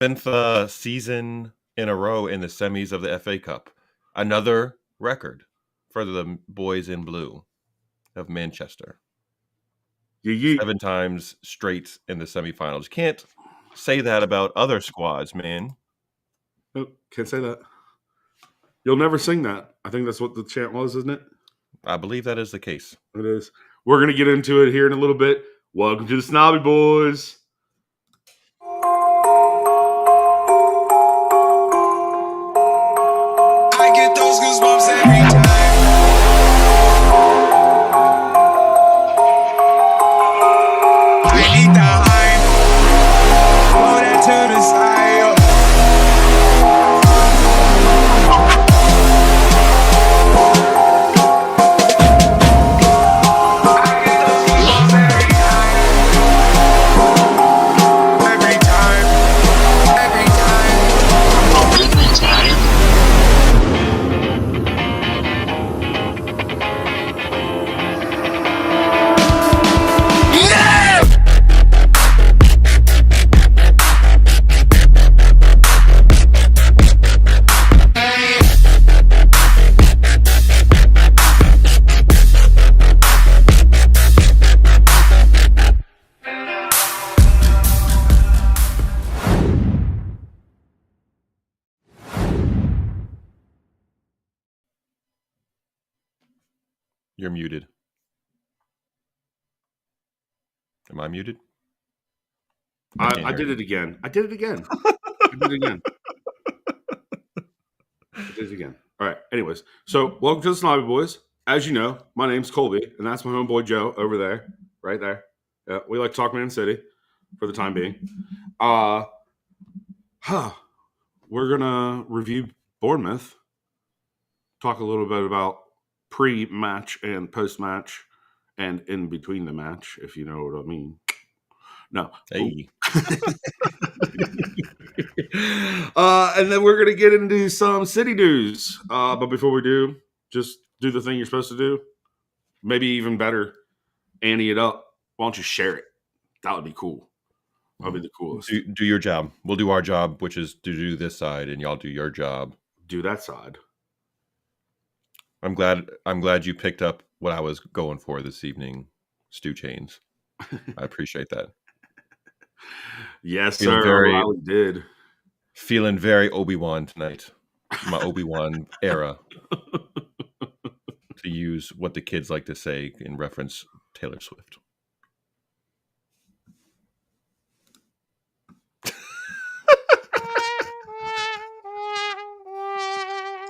10th season in a row in the semis of the FA Cup. Another record for the boys in blue of Manchester. 7 times straight in the semifinals. Can't say that about other squads, man. Nope, can't say that. You'll never sing that. I think that's what the chant was, isn't it? I believe that is the case. It is. We're going to get into it here in a little bit. Welcome to the Snobby Boys. I get those goosebumps every time. I need the hype. Throw that to the side. I get those goosebumps every time. Every time. You're muted. Am I muted? I did it again. I did it again. I did it again. All right. Anyways, so welcome to the Snobby Boys. As you know, my name's Colby, and that's my homeboy Joe over there, right there. Yeah, we like Talk Man City for the time being. We're gonna review Bournemouth, talk a little bit about pre-match and post-match, and in between the match, if you know what I mean. No. Hey. And then we're going to get into some city news. But before we do, just do the thing you're supposed to do. Maybe even better, ante it up. Why don't you share it? That would be cool. That would be the coolest. Do your job. We'll do our job, which is to do this side, and y'all do your job. Do that side. I'm glad you picked up what I was going for this evening, Stew Chains. I appreciate that. Yes, sir. I did. Feeling very Obi-Wan tonight. My Obi-Wan era. To use what the kids like to say in reference Taylor Swift.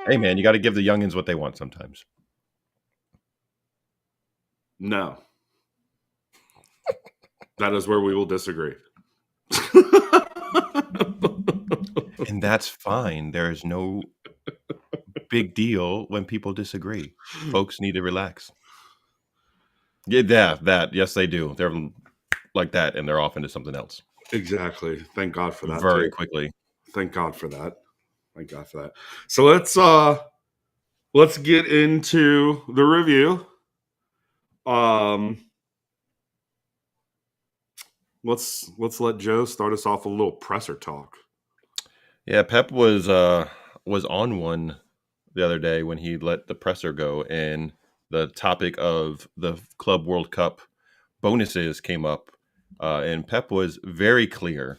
Hey, man, you got to give the youngins what they want sometimes. No. That is where we will disagree. And that's fine. There is no big deal when people disagree. Folks need to relax. Yeah, that. Yes, they do. They're like that, and they're off into something else. Exactly. Thank God for that. Very quickly. Thank God for that. Thank God for that. So let's get into the review. Let's let Joe start us off a little presser talk. Yeah, Pep was on one the other day when he let the presser go, and the topic of the Club World Cup bonuses came up, and Pep was very clear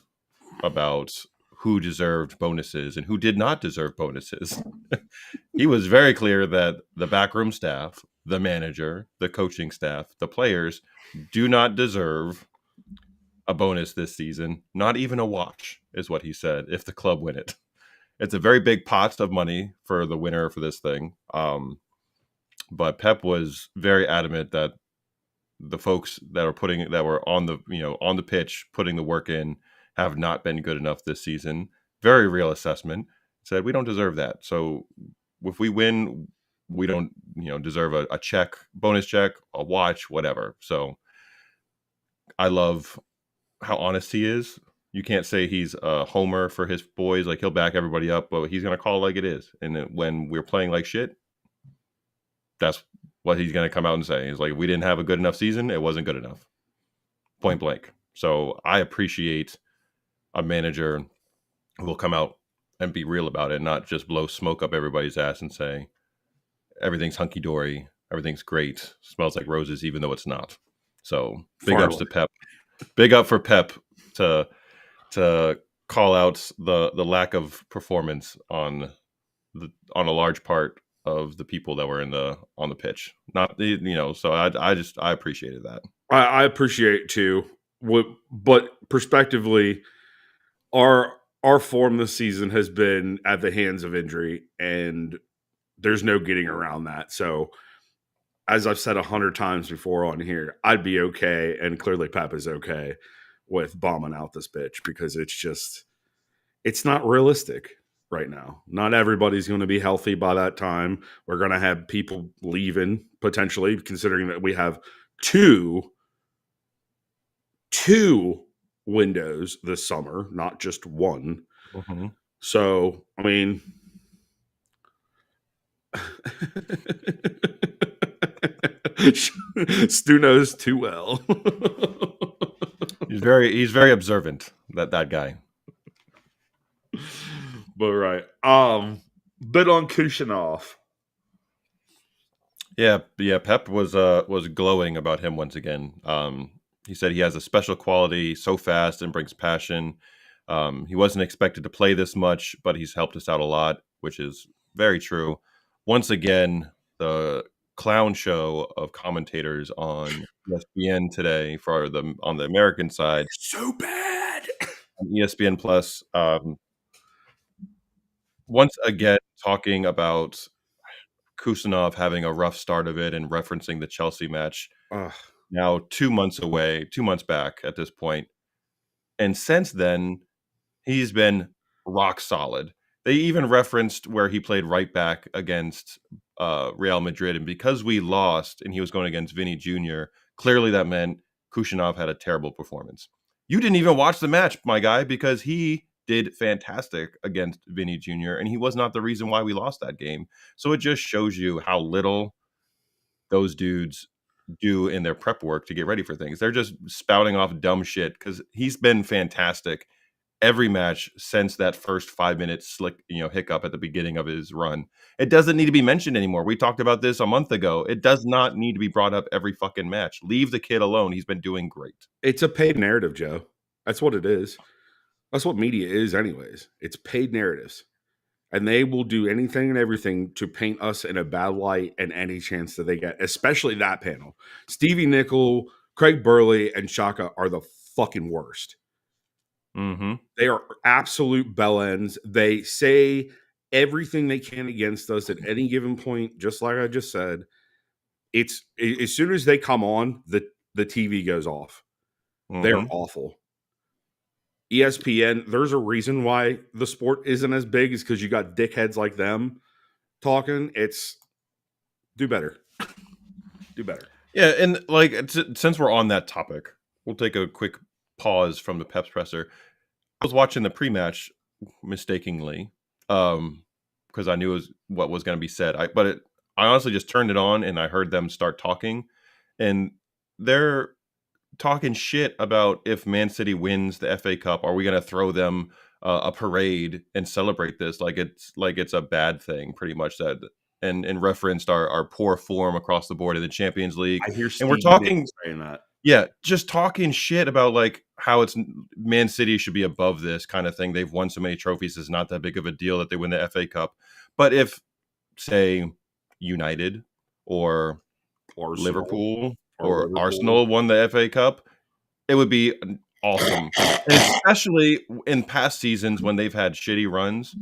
about who deserved bonuses and who did not deserve bonuses. He was very clear that the backroom staff, the manager, the coaching staff, the players do not deserve a bonus this season. Not even a watch is what he said if the club win it. It's a very big pot of money for the winner for this thing. But Pep was very adamant that the folks that were on the pitch putting the work in have not been good enough this season. Very real assessment. Said we don't deserve that. So if we win, we don't deserve a check, bonus check, a watch, whatever. So I love how honest he is. You can't say he's a homer for his boys. Like, he'll back everybody up, but he's going to call it like it is. And then when we're playing like shit, that's what he's going to come out and say. He's like, we didn't have a good enough season. It wasn't good enough. Point blank. So I appreciate a manager will come out and be real about it, not just blow smoke up everybody's ass and say everything's hunky dory, everything's great, smells like roses, even though it's not. So big ups to Pep. Big up for Pep to call out the lack of performance on a large part of the people that were on the pitch. Not so I appreciated that. I appreciate too. But prospectively, our form this season has been at the hands of injury, and there's no getting around that. So, as I've said 100 times before on here, I'd be okay, and clearly Pep is okay with bombing out this bitch because it's not realistic right now. Not everybody's going to be healthy by that time. We're going to have people leaving potentially, considering that we have two windows this summer, not just one. Mm-hmm. So, I mean, Stu knows too well. He's very observant, that guy. But right. Bit on Kushanoff. Yeah, Pep was glowing about him once again. He said he has a special quality, so fast and brings passion. He wasn't expected to play this much, but he's helped us out a lot, which is very true. Once again, the clown show of commentators on ESPN today on the American side, So bad. on ESPN Plus, once again talking about Kusanov having a rough start of it and referencing the Chelsea match. Ugh. Now 2 months back at this point. And since then, he's been rock solid. They even referenced where he played right back against Real Madrid. And because we lost and he was going against Vinny Jr., clearly that meant Kusanov had a terrible performance. You didn't even watch the match, my guy, because he did fantastic against Vinny Jr., and he was not the reason why we lost that game. So it just shows you how little those dudes do in their prep work to get ready for things. They're just spouting off dumb shit because he's been fantastic every match since that first 5 minute hiccup at the beginning of his run. It doesn't need to be mentioned anymore. We talked about this a month ago. It does not need to be brought up every fucking match. Leave the kid alone. He's been doing great. It's a paid narrative, Joe. That's what it is. That's what media is, anyways. It's paid narratives. And they will do anything and everything to paint us in a bad light and any chance that they get, especially that panel. Stevie Nickel, Craig Burley, and Shaka are the fucking worst. Mm-hmm. They are absolute bellends. They say everything they can against us at any given point, just like I just said. It's as soon as they come on, the TV goes off. Mm-hmm. They're awful. ESPN, there's a reason why the sport isn't as big, is because you got dickheads like them talking. It's do better. Do better. Yeah, and since we're on that topic, we'll take a quick pause from the Pep's presser. I was watching the pre-match mistakenly because I knew what was going to be said. I honestly just turned it on and I heard them start talking, and they're talking shit about if Man City wins the FA Cup, are we going to throw them a parade and celebrate this like it's a bad thing, pretty much, that and referenced our poor form across the board in the Champions League. I hear and we're Steve talking saying that. Yeah, just talking shit about like how it's Man City should be above this kind of thing. They've won so many trophies, it's not that big of a deal that they win the FA Cup. But if, say, United or Liverpool or Arsenal won the FA Cup, it would be awesome. And especially in past seasons when they've had shitty runs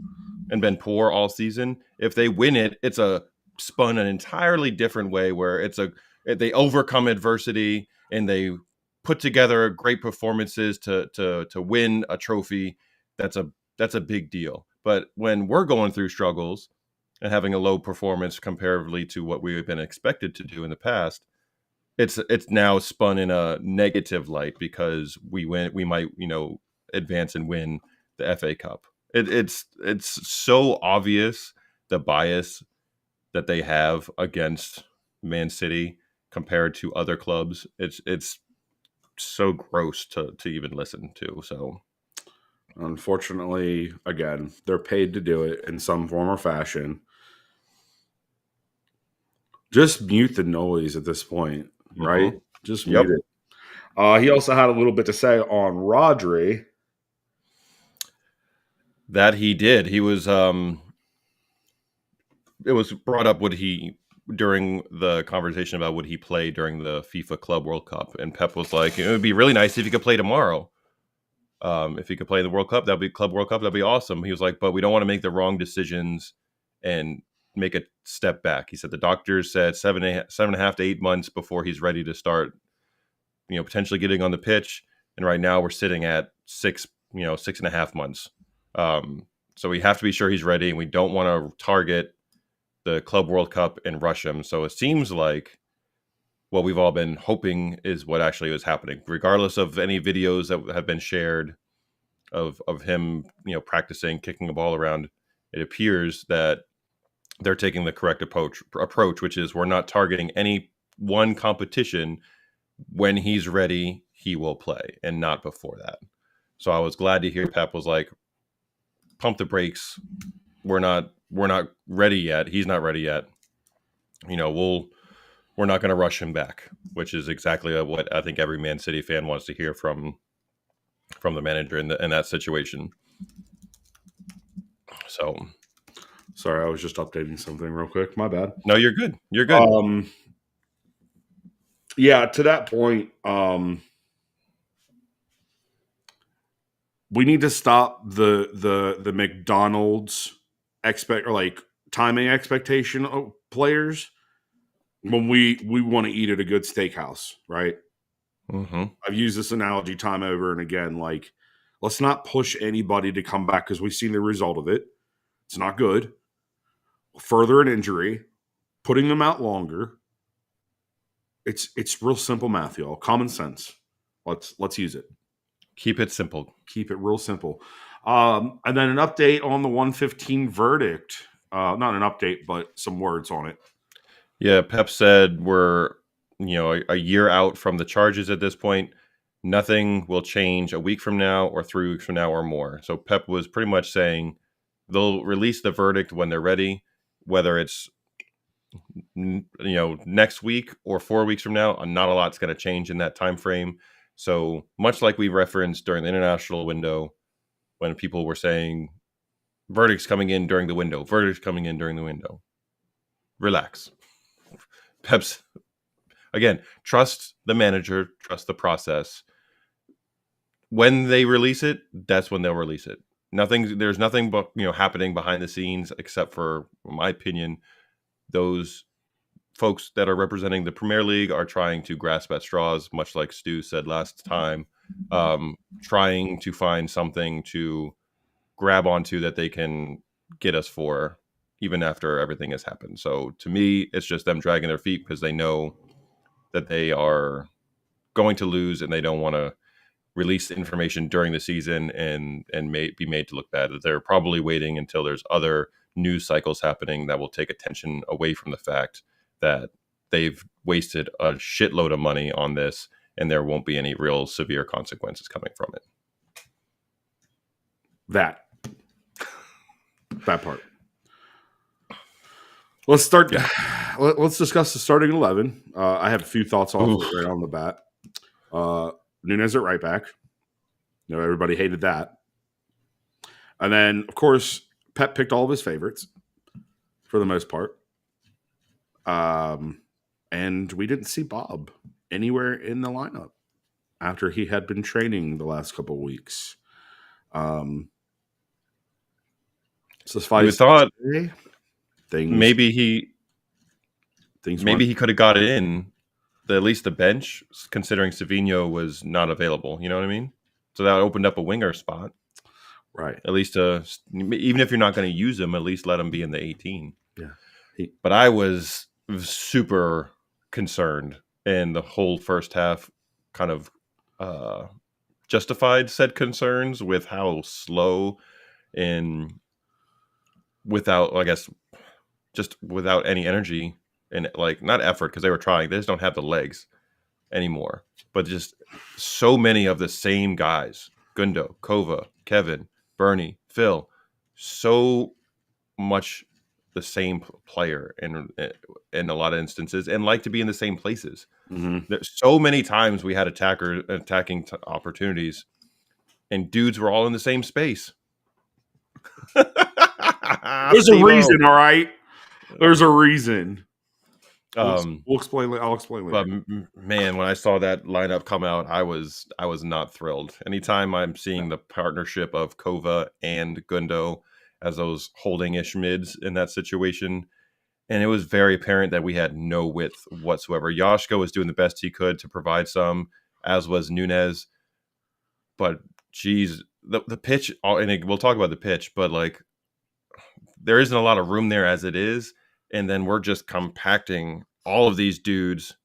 and been poor all season, if they win it, it's a spun an entirely different way where they overcome adversity and they put together great performances to win a trophy. That's a big deal. But when we're going through struggles and having a low performance comparatively to what we've been expected to do in the past, it's now spun in a negative light because we might advance and win the FA Cup. It's so obvious the bias that they have against Man City compared to other clubs. It's so gross to even listen to. So Unfortunately, again, they're paid to do it in some form or fashion. Just mute the noise at this point, right? Just Yep. mute it. He also had a little bit to say on Rodri. That he did. He was it was brought up during the conversation about would he play during the FIFA Club World Cup, and Pep was like, it would be really nice if he could play tomorrow. If he could play in the World Cup, that'd be Club World Cup, that'd be awesome. He was like, but we don't want to make the wrong decisions and make a step back. He said the doctors said 7.5 to 8 months before he's ready to start, potentially getting on the pitch. And right now we're sitting at 6.5 months. So we have to be sure he's ready, and we don't want to target the Club World Cup and rush him. So it seems like what we've all been hoping is what actually was happening, regardless of any videos that have been shared of him, practicing kicking a ball around. It appears that they're taking the correct approach, which is we're not targeting any one competition. When he's ready, he will play, and not before that. So I was glad to hear Pep was like, pump the brakes. We're not ready yet. He's not ready yet. We're not going to rush him back, which is exactly what I think every Man City fan wants to hear from the manager in that situation. So, sorry, I was just updating something real quick. My bad. No, you're good. You're good. Yeah, to that point, we need to stop the McDonald's timing expectation of players when we want to eat at a good steakhouse, right? Mm-hmm. I've used this analogy time over and again. Like, let's not push anybody to come back because we've seen the result of it. It's not good. Further an injury, putting them out longer. It's real simple math, y'all. Common sense. Let's use it. Keep it simple. Keep it real simple. And then an update on the 115 verdict. Not an update, but some words on it. Yeah, Pep said we're a year out from the charges at this point. Nothing will change a week from now or 3 weeks from now or more. So Pep was pretty much saying they'll release the verdict when they're ready, whether it's next week or 4 weeks from now. Not a lot's going to change in that time frame. So much like we referenced during the international window, when people were saying verdicts coming in during the window, relax. Pep's, again, trust the manager, trust the process. When they release it, that's when they'll release it. There's nothing but happening behind the scenes, except for, in my opinion, those folks that are representing the Premier League are trying to grasp at straws, much like Stu said last time, trying to find something to grab onto that they can get us for, even after everything has happened. So to me, it's just them dragging their feet because they know that they are going to lose and they don't want to release information during the season and be made to look bad. They're probably waiting until there's other news cycles happening that will take attention away from the fact that they've wasted a shitload of money on this and there won't be any real severe consequences coming from it. That part. Let's start. Yeah. Let's discuss the starting 11. I have a few thoughts off of it right on the bat. Nunez at right back. Everybody hated that. And then, of course, Pep picked all of his favorites for the most part. And we didn't see Bob anywhere in the lineup after he had been training the last couple of weeks. We thought things maybe he could have got it in at least the bench, considering Savinho was not available. You know what I mean? So that opened up a winger spot, right? At least even if you're not going to use him, at least let him be in the 18. Yeah. But I was super concerned, and the whole first half kind of justified said concerns with how slow and without any energy and not effort, because they were trying. They just don't have the legs anymore. But just so many of the same guys Gundo, Kova, Kevin, Bernie, Phil. So much the same player in a lot of instances, and like to be in the same places. Mm-hmm. There's so many times we had attacking opportunities, and dudes were all in the same space. There's a Steve-O. reason, all right? There's a reason. We'll explain. I'll explain later. But man, when I saw that lineup come out, I was not thrilled. Anytime I'm seeing the partnership of Kova and Gundo as those holding-ish mids in that situation, and it was very apparent that we had no width whatsoever. Yoshko was doing the best he could to provide some, as was Nunez. But geez, the pitch, and we'll talk about the pitch, but like there isn't a lot of room there as it is, and then we're just compacting all of these dudes.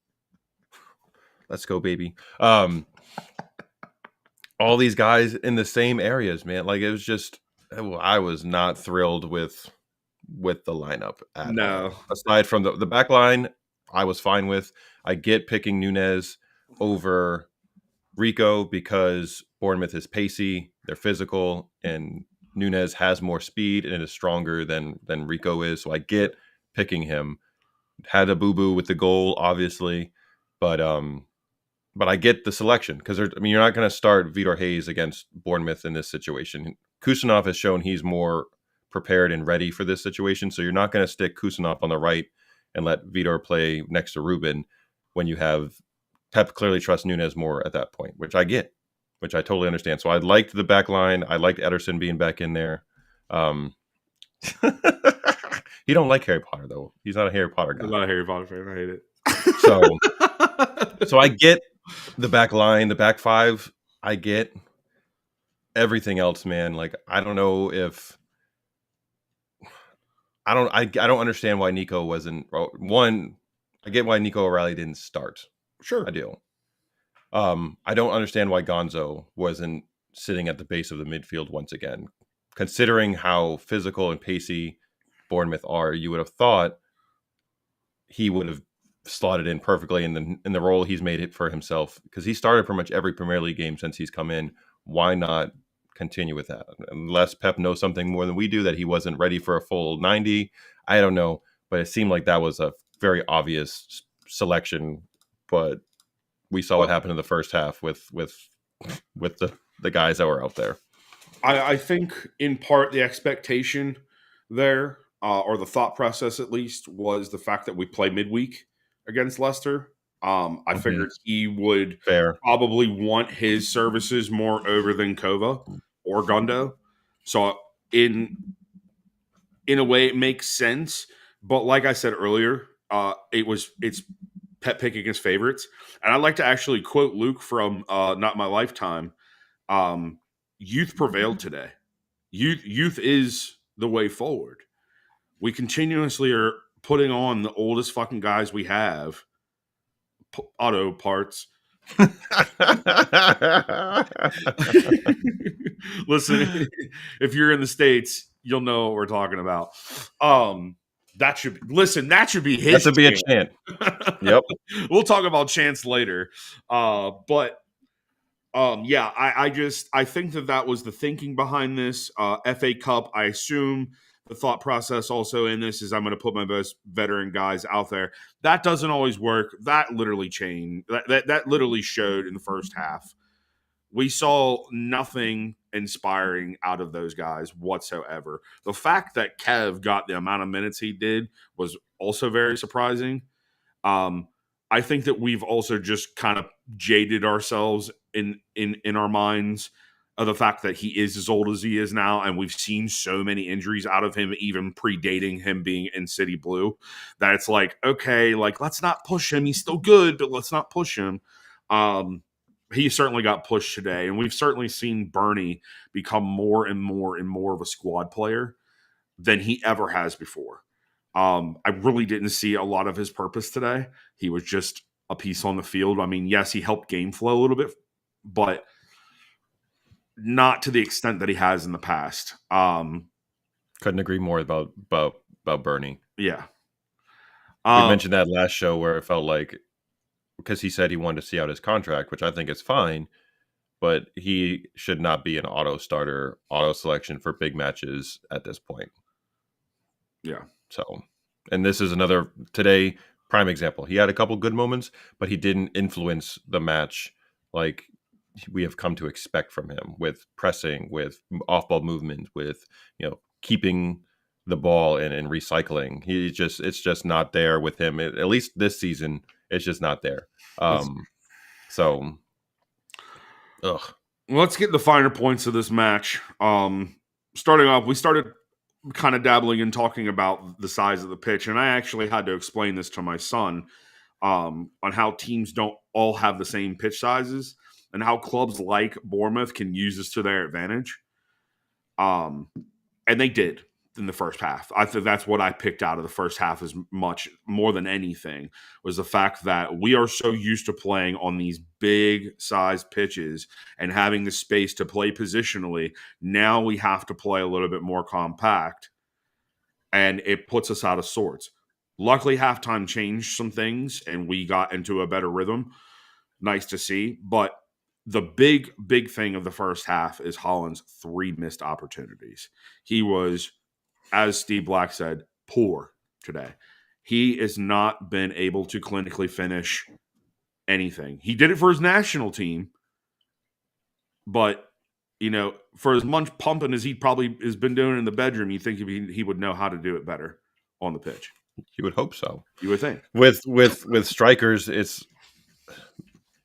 Let's go, baby. All these guys in the same areas, man. Like it was just, I was not thrilled with the lineup at all. Aside from the back line, I was fine with. I get picking Nunez over Rico because Bournemouth is pacey, they're physical, and Nunez has more speed and is stronger than Rico is. So I get picking him. Had a boo-boo with the goal, obviously, but I get the selection because you're not going to start Vitor Hayes against Bournemouth in this situation. Kusanov has shown he's more prepared and ready for this situation, so you're not going to stick Kusanov on the right and let Vitor play next to Ruben when you have Pep clearly trusts Nunez more at that point, which I get, which I totally understand. So I liked the back line. I liked Ederson being back in there. He don't like Harry Potter, though. He's not a Harry Potter guy. I'm not a Harry Potter fan. I hate it. So I get the back line, the back five. I get everything else, man. Like I don't know if I don't understand why Nico wasn't one. I get why Nico O'Reilly didn't start. Sure, I do. I don't understand why Gonzo wasn't sitting at the base of the midfield once again. Considering how physical and pacey Bournemouth are, you would have thought he would have slotted in perfectly in the role he's made it for himself, because he started pretty much every Premier League game since he's come in. Why not continue with that? Unless Pep knows something more than we do, that he wasn't ready for a full 90. I don't know, but it seemed like that was a very obvious selection. But we saw what happened in the first half with the guys that were out there. I think in part the expectation there, or the thought process at least, was the fact that we play midweek against Leicester. I figured he would probably want his services more over than Kova or Gundo. So in a way, it makes sense. But like I said earlier, it's Pep picking his favorites. And I'd like to actually quote Luke from Not My Lifetime. Youth prevailed today. Youth is the way forward. We continuously are putting on the oldest fucking guys we have. Auto parts. Listen, if you're in the States, you'll know what we're talking about. That should be his. That should be a chant. Yep. We'll talk about chants later. But yeah, I think that was the thinking behind this. FA Cup, I assume the thought process also in this is I'm going to put my best veteran guys out there. That doesn't always work. That literally changed. That literally showed in the first half. We saw nothing inspiring out of those guys whatsoever. The fact that Kev got the amount of minutes he did was also very surprising. I think that we've also just kind of jaded ourselves in our minds of the fact that he is as old as he is now, and we've seen so many injuries out of him, even predating him being in City Blue, that it's like, okay, like let's not push him. He's still good, but let's not push him. He certainly got pushed today, and we've certainly seen Bernie become more and more and more of a squad player than he ever has before. I really didn't see a lot of his purpose today. He was just a piece on the field. I mean, yes, he helped game flow a little bit, but not to the extent that he has in the past. Couldn't agree more about Bernie. Yeah. We mentioned that last show where it felt like, because he said he wanted to see out his contract, which I think is fine, but he should not be an auto starter, auto selection for big matches at this point. Yeah. So, and this is another today prime example. He had a couple good moments, but he didn't influence the match like we have come to expect from him with pressing, with off-ball movement, with keeping the ball and recycling. It's just not there with him. At least this season, it's just not there. So, ugh. Let's get the finer points of this match. Starting off, we started kind of dabbling and talking about the size of the pitch, and I actually had to explain this to my son on how teams don't all have the same pitch sizes and how clubs like Bournemouth can use this to their advantage. And they did in the first half. I think that's what I picked out of the first half as much more than anything was the fact that we are so used to playing on these big size pitches and having the space to play positionally. Now we have to play a little bit more compact, and it puts us out of sorts. Luckily, halftime changed some things and we got into a better rhythm. Nice to see. But the big thing of the first half is Holland's 3 missed opportunities. He was, as Steve Black said, poor today. He has not been able to clinically finish anything. He did it for his national team, but for as much pumping as he probably has been doing in the bedroom, you think he would know how to do it better on the pitch. You would hope so. You would think. With strikers, it's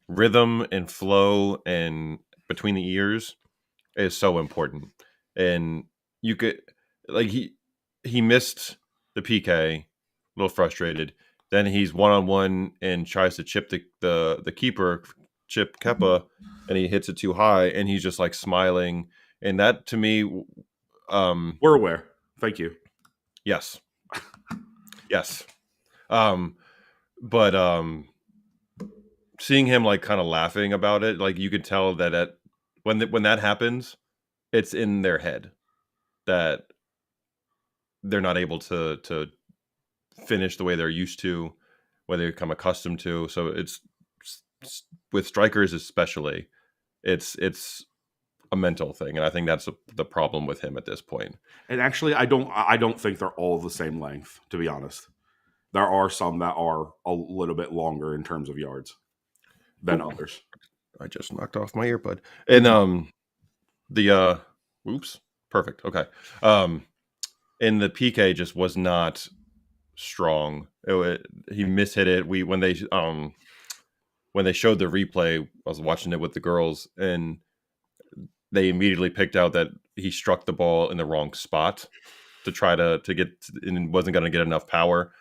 rhythm and flow and between the ears is so important. And you could he missed the PK, a little frustrated. Then he's one-on-one and tries to chip the keeper, Chip Kepa, and he hits it too high, and he's just like smiling. And that to me, we're aware. Thank you. Yes. Yes. But seeing him like kind of laughing about it, like you could tell that when that happens, it's in their head that they're not able to finish the way they're used to, what they become accustomed to. So it's with strikers especially, it's a mental thing, and I think that's the problem with him at this point. And actually, I don't think they're all the same length, to be honest. There are some that are a little bit longer in terms of yards than others. I just knocked off my earbud. And oops, perfect. Okay. And the PK just was not strong. He mishit it. When they showed the replay, I was watching it with the girls, and they immediately picked out that he struck the ball in the wrong spot to try to get, and wasn't going to get enough power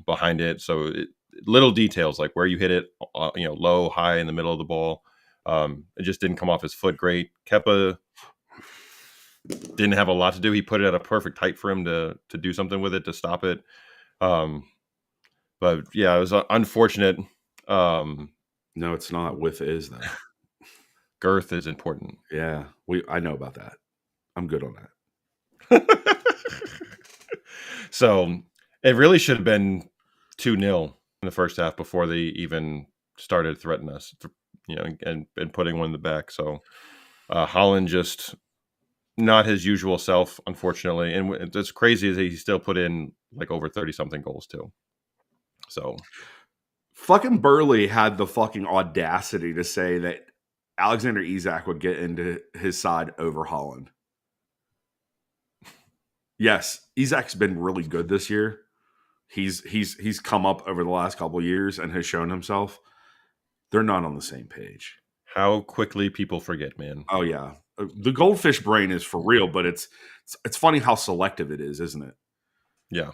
behind it. So little details like where you hit it, low, high, in the middle of the ball. It just didn't come off his foot great. Kepa didn't have a lot to do. He put it at a perfect height for him to do something with it, to stop it. But yeah, it was unfortunate. No, it's not. Width is though. Girth is important. Yeah, I know about that. I'm good on that. So it really should have been 2-0 in the first half before they even started threatening us, and putting one in the back. So Holland just not his usual self, unfortunately. And it's crazy is he still put in like over 30-something goals too. So fucking Burley had the fucking audacity to say that Alexander Isak would get into his side over Holland. Yes, Isak's been really good this year. He's come up over the last couple of years and has shown himself. They're not on the same page. How quickly people forget, man. Oh yeah, the goldfish brain is for real, but it's funny how selective it is, isn't it? Yeah.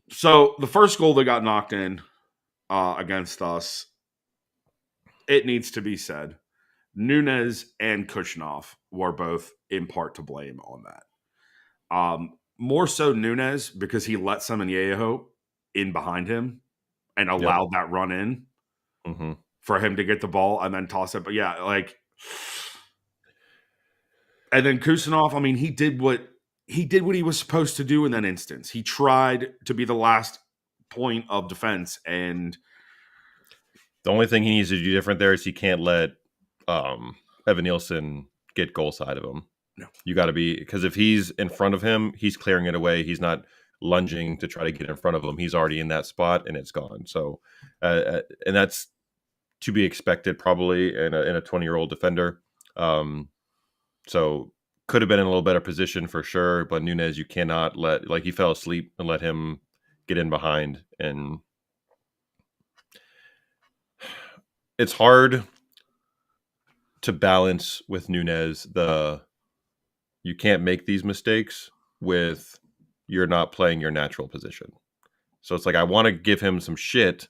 So the first goal that got knocked in against us, it needs to be said, Nunes and Kushnov were both in part to blame on that. More so Nunes because he let Semenyeho in behind him and allowed that run in for him to get the ball and then toss it. But yeah, and then Kusanov, I mean, he did what he was supposed to do in that instance. He tried to be the last point of defense, and The only thing he needs to do different there is he can't let Evan Nielsen get goal side of him. No. You got to be, because if he's in front of him, he's clearing it away. He's not lunging to try to get in front of him. He's already in that spot and it's gone. So, and that's to be expected probably in a 20-year-old defender. So could have been in a little better position for sure. But Nunez, you cannot let, like, he fell asleep and let him get in behind. And it's hard to balance with Nunez you can't make these mistakes with you're not playing your natural position. So it's like I want to give him some shit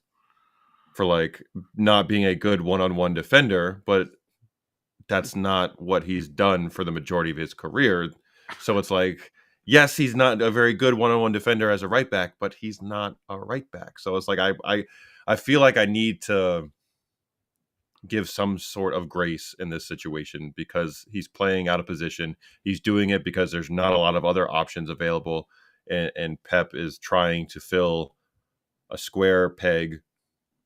for like not being a good one-on-one defender, but that's not what he's done for the majority of his career. So it's like, yes, he's not a very good one-on-one defender as a right back, but he's not a right back. So it's like I feel like I need to give some sort of grace in this situation because he's playing out of position. He's doing it because there's not a lot of other options available, and Pep is trying to fill a square peg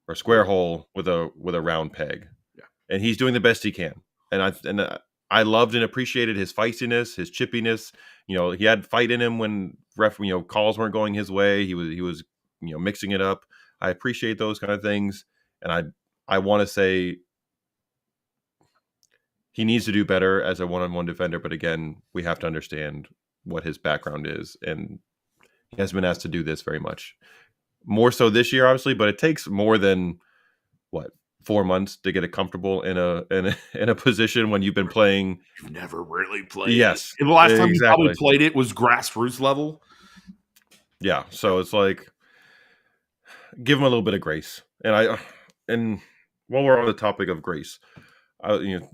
or square hole with a round peg. Yeah. And he's doing the best he can. And I loved and appreciated his feistiness, his chippiness. You know, he had fight in him when calls weren't going his way. He was mixing it up. I appreciate those kind of things, and I want to say he needs to do better as a one-on-one defender, but again, we have to understand what his background is, and he hasn't been asked to do this very much. More so this year, obviously, but it takes more than 4 months to get it comfortable in a position when you've been playing. You've never really played. Yes, it. The last time exactly. you probably played it was grassroots level. Yeah, so it's like give him a little bit of grace, and while we're on the topic of grace.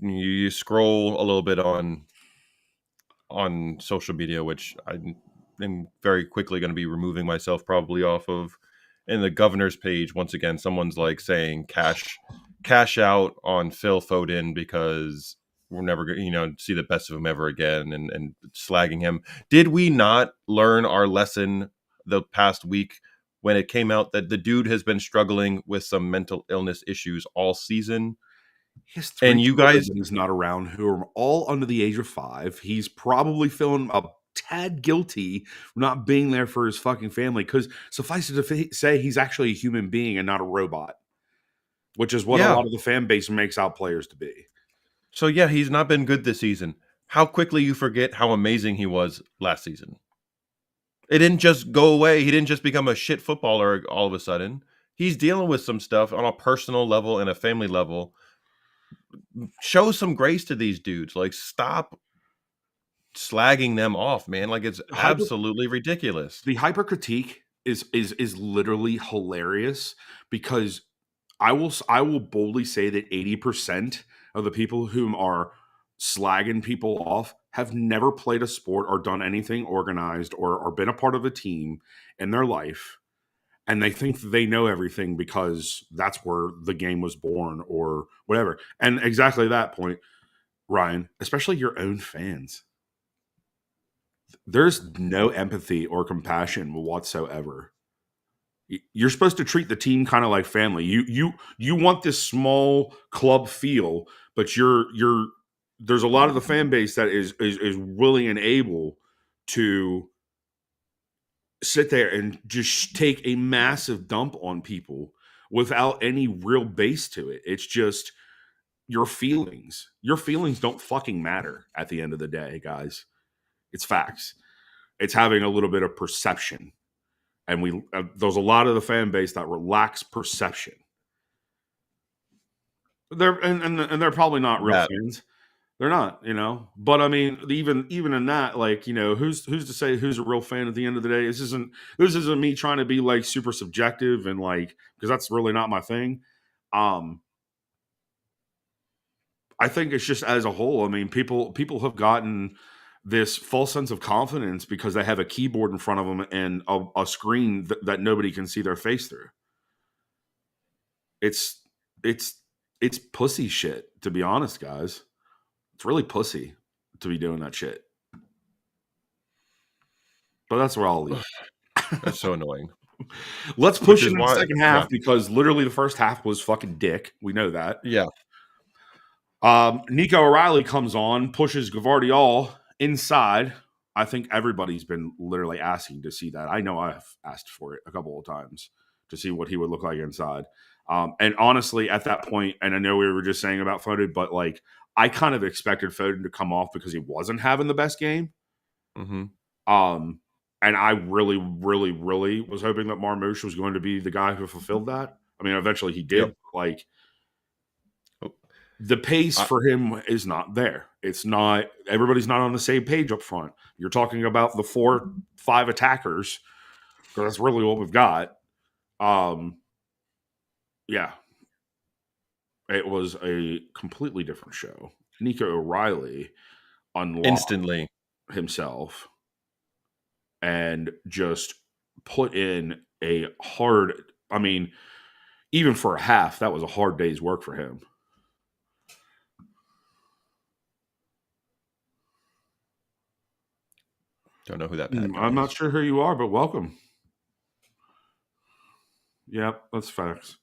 You scroll a little bit on social media, which I'm very quickly going to be removing myself probably off of. And the governor's page, once again, someone's like saying cash out on Phil Foden because we're never going to see the best of him ever again, and slagging him. Did we not learn our lesson the past week when it came out that the dude has been struggling with some mental illness issues all season? His three and you guys is not around who are all under the age of 5. He's probably feeling a tad guilty for not being there for his fucking family, because suffice it to say he's actually a human being and not a robot, which is what a lot of the fan base makes out players to be. So yeah, he's not been good this season. How quickly you forget how amazing he was last season. It didn't just go away. He didn't just become a shit footballer all of a sudden. He's dealing with some stuff on a personal level and a family level. Show some grace to these dudes. Like, stop slagging them off, man. Like, it's absolutely ridiculous. The hyper critique is literally hilarious, because I will boldly say that 80% of the people who are slagging people off have never played a sport or done anything organized or been a part of a team in their life. And they think they know everything because that's where the game was born or whatever. And exactly that point, Ryan, especially your own fans, there's no empathy or compassion whatsoever. You're supposed to treat the team kind of like family. You want this small club feel, but there's a lot of the fan base that is willing and able to sit there and just take a massive dump on people without any real base to it. It's just your feelings. Your feelings don't fucking matter at the end of the day, guys. It's facts. It's having a little bit of perception. And there's a lot of the fan base that lacks perception. They're probably not real fans. They're not, But I mean, even in that, like, who's to say who's a real fan at the end of the day? This isn't me trying to be like super subjective and like, because that's really not my thing. I think it's just as a whole. I mean, people have gotten this false sense of confidence because they have a keyboard in front of them and a screen that nobody can see their face through. It's pussy shit, to be honest, guys. It's really pussy to be doing that shit. But that's where I'll leave. That's so annoying. Let's Which push is into the why, second yeah, half because literally the first half was fucking dick. We know that. yeah, Nico O'Reilly comes on, pushes Gavardiol inside. I think everybody's been literally asking to see that. I know I've asked for it a couple of times to see what he would look like inside. And honestly, at that point, and I know we were just saying about Foden, but like I kind of expected Foden to come off because he wasn't having the best game. hmm And I really, really, really was hoping that Marmoush was going to be the guy who fulfilled that. I mean, eventually he yep. did. Like the pace I, for him is not there. It's not. Everybody's not on the same page up front. You're talking about the 4-5 attackers because that's really what we've got. Yeah, it was a completely different show. Nico O'Reilly unlocked instantly. himself and just put in a hard. I mean, even for a half, that was a hard day's work for him. Don't know who that Pat guy I'm not is. sure who you are, but welcome. Yep, that's facts.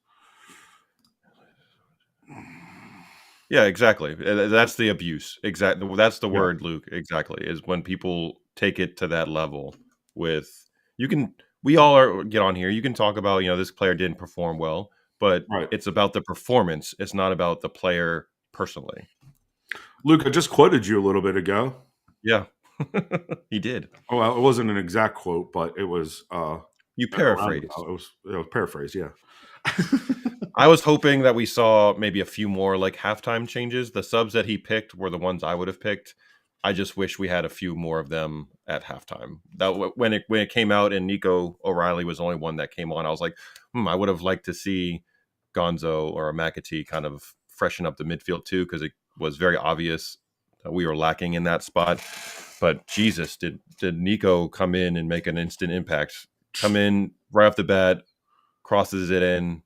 Yeah, exactly. That's the abuse. Exactly. That's the Yeah, word, Luke. Exactly. Is when people take it to that level with you can we all are get on here. You can talk about, this player didn't perform well, but right. it's about the performance. It's not about the player personally. Luke, I just quoted you a little bit ago. Yeah. He did. Oh, well, it wasn't an exact quote, but it was You a roundabout. paraphrased. It was paraphrased, yeah. I was hoping that we saw maybe a few more like halftime changes. The subs that he picked were the ones I would have picked. I just wish we had a few more of them at halftime. When it came out and Nico O'Reilly was the only one that came on, I was like, I would have liked to see Gonzo or McAtee kind of freshen up the midfield too, because it was very obvious that we were lacking in that spot. But Jesus, did Nico come in and make an instant impact? Come in right off the bat, crosses it in,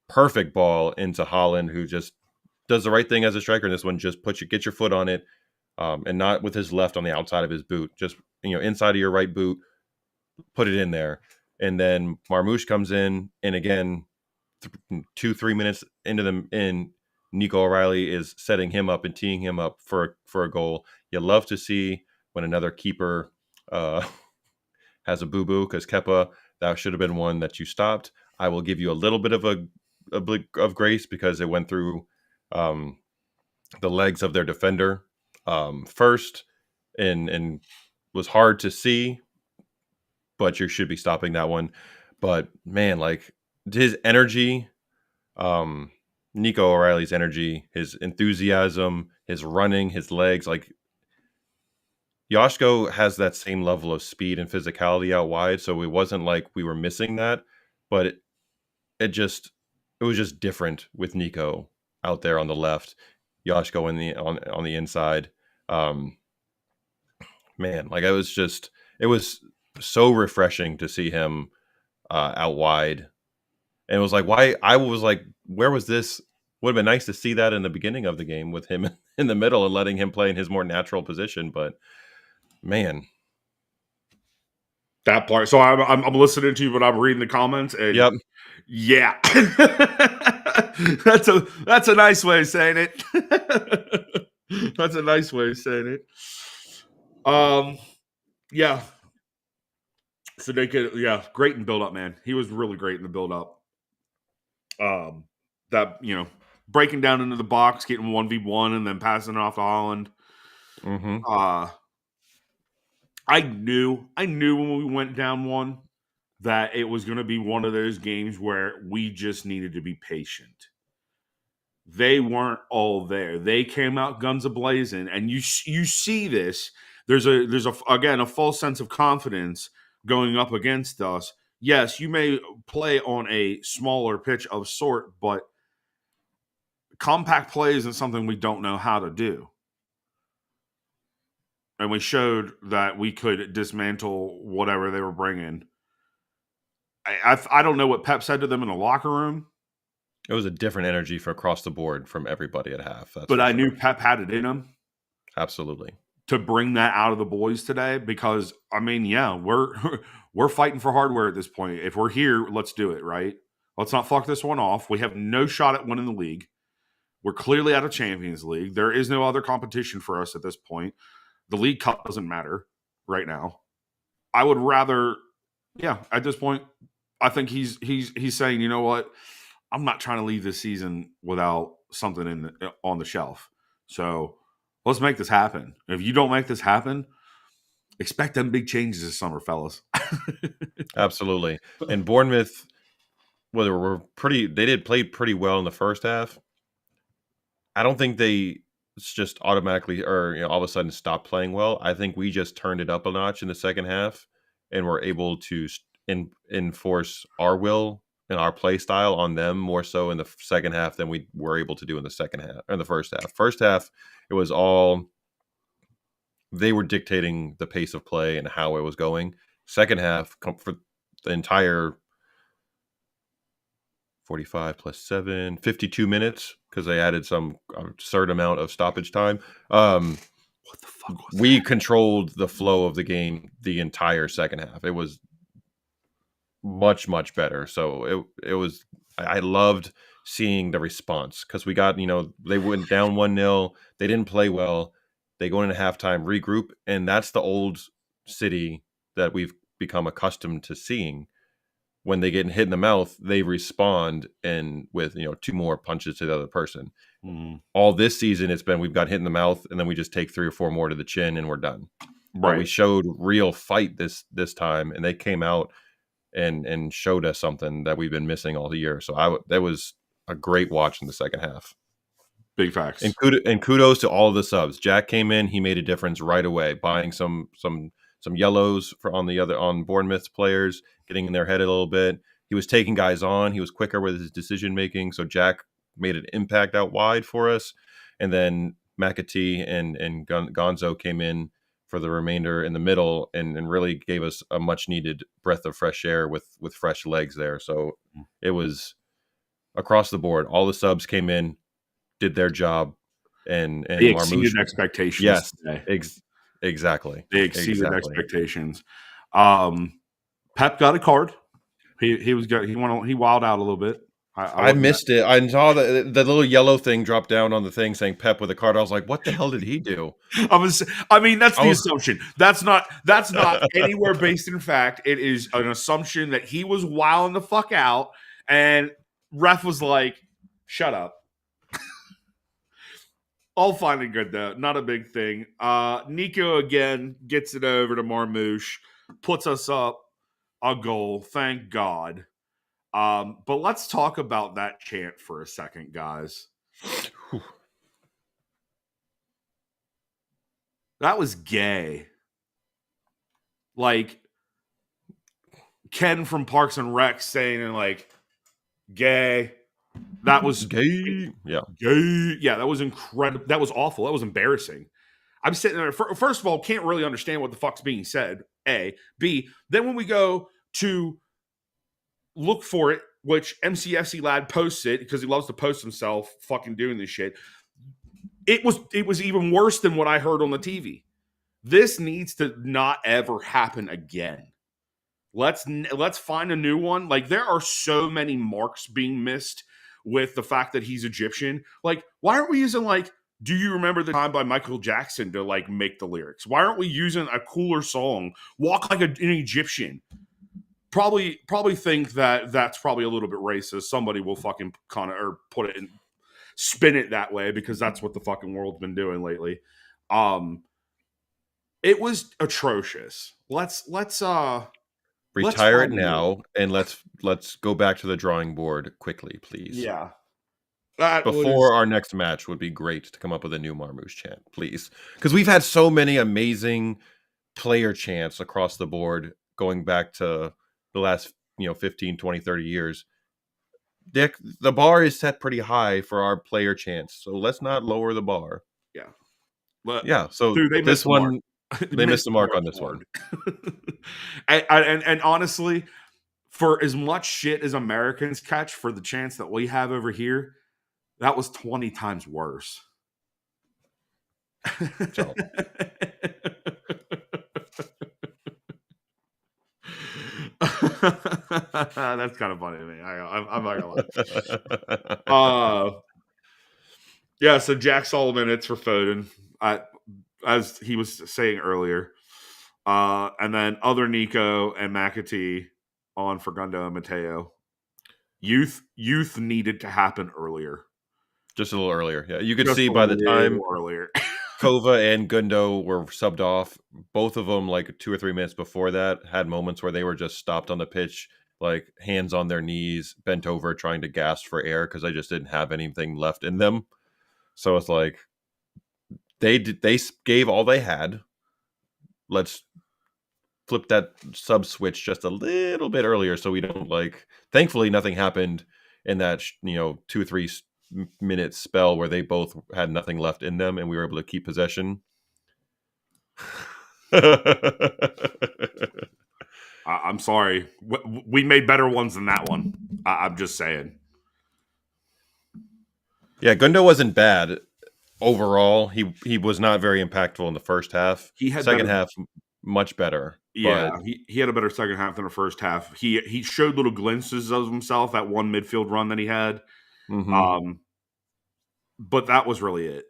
perfect ball into Holland, who just does the right thing as a striker in this one. Just get your foot on it, and not with his left on the outside of his boot. Just inside of your right boot, put it in there. And then Marmoush comes in, and again, 2-3 minutes into Nico O'Reilly is setting him up and teeing him up for a goal. You love to see when another keeper has a boo boo, because Kepa, that should have been one that you stopped. I will give you a little bit of of grace because it went through the legs of their defender first, and was hard to see, but you should be stopping that one. But man, like his energy, Nico O'Reilly's energy, his enthusiasm, his running, his legs, like Yoshko has that same level of speed and physicality out wide, so it wasn't like we were missing that, but it was just different with Nico out there on the left, Yoshko on the inside. Um, Man, like it was so refreshing to see him out wide, and it was like why I was like, where was this? Would have been nice to see that in the beginning of the game with him in the middle and letting him play in his more natural position, but man, That part. So I'm listening to you, but I'm reading the comments, and yep. yeah, that's a nice way of saying it. That's a nice way of saying it. Yeah. So they could, yeah, great in build up, man. He was really great in the build up. That breaking down into the box, getting 1v1, and then passing it off to Holland. Mm-hmm. I knew when we went down one that it was going to be one of those games where we just needed to be patient. They weren't all there. They came out guns a-blazing, and you see this. There's a false sense of confidence going up against us. Yes, you may play on a smaller pitch of sort, but compact play isn't something we don't know how to do. And we showed that we could dismantle whatever they were bringing. I don't know what Pep said to them in the locker room. It was a different energy for across the board from everybody at half. That's But for I sure. knew Pep had it in him. Absolutely. to bring that out of the boys today because I mean, yeah, we're we're fighting for hardware at this point. If we're here, let's do it, right? Let's not fuck this one off. We have no shot at winning the league. We're clearly out of Champions League. There is no other competition for us at this point. The League Cup doesn't matter right now. I would rather, yeah, at this point, I think he's saying, you know what? I'm not trying to leave this season without something on the shelf. So let's make this happen. If you don't make this happen, expect them big changes this summer, fellas. Absolutely. And Bournemouth, well, they did play pretty well in the first half. I don't think they just automatically or all of a sudden stopped playing well. I think we just turned it up a notch in the second half and were able to enforce our will and our play style on them more so in the second half than we were able to do in the second half or in the first half. First half, it was all they were dictating the pace of play and how it was going. Second half, for the entire 45 plus 7, 52 minutes because they added some absurd amount of stoppage time. What the fuck was we that? controlled the flow of the game the entire second half. It was much, much better. So it was, I loved seeing the response because we got, they went down 1-0. They didn't play well. They go into halftime, regroup, and that's the old City that we've become accustomed to seeing. When they get hit in the mouth, they respond and with 2 more punches to the other person. Mm-hmm. All this season, it's been we've got hit in the mouth, and then we just take 3 or 4 more to the chin, and we're done. Right. But we showed real fight this time, and they came out and showed us something that we've been missing all the year. So that was a great watch in the second half. Big facts. And kudos to all of the subs. Jack came in, he made a difference right away, buying some yellows on Bournemouth players, getting in their head a little bit. He was taking guys on. He was quicker with his decision making. So Jack made an impact out wide for us, and then McAtee and Gonzo came in for the remainder in the middle and really gave us a much needed breath of fresh air with fresh legs there. So it was across the board. All the subs came in, did their job, and they exceeded expectations. Yes, today. Exactly. They exceeded expectations. Pep got a card. He wilded out a little bit. I missed it. I saw the little yellow thing drop down on the thing saying Pep with a card. I was like, what the hell did he do? That's the assumption. That's not anywhere based in fact. It is an assumption that he was wilding the fuck out, and ref was like, shut up. All fine and good, though. Not a big thing. Nico, again, gets it over to Marmouche. Puts us up a goal. Thank God. But let's talk about that chant for a second, guys. That was gay. Like, Ken from Parks and Rec saying, gay. That was gay. Yeah. Gay. Yeah, that was incredible. That was awful. That was embarrassing. I'm sitting there. First of all, can't really understand what the fuck's being said. A. B. Then when we go to look for it, which MCFC lad posts it because he loves to post himself fucking doing this shit. It was even worse than what I heard on the TV. This needs to not ever happen again. Let's find a new one. Like, there are so many marks being missed with the fact that he's Egyptian. Like, why aren't we using Do You Remember the Time by Michael Jackson to make the lyrics? Why aren't we using a cooler song? Walk Like an Egyptian. Probably think that that's probably a little bit racist. Somebody will fucking kind of or put it in, spin it that way because that's what the fucking world's been doing lately. It was atrocious. Let's retire it now and let's go back to the drawing board quickly, please. Yeah. Before our next match would be great to come up with a new Marmouche chant, please. Because we've had so many amazing player chants across the board going back to the last 15, 20, 30 years. Dick, the bar is set pretty high for our player chants, so let's not lower the bar. Yeah. Yeah, so this one they missed the mark on this one. and honestly, for as much shit as Americans catch for the chance that we have over here, that was 20 times worse. So that's kind of funny to me. I'm not gonna lie. Yeah. So Jack Sullivan, it's for Foden, as he was saying earlier, and then other Nico and McAtee on for Gundo and Mateo. Youth needed to happen earlier. just a little earlier. Yeah, you could Just see a by the time little earlier. Kova and Gundo were subbed off, both of them like 2 or 3 minutes before that had moments where they were just stopped on the pitch, like hands on their knees, bent over, trying to gasp for air because they just didn't have anything left in them. So it's like they gave all they had. Let's flip that sub switch just a little bit earlier so we don't like. Thankfully, nothing happened in that 2 or 3 minute spell where they both had nothing left in them and we were able to keep possession. I'm sorry. We made better ones than that one. I'm just saying. Yeah, Gundo wasn't bad overall. He was not very impactful in the first half. He had second better, half much better. Yeah, but he had a better second half than the first half. He showed little glimpses of himself, that one midfield run that he had. mhm. But that was really it.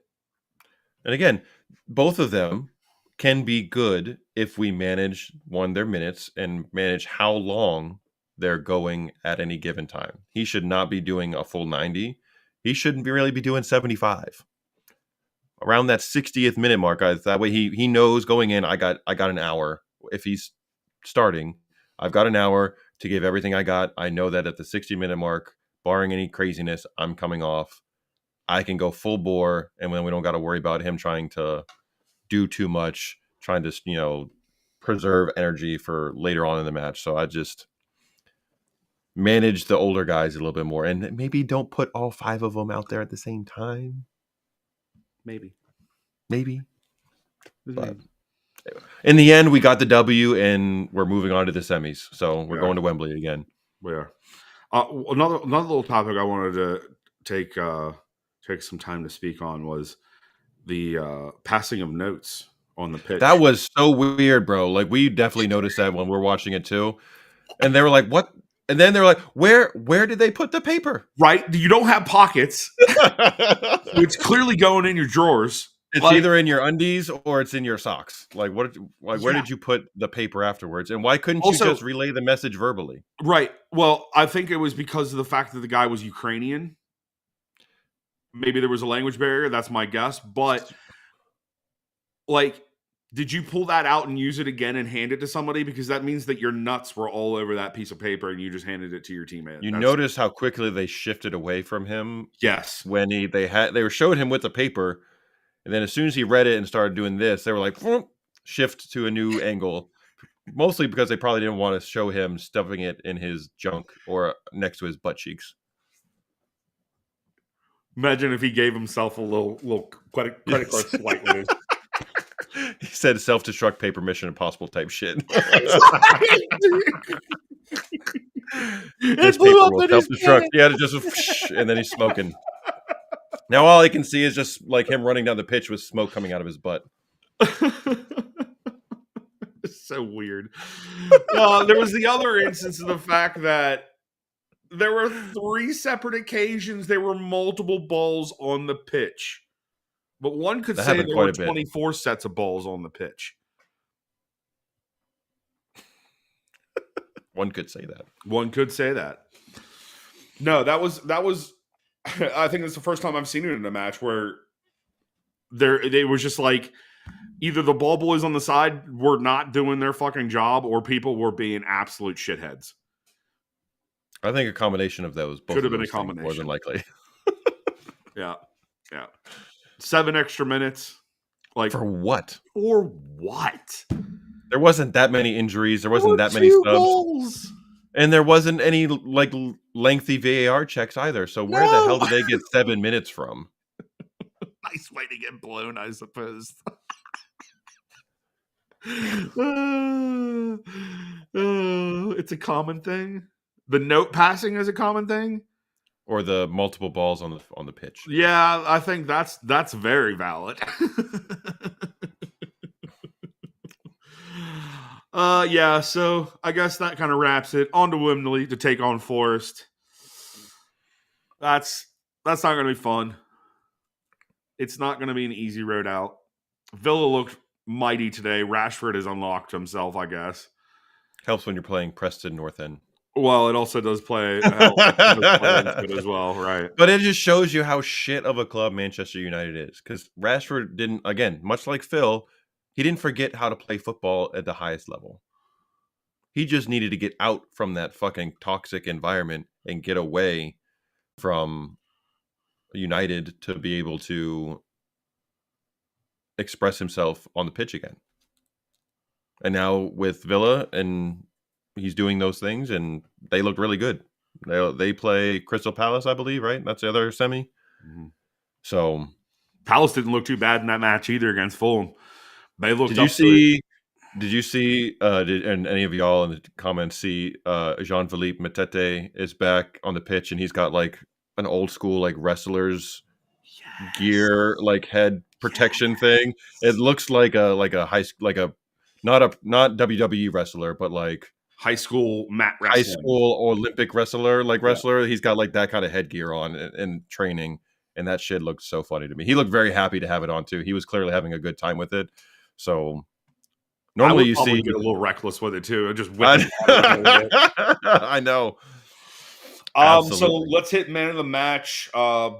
And again, both of them can be good if we manage their minutes and manage how long they're going at any given time. He should not be doing a full 90. He shouldn't really be doing 75. Around that 60th minute mark, that way he knows going in, I got an hour. If he's starting, I've got an hour to give everything I got. I know that at the 60-minute mark, barring any craziness, I'm coming off. I can go full bore, and then we don't got to worry about him trying to do too much, trying to preserve energy for later on in the match. So I just manage the older guys a little bit more, and maybe don't put all 5 of them out there at the same time. Maybe. But in the end, we got the W, and we're moving on to the semis. So we're going to Wembley again. We are. Another little topic I wanted to take some time to speak on was the passing of notes on the pitch. That was so weird, bro. Like, we definitely noticed that when we're watching it too. And they were like, "What?" And then they're like, "Where did they put the paper?" Right? You don't have pockets. It's clearly going in your drawers. It's either in your undies or it's in your socks. Like, what? Like, where did you put the paper afterwards? And why couldn't you just relay the message verbally? Right. Well, I think it was because of the fact that the guy was Ukrainian. Maybe there was a language barrier. That's my guess. But, like, did you pull that out and use it again and hand it to somebody? Because that means that your nuts were all over that piece of paper and you just handed it to your teammate. You notice how quickly they shifted away from him? Yes. When they showed him with the paper, and then as soon as he read it and started doing this, they were like, shift to a new angle. Mostly because they probably didn't want to show him stuffing it in his junk or next to his butt cheeks. Imagine if he gave himself a little credit card swipe with his. He said self-destruct paper mission impossible type shit. This paper will self-destruct. Yeah, just and then he's smoking. Now all I can see is just like him running down the pitch with smoke coming out of his butt. It's so weird. There was the other instance of the fact that there were 3 separate occasions there were multiple balls on the pitch. But one could say there were 24 sets of balls on the pitch. One could say that. One could say that. No, that was I think it's the first time I've seen it in a match where they was just like either the ball boys on the side were not doing their fucking job or people were being absolute shitheads. I think a combination of those. Could have been a combination. More than likely. Yeah. 7 extra minutes. Like for what? For what? There wasn't that many injuries. There wasn't that many subs. Goals. And there wasn't any like lengthy VAR checks either. So where the hell did they get 7 minutes from? Nice way to get blown, I suppose. It's a common thing. The note passing is a common thing. or the multiple balls on the pitch. Yeah, I think that's very valid. Yeah, so I guess that kind of wraps it. On to Wembley to take on Forest. That's not going to be fun. It's not going to be an easy road out. Villa looked mighty today. Rashford has unlocked himself, I guess. Helps when you're playing Preston North End. Well, it also does play into it as well, right? But it just shows you how shit of a club Manchester United is. Because Rashford didn't, again, much like Phil, he didn't forget how to play football at the highest level. He just needed to get out from that fucking toxic environment and get away from United to be able to express himself on the pitch again. And now with Villa, and he's doing those things, and they look really good. They play Crystal Palace, I believe, right? That's the other semi. Mm-hmm. So Palace didn't look too bad in that match either against Fulham. They looked. Did you see? And any of y'all in the comments see? Jean-Philippe Matete is back on the pitch, and he's got like an old school like wrestlers gear, like head protection thing. It looks like a not WWE wrestler, but like high school mat high wrestling. school Olympic wrestler, wrestler. He's got like that kind of headgear on in training, and that shit looked so funny to me. He looked very happy to have it on too. He was clearly having a good time with it. So normally you see get a little reckless with it too. Just I know. So let's hit man of the match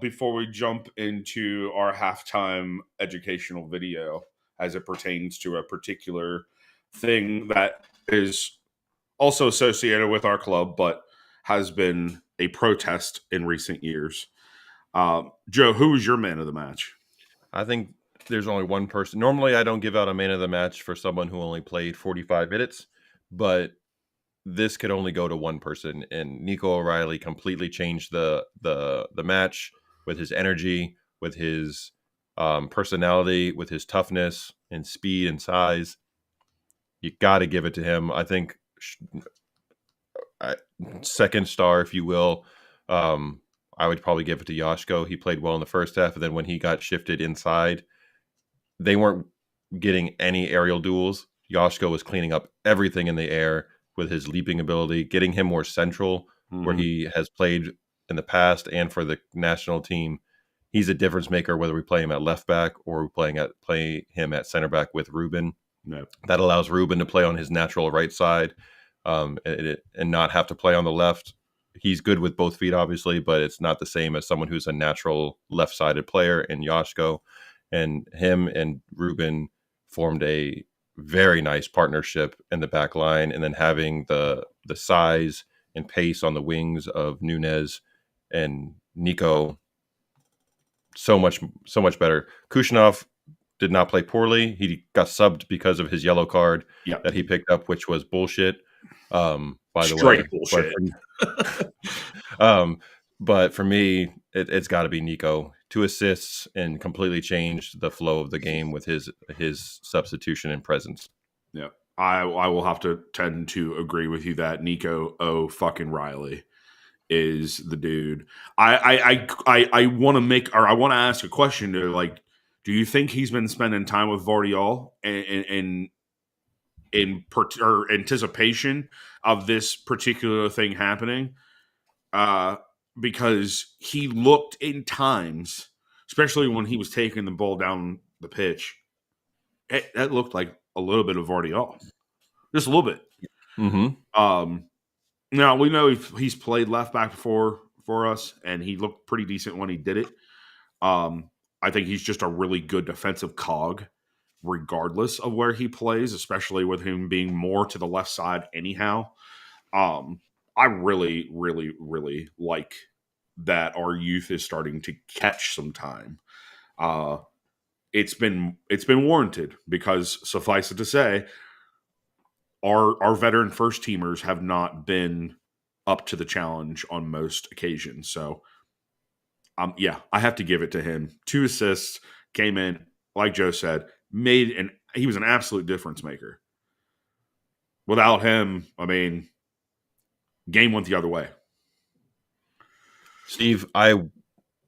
before we jump into our halftime educational video as it pertains to a particular thing that is also associated with our club, but has been a protest in recent years. Joe, who was your man of the match? I think there's only one person. Normally, I don't give out a man of the match for someone who only played 45 minutes, but this could only go to one person. And Nico O'Reilly completely changed the match with his energy, with his personality, with his toughness and speed and size. You got to give it to him. I think second star, if you will. I would probably give it to Yoshko. He played well in the first half, and then when he got shifted inside, they weren't getting any aerial duels. Yoshko was cleaning up everything in the air with his leaping ability, getting him more central where he has played in the past and for the national team. He's a difference maker whether we play him at left back or we play him at center back with Ruben. Yep. That allows Ruben to play on his natural right side and not have to play on the left. He's good with both feet, obviously, but it's not the same as someone who's a natural left-sided player in Yoshko. And him and Ruben formed a very nice partnership in the back line, and then having the size and pace on the wings of Nunez and Nico, so much better. Kushnov did not play poorly. He got subbed because of his yellow card that he picked up, which was bullshit. By the way, bullshit. But for me, it's got to be Nico. 2 assists and completely changed the flow of the game with his substitution and presence. Yeah, I will have to tend to agree with you that Nico fucking Riley is the dude. I want to ask a question to like, do you think he's been spending time with Vardiol in anticipation of this particular thing happening? Because he looked in times, especially when he was taking the ball down the pitch, that looked like a little bit of Vardiol. Just a little bit. Mm-hmm. Now, we know he's played left back before for us, and he looked pretty decent when he did it. I think he's just a really good defensive cog, regardless of where he plays, especially with him being more to the left side anyhow. I really, really, really like that our youth is starting to catch some time. It's been warranted because, suffice it to say, our veteran first teamers have not been up to the challenge on most occasions. So, I have to give it to him. 2 assists, came in, like Joe said, he was an absolute difference maker. Without him, I mean, game went the other way. Steve, I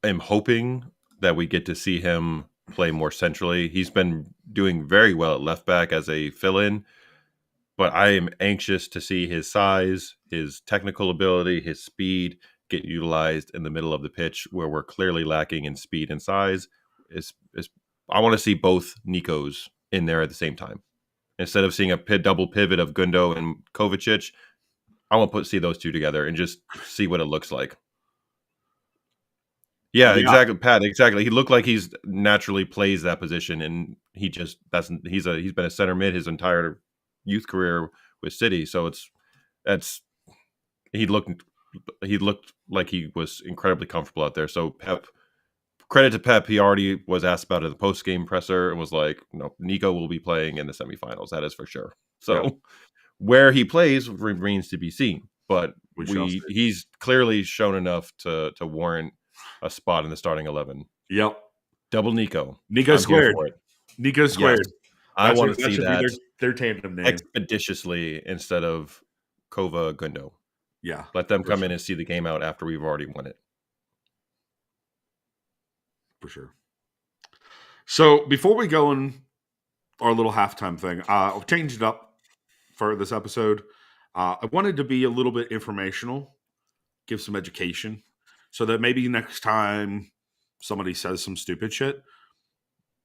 am hoping that we get to see him play more centrally. He's been doing very well at left back as a fill-in, but I am anxious to see his size, his technical ability, his speed get utilized in the middle of the pitch where we're clearly lacking in speed and size. Is I want to see both Nikos in there at the same time. Instead of seeing a double pivot of Gundo and Kovacic, I want to see those two together and just see what it looks like. Yeah, Yeah. exactly, Pat. Exactly. He looked like he's naturally plays that position, and he's been a center mid his entire youth career with City. So that's he looked like he was incredibly comfortable out there. So Pep, credit to Pep, he already was asked about it at the post game presser and was like, "No, Nico will be playing in the semifinals. That is for sure." So Yep. where he plays remains to be seen, but We shall see. he's clearly shown enough to warrant a spot in the starting 11. Yep. Double Nico. Nico I'm here squared. for it. Nico squared. Yes. I want to see should that be their tandem name. expeditiously instead of Kova Gundo. Yeah. Let them for come sure. in and see the game out after we've already won it. For sure. So before we go in our little halftime thing, I've changed it up for this episode. I wanted to be a little bit informational, give some education, so that maybe next time somebody says some stupid shit,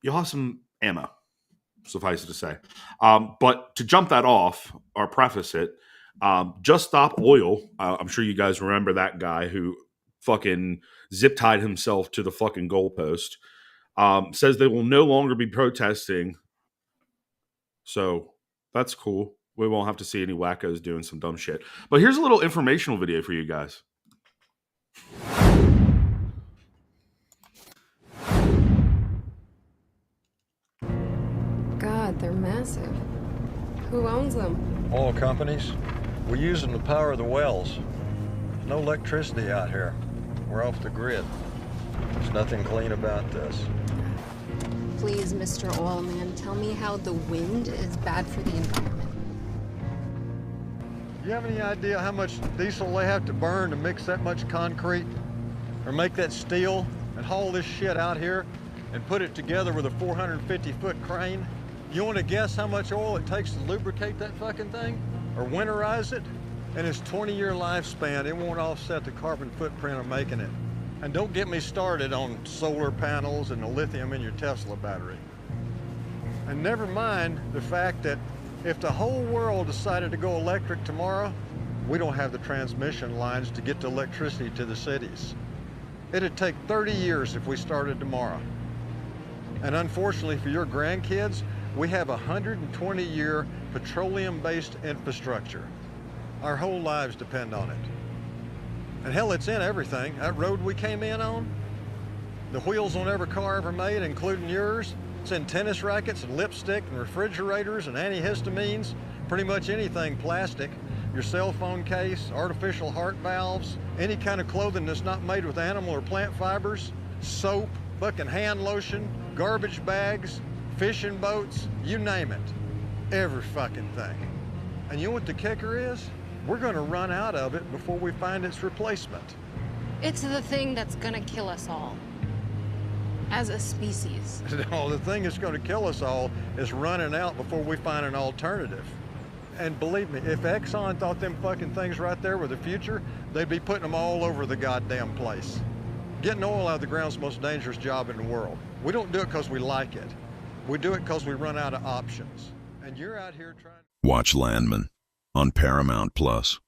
you'll have some ammo, suffice it to say. But to jump that off or preface it, Just Stop Oil, I'm sure you guys remember that guy who fucking zip tied himself to the fucking goalpost, says they will no longer be protesting. So that's cool. We won't have to see any wackos doing some dumb shit. But here's a little informational video for you guys. God, they're massive. Who owns them? Oil companies. We're using the power of the wells. There's no electricity out here. We're off the grid. There's nothing clean about this. Please, Mr. Oilman, tell me how the wind is bad for the environment. You have any idea how much diesel they have to burn to mix that much concrete? Or make that steel and haul this shit out here and put it together with a 450-foot crane? You want to guess how much oil it takes to lubricate that fucking thing? Or winterize it? And its 20-year lifespan, it won't offset the carbon footprint of making it. And don't get me started on solar panels and the lithium in your Tesla battery. And never mind the fact that if the whole world decided to go electric tomorrow, we don't have the transmission lines to get the electricity to the cities. It'd take 30 years if we started tomorrow. And unfortunately for your grandkids, we have a 120-year petroleum-based infrastructure. Our whole lives depend on it. And hell, it's in everything. That road we came in on, the wheels on every car ever made, including yours, it's in tennis rackets and lipstick and refrigerators and antihistamines, pretty much anything plastic. Your cell phone case, artificial heart valves, any kind of clothing that's not made with animal or plant fibers, soap, fucking hand lotion, garbage bags, fishing boats, you name it. Every fucking thing. And you know what the kicker is? We're gonna run out of it before we find its replacement. It's the thing that's gonna kill us all. As a species. No, the thing that's gonna kill us all is running out before we find an alternative. And believe me, if Exxon thought them fucking things right there were the future, they'd be putting them all over the goddamn place. Getting oil out of the ground's the most dangerous job in the world. We don't do it because we like it. We do it because we run out of options. And you're out here trying... Watch Landman on Paramount Plus.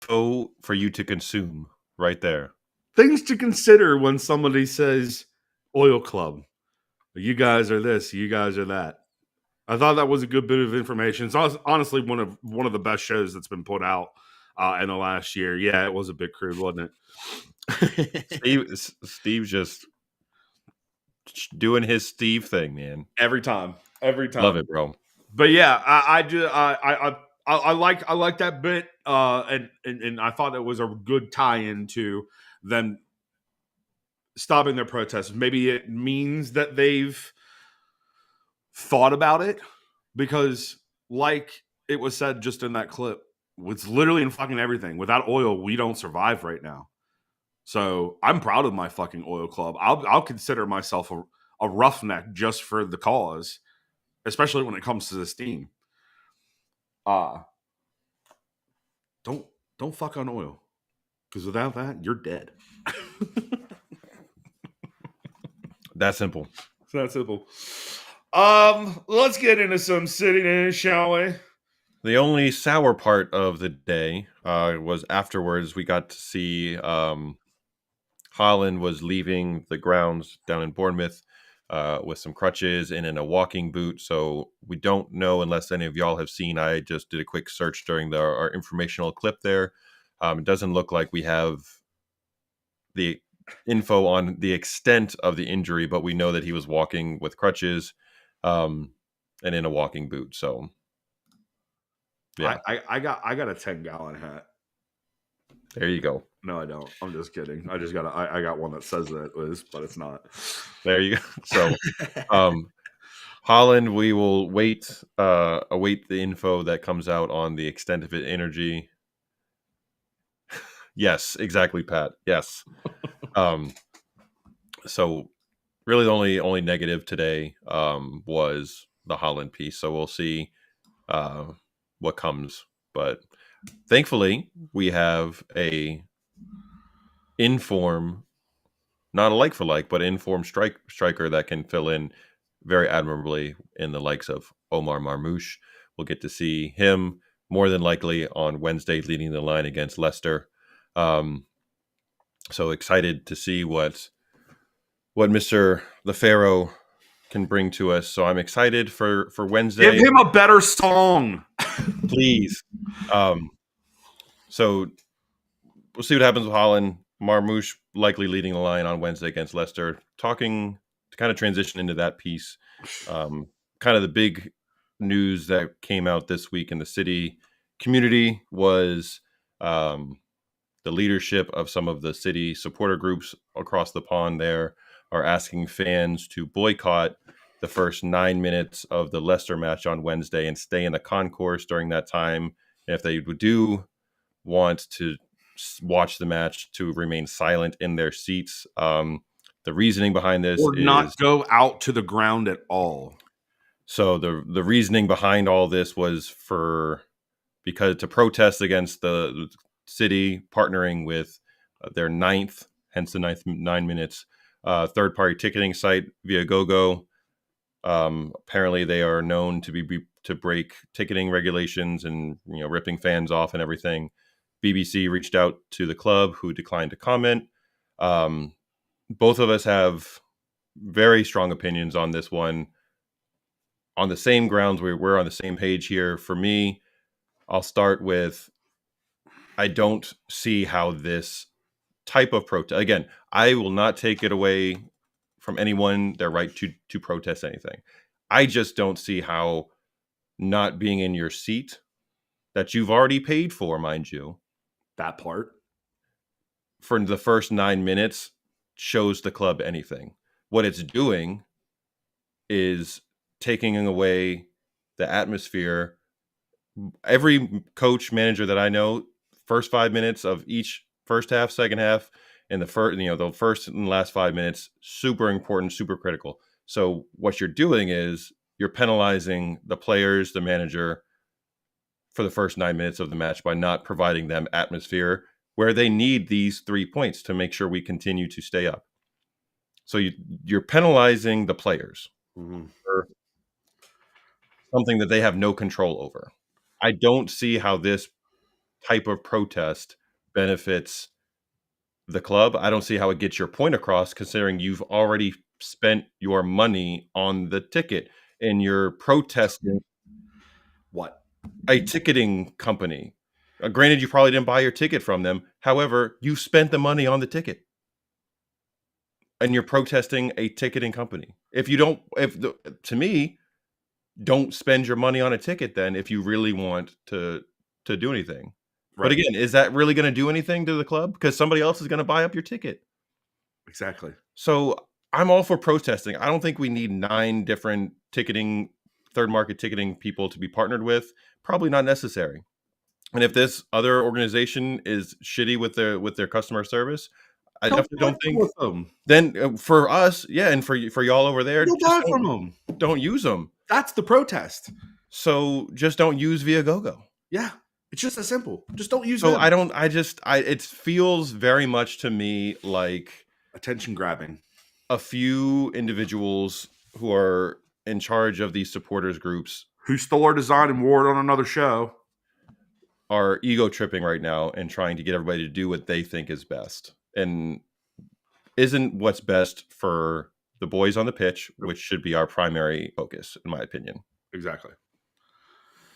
For you to consume right there. Things to consider when somebody says oil club. You guys are this, you guys are that. I thought that was a good bit of information. It's honestly one of the best shows that's been put out in the last year. Yeah, it was a bit crude, wasn't it? Steve just doing his Steve thing, man. Every time. Love it, bro. But yeah, I like that bit, and I thought it was a good tie-in to them stopping their protests. Maybe it means that they've thought about it, because like it was said just in that clip, it's literally in fucking everything. Without oil, we don't survive right now. So I'm proud of my fucking oil club. I'll consider myself a roughneck just for the cause, especially when it comes to this team. Don't fuck on oil, because without that, you're dead. That simple. It's that simple. Let's get into some city news, shall we? The only sour part of the day was afterwards we got to see Holland was leaving the grounds down in Bournemouth with some crutches and in a walking boot. So we don't know unless any of y'all have seen. I just did a quick search during our informational clip there. It doesn't look like we have the info on the extent of the injury, but we know that he was walking with crutches and in a walking boot. So yeah, I got a 10-gallon hat. there you go. No, I don't. I'm just kidding. I got one that says that it was, but it's not. There you go. So Holland, we will await the info that comes out on the extent of it energy. Yes, exactly, Pat. Yes. So really the only negative today was the Holland piece. So we'll see what comes. But thankfully, we have a inform, not a like for like, but informed striker that can fill in very admirably in the likes of Omar Marmoush. We'll get to see him more than likely on Wednesday leading the line against Leicester. So excited to see what Mr. the Pharaoh can bring to us. So I'm excited for Wednesday. Give him a better song, please. So we'll see what happens with Holland. Marmoush likely leading the line on Wednesday against Leicester. Talking to kind of transition into that piece, kind of the big news that came out this week in the city community was the leadership of some of the city supporter groups across the pond there are asking fans to boycott the first 9 minutes of the Leicester match on Wednesday and stay in the concourse during that time. And if they do want to watch the match, to remain silent in their seats. The reasoning behind this or not go out to the ground at all. So the reasoning behind all this was because to protest against the city partnering with their ninth, hence the 9 minutes, third-party ticketing site Viagogo. Apparently, they are known to break ticketing regulations and ripping fans off and everything. BBC reached out to the club, who declined to comment. Both of us have very strong opinions on this one. On the same grounds, we're on the same page here. For me, I'll start with, I don't see how this type of protest, again, I will not take it away from anyone their right to protest anything. I just don't see how not being in your seat that you've already paid for, mind you, that part, for the first 9 minutes shows the club anything. What it's doing is taking away the atmosphere. Every coach, manager that I know, first 5 minutes of each first half, second half, and the first and last 5 minutes, super important, super critical. So what you're doing is you're penalizing the players, the manager, for the first 9 minutes of the match by not providing them atmosphere where they need these 3 points to make sure we continue to stay up. So you're penalizing the players for something that they have no control over. I don't see how this type of protest benefits the club. I don't see how it gets your point across, considering you've already spent your money on the ticket and you're protesting what? A ticketing company. Granted, you probably didn't buy your ticket from them. However, you spent the money on the ticket. And you're protesting a ticketing company. To me, don't spend your money on a ticket then if you really want to do anything. Right. But again, is that really going to do anything to the club? Because somebody else is going to buy up your ticket. Exactly. So I'm all for protesting. I don't think we need 9 different ticketing third market ticketing people to be partnered with, probably not necessary. And if this other organization is shitty with their customer service, I definitely don't think. With them. Then for us, yeah, and for y'all over there, You'll just buy from them. don't use them. That's the protest. So just don't use Viagogo. Yeah, it's just that simple. Just don't use So them. I don't. It feels very much to me like Attention grabbing. a few individuals who are in charge of these supporters groups Who stole our design and wore it on another show. are ego tripping right now and trying to get everybody to do what they think is best, and isn't what's best for the boys on the pitch, which should be our primary focus, in my opinion. Exactly.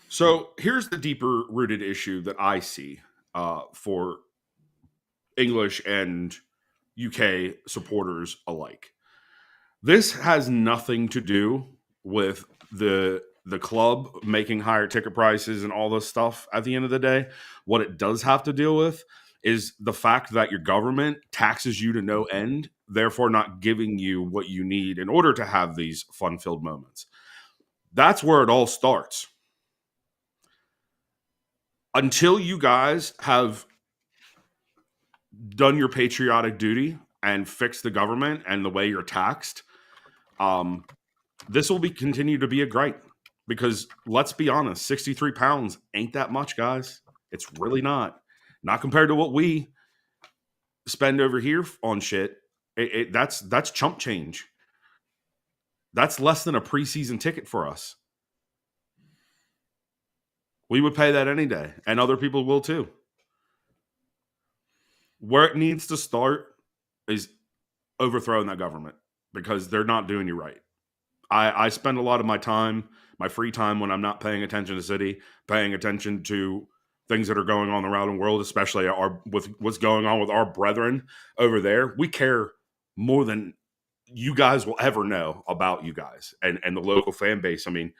So here's the deeper rooted issue that I see for English and UK supporters alike. This has nothing to do with the club making higher ticket prices and all this stuff at the end of the day. What it does have to deal with is the fact that your government taxes you to no end, therefore not giving you what you need in order to have these fun-filled moments. That's where it all starts. Until you guys have done your patriotic duty and fixed the government and the way you're taxed, this will continue to be a gripe. Because let's be honest, 63 pounds ain't that much, guys. It's really not. Not compared to what we spend over here on shit. That's chump change. That's less than a preseason ticket for us. We would pay that any day, and other people will too. Where it needs to start is overthrowing that government because they're not doing you right. I spend a lot of my time, my free time, when I'm not paying attention to City, paying attention to things that are going on around the world, especially with what's going on with our brethren over there. We care more than you guys will ever know about you guys and the local fan base. I mean,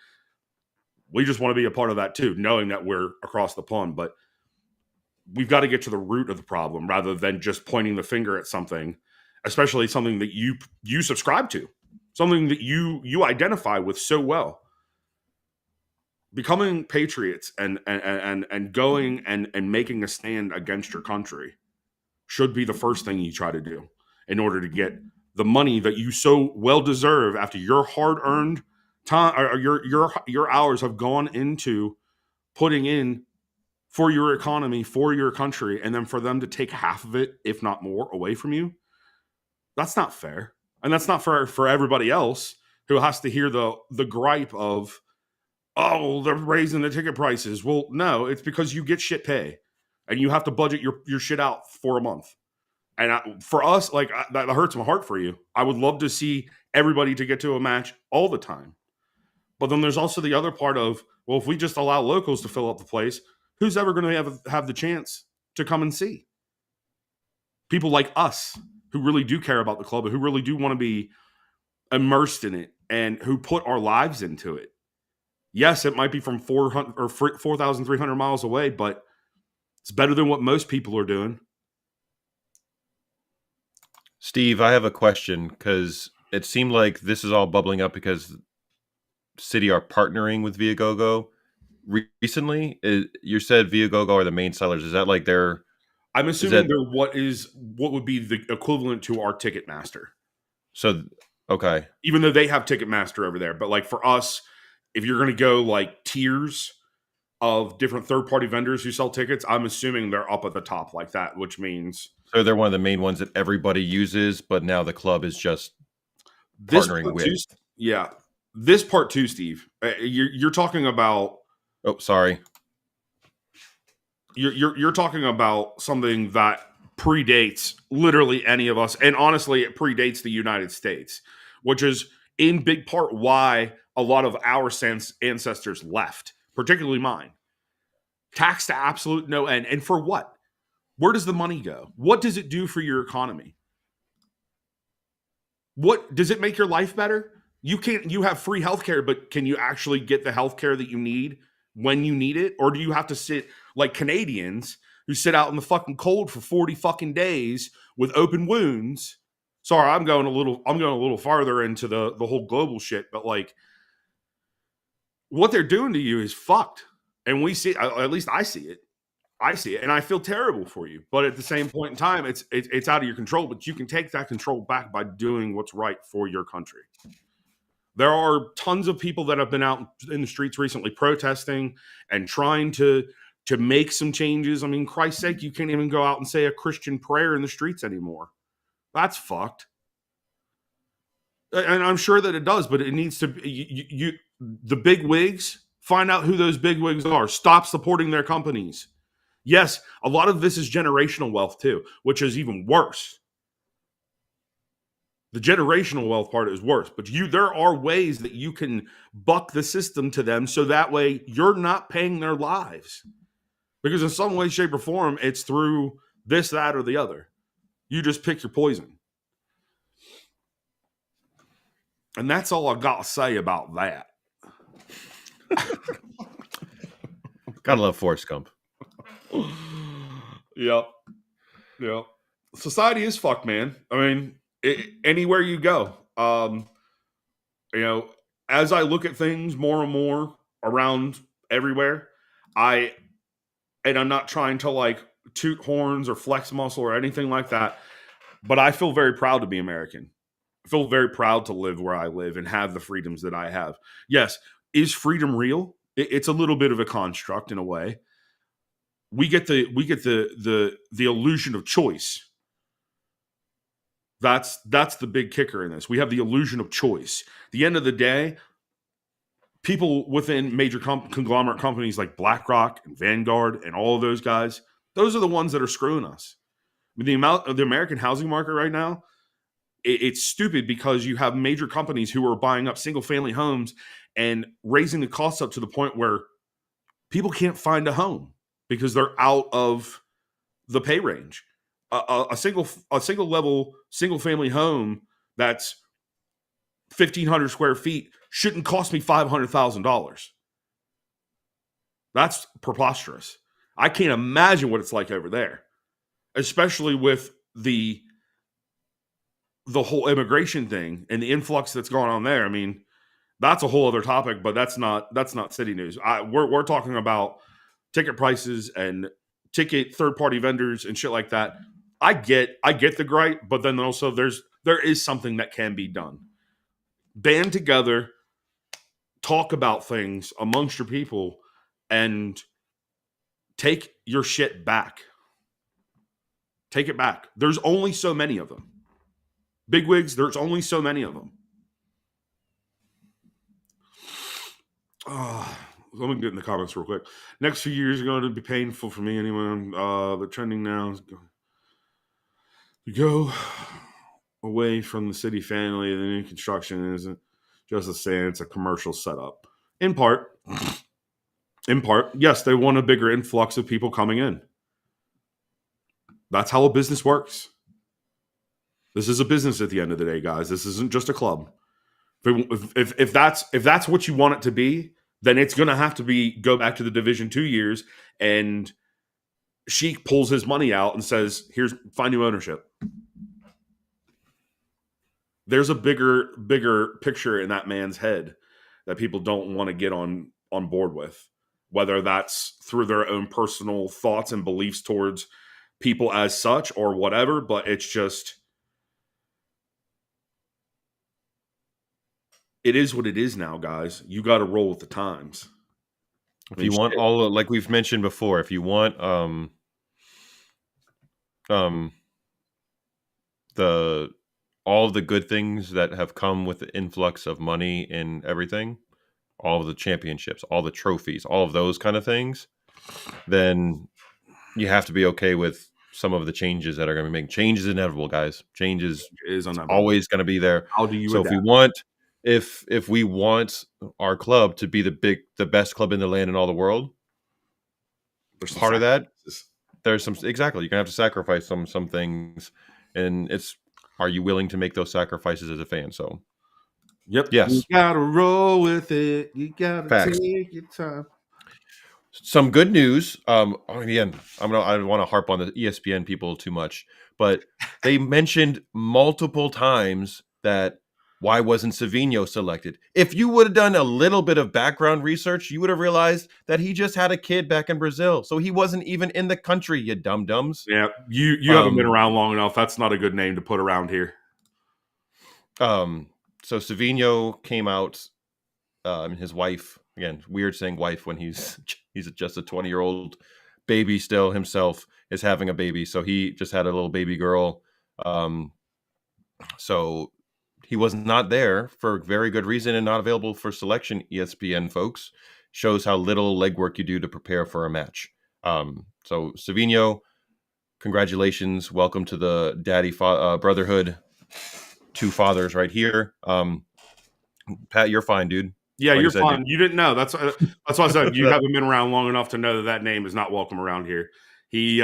we just want to be a part of that too, knowing that we're across the pond. But we've got to get to the root of the problem rather than just pointing the finger at something, especially something that you subscribe to, something that you identify with so well. Becoming patriots and going and making a stand against your country should be the first thing you try to do in order to get the money that you so well deserve after your hard-earned time or your hours have gone into putting in for your economy, for your country, and then for them to take half of it, if not more, away from you. That's not fair. And that's not fair for everybody else who has to hear the gripe of, oh, they're raising the ticket prices. Well, no, it's because you get shit pay and you have to budget your shit out for a month. And for us, that hurts my heart for you. I would love to see everybody to get to a match all the time. But then there's also the other part of, well, if we just allow locals to fill up the place, who's ever going to have the chance to come and see? People like us who really do care about the club, who really do want to be immersed in it and who put our lives into it. Yes, it might be from 4,300 miles away, but it's better than what most people are doing. Steve, I have a question because it seemed like this is all bubbling up because City are partnering with Viagogo recently. You said Viagogo are the main sellers. Is that like their? I'm assuming they're what would be the equivalent to our Ticketmaster. So, okay. Even though they have Ticketmaster over there, but like for us, if you're going to go like tiers of different third-party vendors who sell tickets, I'm assuming they're up at the top like that, which means... So they're one of the main ones that everybody uses, but now the club is just partnering with. Yeah. This part too, Steve, you're talking about... Oh, sorry. You're talking about something that predates literally any of us, and honestly, it predates the United States, which is in big part why a lot of our ancestors left, particularly mine. Taxed to absolute no end. And for what? Where does the money go? What does it do for your economy? What does it make your life better? You have free healthcare, but can you actually get the healthcare that you need when you need it? Or do you have to sit like Canadians who sit out in the fucking cold for 40 fucking days with open wounds? Sorry, I'm going a little farther into the whole global shit, but like what they're doing to you is fucked. And we see, at least I see it. I see it, and I feel terrible for you. But at the same point in time, it's out of your control. But you can take that control back by doing what's right for your country. There are tons of people that have been out in the streets recently protesting and trying to make some changes. I mean, Christ's sake, you can't even go out and say a Christian prayer in the streets anymore. That's fucked. And I'm sure that it does, but it needs to be the big wigs, find out who those big wigs are. Stop supporting their companies. Yes, a lot of this is generational wealth too, which is even worse. The generational wealth part is worse, but there are ways that you can buck the system to them so that way you're not paying their lives. Because in some way, shape, or form, it's through this, that, or the other. You just pick your poison. And that's all I got to say about that. Gotta love Forrest Gump. Yep. Society is fucked, man. I mean, anywhere you go, as I look at things more and more around everywhere, I'm not trying to like toot horns or flex muscle or anything like that, but I feel very proud to be American. I feel very proud to live where I live and have the freedoms that I have. Yes, is freedom real? It's a little bit of a construct in a way. We get the illusion of choice. That's the big kicker in this. We have the illusion of choice. At the end of the day, people within major conglomerate companies like BlackRock and Vanguard and all of those guys, those are the ones that are screwing us. I mean, the American housing market right now, it's stupid because you have major companies who are buying up single family homes and raising the costs up to the point where people can't find a home because they're out of the pay range. A single level single family home that's 1,500 square feet shouldn't cost me $500,000. That's preposterous. I can't imagine what it's like over there, especially with the whole immigration thing and the influx that's going on there. I mean, that's a whole other topic, but that's not city news. We're talking about ticket prices and ticket third-party vendors and shit like that. I get the gripe, but then also there is something that can be done. Band together, talk about things amongst your people, and take your shit back. Take it back. There's only so many of them. Bigwigs, there's only so many of them. Let me get in the comments real quick. Next few years are going to be painful for me anyway. The trending now is to go away from the city family. The new construction isn't just a saying; it's a commercial setup. In part, yes, they want a bigger influx of people coming in. That's how a business works. This is a business at the end of the day, guys. This isn't just a club. If that's what you want it to be, then it's going to have to go back to the Division 2 years, and Sheik pulls his money out and says, "Here's find new ownership." There's a bigger picture in that man's head that people don't want to get on board with, whether that's through their own personal thoughts and beliefs towards people as such or whatever. But it's just, it is what it is now, guys. You got to roll with the times. If you want like we've mentioned before, if you want all of the good things that have come with the influx of money and everything, all of the championships, all the trophies, all of those kind of things, then you have to be okay with some of the changes that are going to be made. Change is inevitable, guys. Change is always going to be there. How do you so adapt? if we want our club to be the best club in the land and all the world, there's part of that. There's some exactly. You're gonna have to sacrifice some things, and are you willing to make those sacrifices as a fan? So, yep. Yes. You gotta roll with it. You gotta take your time. Some good news. Again, I don't want to harp on the ESPN people too much, but they mentioned multiple times that Why wasn't Savino selected? If you would have done a little bit of background research, you would have realized that he just had a kid back in Brazil. So he wasn't even in the country, you dum-dums. Yeah, you haven't been around long enough. That's not a good name to put around here. So Savino came out, his wife, again, weird saying wife when he's just a 20-year-old baby still himself, is having a baby. So he just had a little baby girl. So he was not there for very good reason and not available for selection, ESPN folks. Shows how little legwork you do to prepare for a match. So Savino, congratulations. Welcome to the daddy brotherhood. Two fathers right here. Pat, you're fine, dude. Yeah, Like you're I said, fine. You didn't know. That's why I said you haven't been around long enough to know that name is not welcome around here. He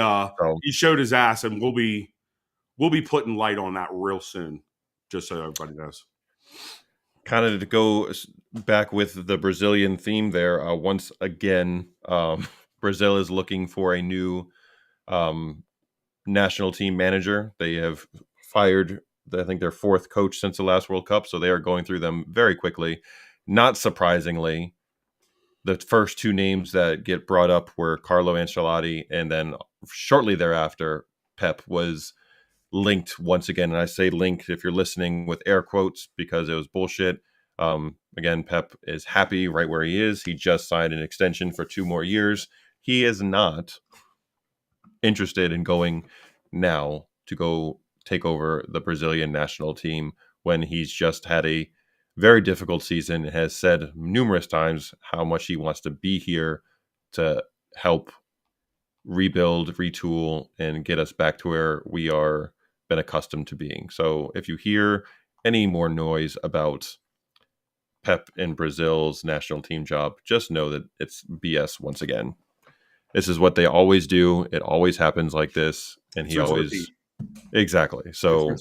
showed his ass, and we'll be putting light on that real soon, just so everybody knows. kind of to go back with the Brazilian theme there, once again, Brazil is looking for a new national team manager. They have fired, I think, their fourth coach since the last World Cup, so they are going through them very quickly. Not surprisingly, the first two names that get brought up were Carlo Ancelotti, and then shortly thereafter, Pep was linked once again. And I say linked if you're listening with air quotes because it was bullshit. Again, Pep is happy right where he is. He just signed an extension for 2 more years. He is not interested in going now to go take over the Brazilian national team when he's just had a very difficult season and has said numerous times how much he wants to be here to help rebuild, retool, and get us back to where we are been accustomed to being. So if you hear any more noise about Pep in Brazil's national team job, just know that it's BS once again. This is what they always do. It always happens like this. And he always... Exactly. So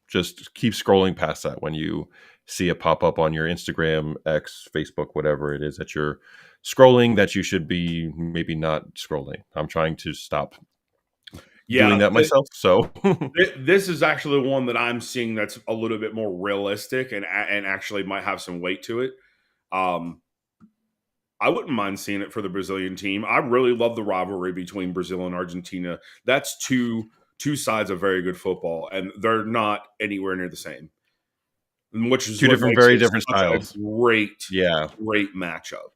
just keep scrolling past that when you see it pop up on your Instagram, X, Facebook, whatever it is that you're scrolling that you should be maybe not scrolling. I'm trying to stop doing that myself. So this is actually the one that I'm seeing that's a little bit more realistic and actually might have some weight to it. I wouldn't mind seeing it for the Brazilian team. I really love the rivalry between Brazil and Argentina. That's two sides of very good football, and they're not anywhere near the same. Which is two different, very different styles. Great matchup.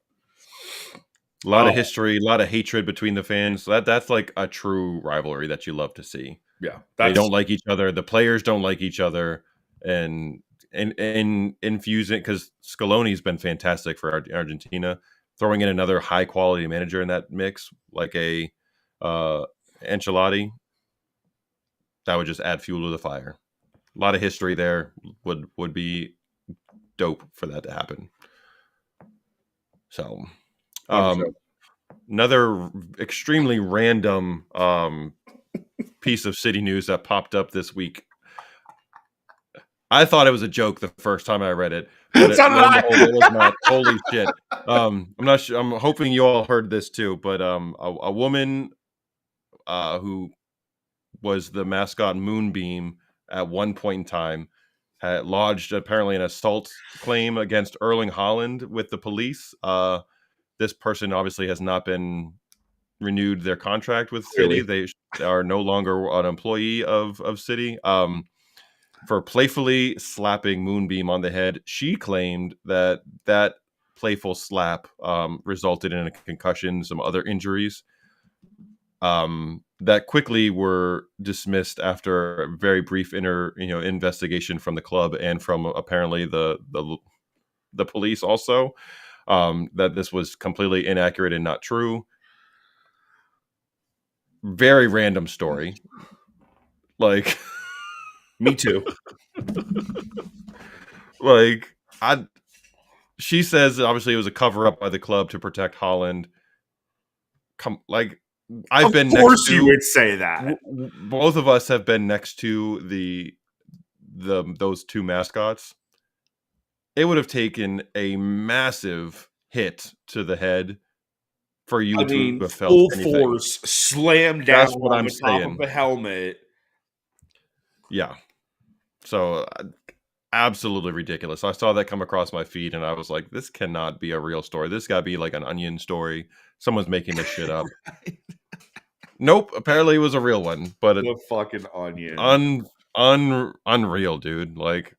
A lot of history, a lot of hatred between the fans. That's like a true rivalry that you love to see. Yeah, they don't like each other. The players don't like each other, and infuse it because Scaloni's been fantastic for Argentina. Throwing in another high quality manager in that mix, like a Ancelotti, that would just add fuel to the fire. A lot of history there would be dope for that to happen. So, another extremely random piece of city news that popped up this week. I thought it was a joke the first time I read it. But it was not. Holy shit. I'm not sure. I'm hoping you all heard this too, but a woman who was the mascot Moonbeam at one point in time had lodged apparently an assault claim against Erling Haaland with the police. This person obviously has not been renewed their contract with City. They are no longer an employee of City. For playfully slapping Moonbeam on the head, she claimed that playful slap resulted in a concussion, some other injuries that quickly were dismissed after a very brief investigation from the club and from apparently the police also, that this was completely inaccurate and not true. Very random story. Like... Me too. She says obviously it was a cover up by the club to protect Haaland. I've been next to. Of course, you would say that. Both of us have been next to those two mascots. It would have taken a massive hit to the head for you to have felt full anything. Force slam down on the top of the helmet. Yeah. So absolutely ridiculous. I saw that come across my feed and I was like, this cannot be a real story. This got to be like an Onion story. Someone's making this shit up. Nope. Apparently it was a real one, but The fucking Onion. unreal, dude. Like,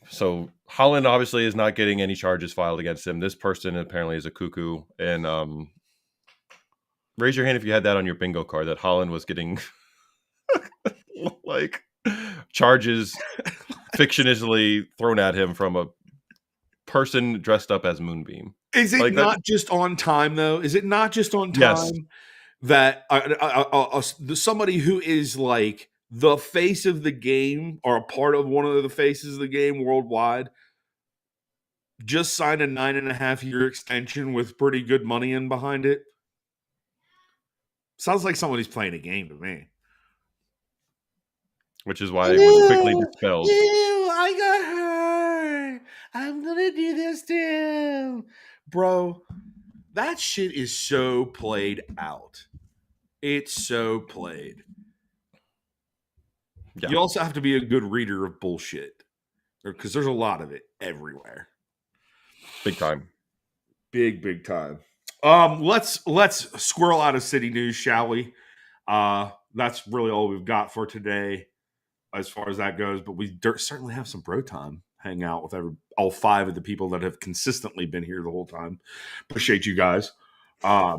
so Holland obviously is not getting any charges filed against him. This person apparently is a cuckoo. And raise your hand if you had that on your bingo card that Holland was getting like charges fictionally thrown at him from a person dressed up as Moonbeam. Is it Like that? not just on time, though? Is it not just on Yes. time that somebody who is like the face of the game or a part of one of the faces of the game worldwide just signed a 9.5-year extension with pretty good money in behind it? Sounds like somebody's playing a game to me. Which is why it was quickly dispelled. I got hurt. I'm gonna do this too. Bro, that shit is so played out. It's so played. Yeah. You also have to be a good reader of bullshit because there's a lot of it everywhere. Big time. Big time. Let's squirrel out of city news, shall we? That's really all we've got for today as far as that goes, but we certainly have some bro time. Hang out with all 5 of the people that have consistently been here the whole time. Appreciate you guys.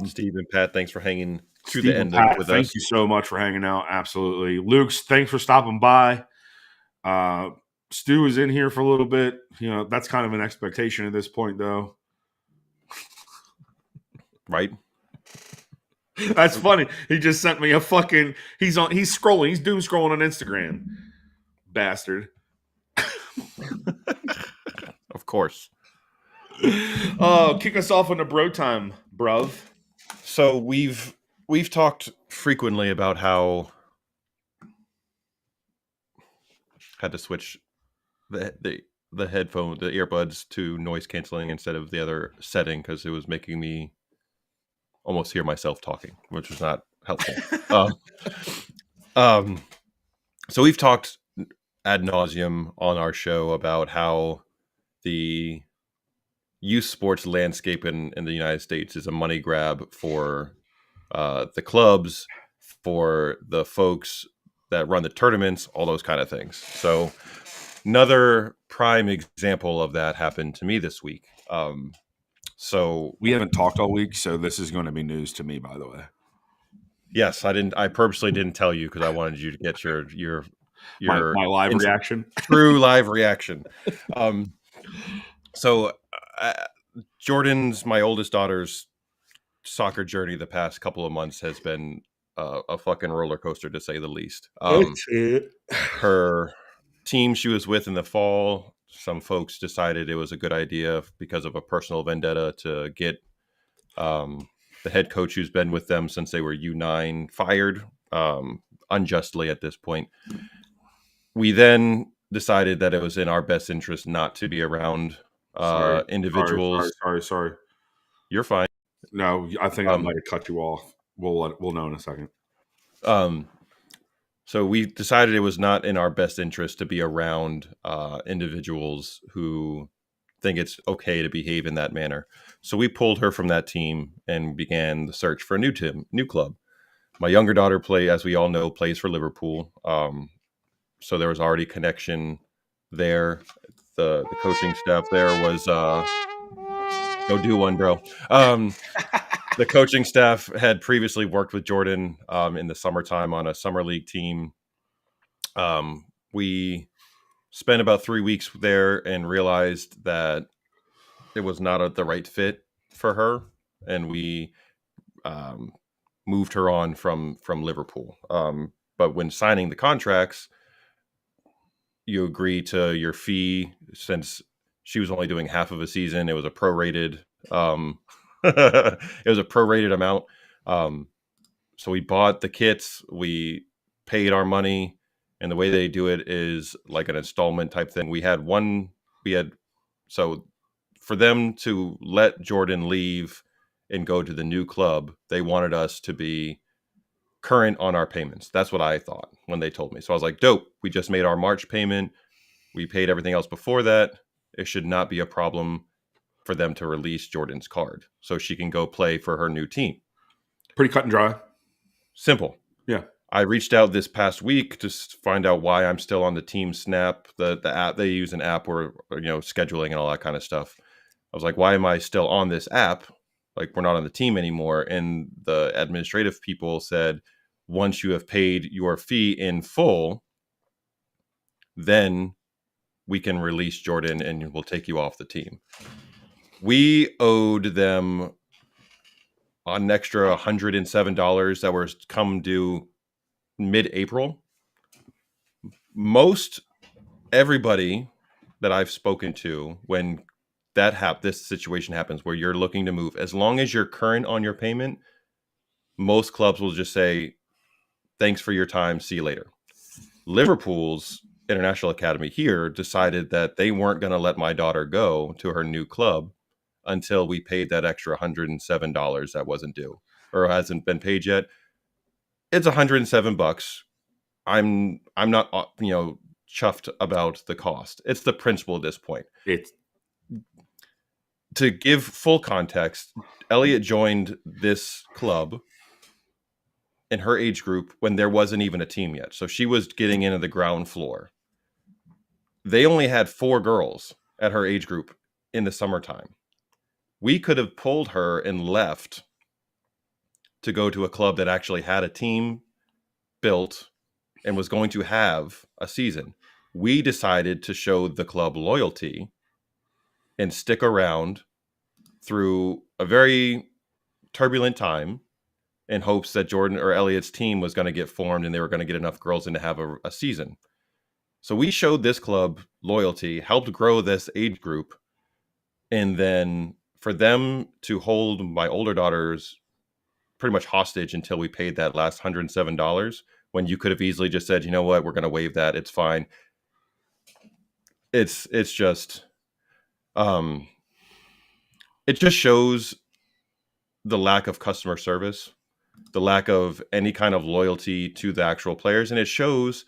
Steve and Pat, thanks for hanging to Steve the and end Pat, with thank us. you so much for hanging out. Absolutely. Luke's, thanks for stopping by. Stu is in here for a little bit. You know, that's kind of an expectation at this point, though. Right? That's funny. He just sent me a fucking. He's scrolling. He's doom scrolling on Instagram. Bastard. Of course. Kick us off on the bro time, bruv. So we've talked frequently about how had to switch the headphone, the earbuds to noise canceling instead of the other setting because it was making me almost hear myself talking, which was not helpful. So we've talked ad nauseum on our show about how the youth sports landscape in the United States is a money grab for the clubs, for the folks that run the tournaments, all those kind of things. So another prime example of that happened to me this week. So we haven't talked all week, so this is going to be news to me, by the way. Yes, I purposely didn't tell you because I wanted you to get your my live reaction, true live reaction. So Jordan's, my oldest daughter's soccer journey the past couple of months has been a fucking roller coaster to say the least. Her team she was with in the fall, some folks decided it was a good idea because of a personal vendetta to get the head coach who's been with them since they were U9 fired unjustly at this point. We then decided that it was in our best interest not to be around individuals. Sorry. You're fine. No, I think I might have cut you off. We'll know in a second. So we decided it was not in our best interest to be around individuals who think it's okay to behave in that manner. So we pulled her from that team and began the search for a new club. My younger daughter as we all know, plays for Liverpool. So there was already connection there. The coaching staff there was go do one, bro. The coaching staff had previously worked with Jordan in the summertime on a summer league team. We spent about 3 weeks there and realized that it was not the right fit for her, and we moved her on from Liverpool. But when signing the contracts, you agree to your fee. Since she was only doing half of a season, it was a prorated. It was a prorated amount. So we bought the kits, we paid our money, and the way they do it is like an installment type thing. So for them to let Jordan leave and go to the new club, they wanted us to be current on our payments. That's what I thought when they told me. So I was like, dope. We just made our March payment. We paid everything else before that. It should not be a problem for them to release Jordan's card so she can go play for her new team. Pretty cut and dry. Simple. Yeah. I reached out this past week to find out why I'm still on the Team Snap, the app. They use an app where, scheduling and all that kind of stuff. I was like, why am I still on this app? Like, we're not on the team anymore. And the administrative people said, once you have paid your fee in full, then we can release Jordan and we'll take you off the team. We owed them an extra $107 that was come due mid-April. Most everybody that I've spoken to, when this situation happens where you're looking to move, as long as you're current on your payment, most clubs will just say, thanks for your time, see you later. Liverpool's International Academy here decided that they weren't going to let my daughter go to her new club until we paid that extra $107 that wasn't due or hasn't been paid yet. It's $107. I'm not chuffed about the cost. It's the principle at this point. To give full context, Elliot joined this club in her age group when there wasn't even a team yet. So she was getting into the ground floor. They only had 4 girls at her age group in the summertime. We could have pulled her and left to go to a club that actually had a team built and was going to have a season. We decided to show the club loyalty and stick around through a very turbulent time in hopes that Jordan or Elliot's team was going to get formed and they were going to get enough girls in to have a season. So we showed this club loyalty, helped grow this age group, and then for them to hold my older daughters pretty much hostage until we paid that last $107, when you could have easily just said, you know what, we're going to waive that. It's fine. It's just, it just shows the lack of customer service, the lack of any kind of loyalty to the actual players. And it shows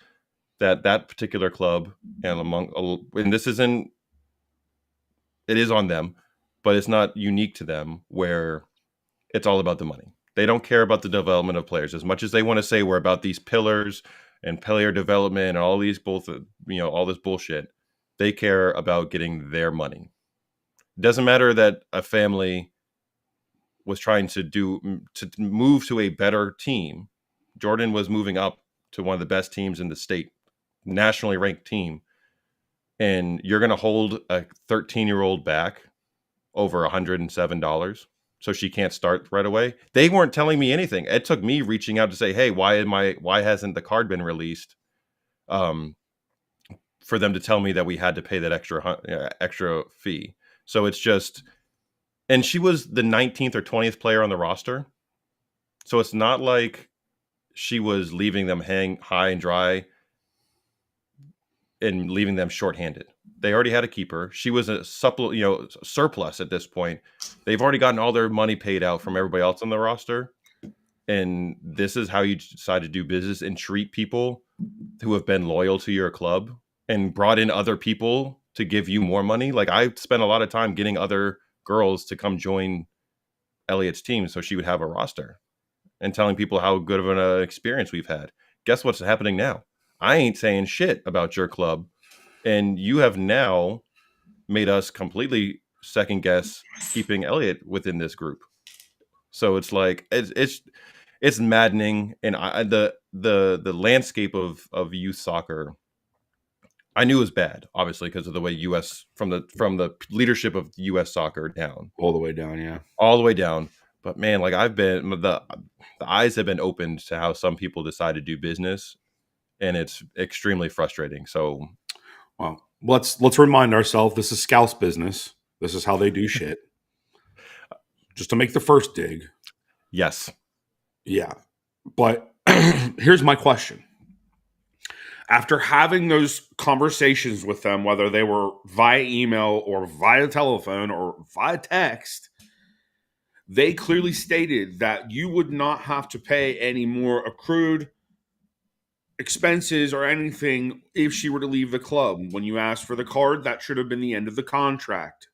that particular club and this isn't, it is on them, but it's not unique to them, where it's all about the money. They don't care about the development of players as much as they want to say we're about these pillars and player development and all these all this bullshit. They care about getting their money. It doesn't matter that a family was trying to move to a better team. Jordan was moving up to one of the best teams in the state, nationally ranked team. And you're going to hold a 13-year-old back over $107 so she can't start right away. They weren't telling me anything. It took me reaching out to say, hey, why hasn't the card been released? For them to tell me that we had to pay that extra fee. So it's just, and she was the 19th or 20th player on the roster. So it's not like she was leaving them hang high and dry and leaving them shorthanded. They already had a keeper. She was a surplus at this point. They've already gotten all their money paid out from everybody else on the roster. And this is how you decide to do business and treat people who have been loyal to your club and brought in other people to give you more money. Like, I spent a lot of time getting other girls to come join Elliot's team so she would have a roster, and telling people how good of an experience we've had. Guess what's happening now? I ain't saying shit about your club, and you have now made us completely second guess keeping Elliot within this group. So it's like it's maddening, and the landscape of youth soccer, I knew it was bad, obviously, because of the way U.S. from the leadership of U.S. soccer down, all the way down, yeah, all the way down. But man, like, the eyes have been opened to how some people decide to do business, and it's extremely frustrating. So, well, let's remind ourselves, this is Scouse business. This is how they do shit. Just to make the first dig. Yes. Yeah. But here's my question. After having those conversations with them, whether they were via email or via telephone or via text, they clearly stated that you would not have to pay any more accrued expenses or anything if she were to leave the club. When you asked for the card, that should have been the end of the contract.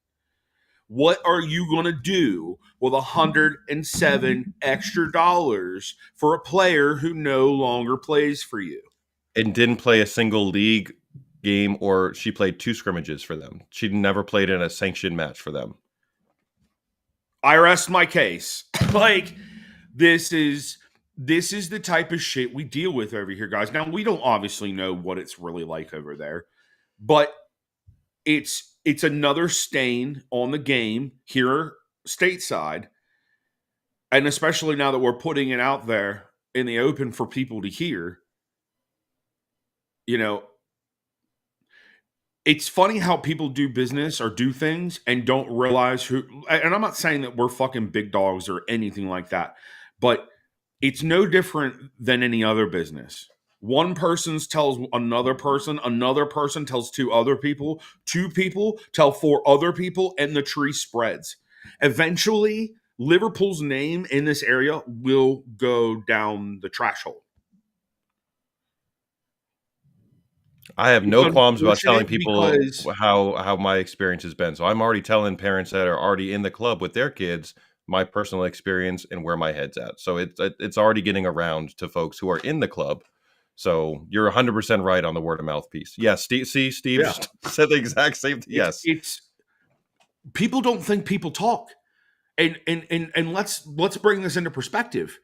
What are you going to do with $107 extra for a player who no longer plays for you? And didn't play a single league game, or she played 2 scrimmages for them. She never played in a sanctioned match for them. I rest my case. Like, this is the type of shit we deal with over here, guys. Now, we don't obviously know what it's really like over there, but it's another stain on the game here stateside. And especially now that we're putting it out there in the open for people to hear, you know, it's funny how people do business or do things and don't realize who. And I'm not saying that we're fucking big dogs or anything like that, but it's no different than any other business. One person tells another person tells 2 other people, 2 people tell 4 other people, and the tree spreads. Eventually, Liverpool's name in this area will go down the trash hole. I have no qualms about telling people because- how my experience has been. So I'm already telling parents that are already in the club with their kids my personal experience and where my head's at. So it's already getting around to folks who are in the club. So you're 100% right on the word of mouth piece. Yes, Steve Yeah. said the exact same thing. Yes. It's people don't think people talk. And let's bring this into perspective.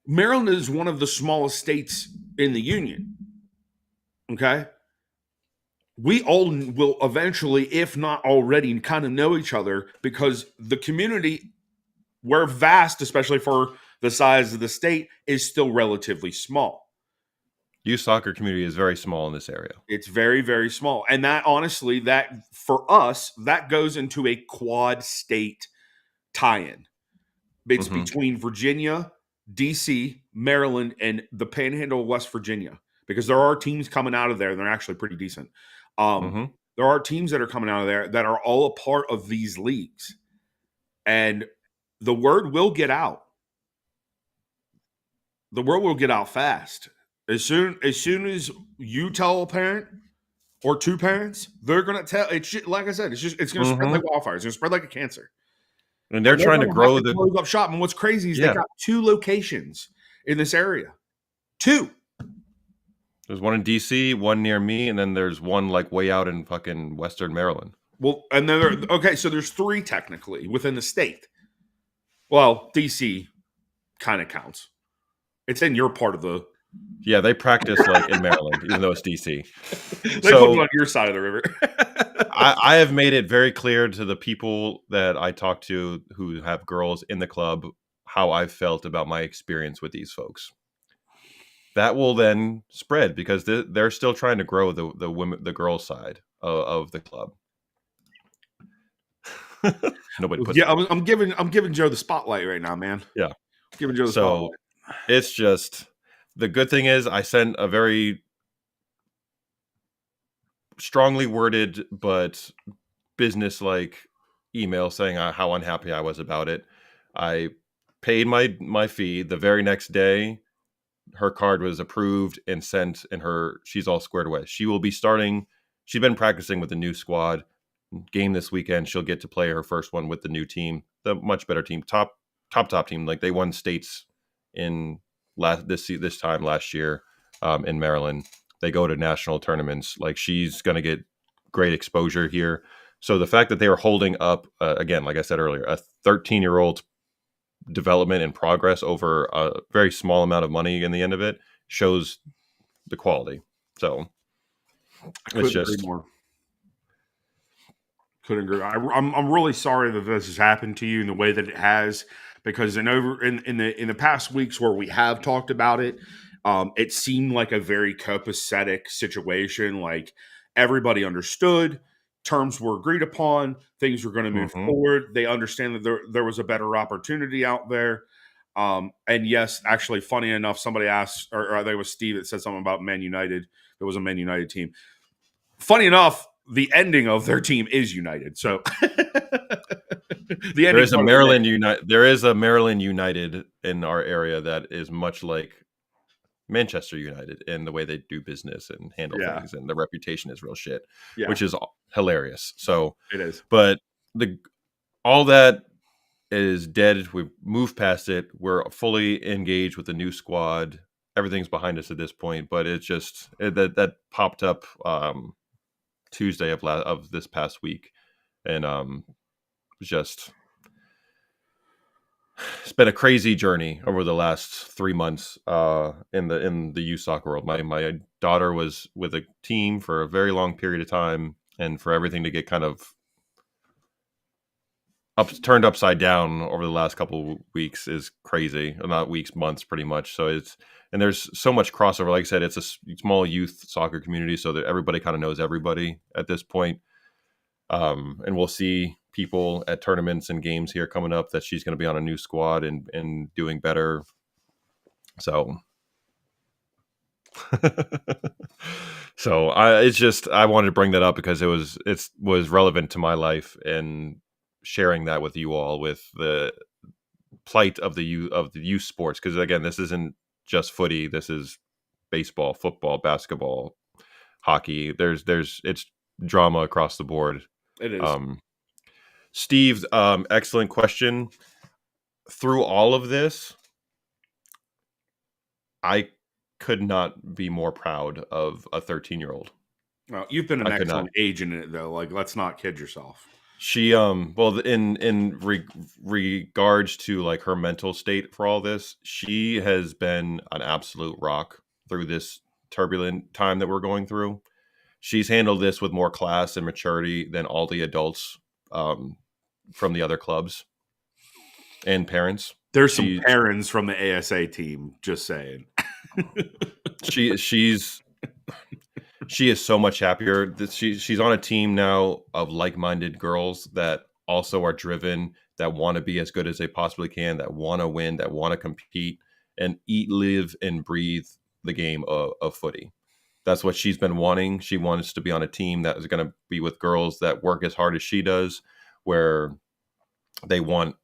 Maryland is one of the smallest states in the union. Okay? We all will eventually, if not already, kind of know each other because the community, we're vast, especially for the size of the state, is still relatively small. Youth soccer community is very small in this area. It's very, very small. And that, honestly, that for us, that goes into a quad state tie-in. It's between Virginia, DC, Maryland, and the Panhandle of West Virginia, because there are teams coming out of there, and they're actually pretty decent. There are teams that are coming out of there that are all a part of these leagues, and the word will get out. The word will get out fast. As soon as you tell a parent or 2 parents, they're gonna tell. It's like I said, it's gonna spread like wildfire. It's gonna spread like a cancer. And they're trying to grow the close up shop. And what's crazy is they got 2 locations in this area. 2. There's one in DC, one near me, and then there's one like way out in fucking Western Maryland. Well, and then so there's 3 technically within the state. Well, DC kind of counts. It's in your part of the. Yeah, they practice like in Maryland, even though it's DC. They put it on your side of the river. I have made it very clear to the people that I talk to who have girls in the club how I felt about my experience with these folks. That will then spread because they're still trying to grow the girls side of the club. Nobody puts. Yeah, I'm giving Joe the spotlight right now, man. Yeah, I'm giving Joe the spotlight. It's just the good thing is I sent a very strongly worded but business-like email saying how unhappy I was about it. I paid my fee. The very next day, her card was approved and sent, and she's all squared away. She will be starting. She's been practicing with the new squad. Game this weekend, she'll get to play her first one with the new team, the much better team, top team. Like they won states in this time last year in Maryland. They go to national tournaments. Like she's going to get great exposure here. So the fact that they were holding up, again, like I said earlier, a 13-year-old development and progress over a very small amount of money in the end of it shows the quality. So it's just more. Couldn't agree. I'm really sorry that this has happened to you in the way that it has, because in the past weeks where we have talked about it, it seemed like a very copacetic situation. Like everybody understood, terms were agreed upon, things were going to move forward. They understand that there was a better opportunity out there. And yes, actually, funny enough, somebody asked, or I think it was Steve that said something about Man United. There was a Man United team. Funny enough, the ending of their team is United. So the There ending is a part of the Maryland name. United. There is a Maryland United in our area that is much like Manchester United in the way they do business and handle Yeah. things, and the reputation is real shit, Yeah, which is hilarious. So, it is. but all that is dead. We've moved past it. We're fully engaged with the new squad. Everything's behind us at this point. But it's just that popped up Tuesday of this past week, and just it's been a crazy journey over the last 3 months in the youth soccer world. My daughter was with a team for a very long period of time, and for everything to get kind of turned upside down over the last couple of weeks is crazy. Not weeks, months, pretty much. So there's so much crossover. Like I said, it's a small youth soccer community, so that everybody kind of knows everybody at this point. And we'll see people at tournaments and games here coming up that she's going to be on a new squad and doing better. So, I wanted to bring that up because it was relevant to my life, and sharing that with you all, with the plight of the youth sports. Because again, this isn't just footy. This is baseball, football, basketball, hockey. It's drama across the board. It is. Steve, excellent question. Through all of this, I could not be more proud of a 13-year-old. Well, you've been an I could excellent not. agent in it, though. Like, let's not kid yourself. She well, in regards to like her mental state for all this, she has been an absolute rock through this turbulent time that we're going through. She's handled this with more class and maturity than all the adults from the other clubs and parents. There's some parents from the ASA team, just saying. She is so much happier. She's on a team now of like-minded girls that also are driven, that want to be as good as they possibly can, that want to win, that want to compete, and eat, live, and breathe the game of footy. That's what she's been wanting. She wants to be on a team that is going to be with girls that work as hard as she does, where they want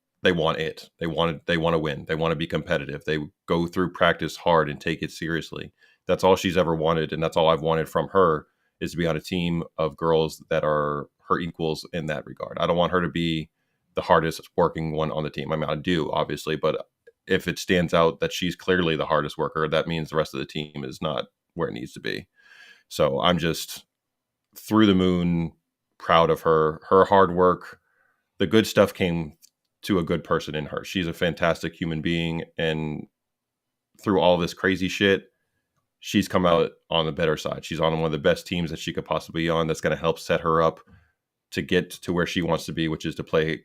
it. They want to win. They want to be competitive. They go through practice hard and take it seriously. That's all she's ever wanted, and that's all I've wanted from her, is to be on a team of girls that are her equals in that regard. I don't want her to be the hardest working one on the team. I mean, I do, obviously, but if it stands out that she's clearly the hardest worker, that means the rest of the team is not where it needs to be. So I'm just through the moon proud of her hard work. The good stuff came to a good person in her. She's a fantastic human being, and through all this crazy shit, she's come out on the better side. She's on one of the best teams that she could possibly be on. That's going to help set her up to get to where she wants to be, which is to play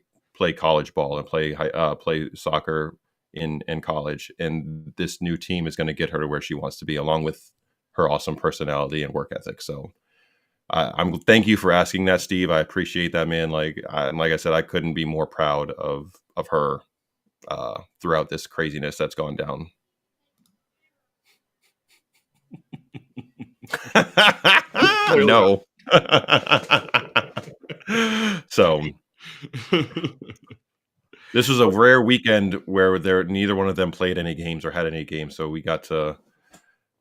college ball and play soccer in college. And this new team is going to get her to where she wants to be, along with her awesome personality and work ethic. So I'm thank you for asking that, Steve. I appreciate that, man. Like I said, I couldn't be more proud of her throughout this craziness that's gone down. No. So this was a rare weekend where neither one of them played any games or had any games, so we got to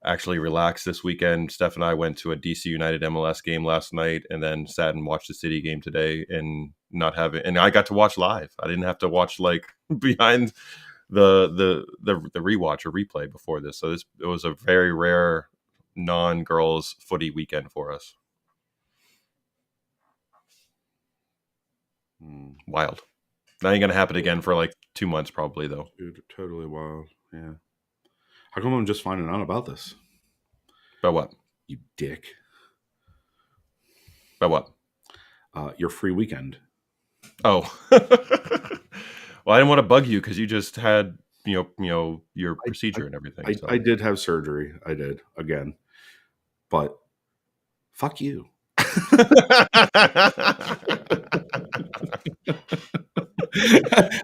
actually relax this weekend. Steph and I went to a DC United MLS game last night, and then sat and watched the City game today, and and I got to watch live. I didn't have to watch like behind the rewatch or replay before this. So it was a very rare non-girls footy weekend for us. Wild. That ain't gonna happen again for like 2 months probably, though. Dude, totally wild. Yeah. How come I'm just finding out about this? About what? You dick. About what? Your free weekend. Oh. Well, I didn't want to bug you because you just had your procedure and everything. I did have surgery. I did again, but fuck you.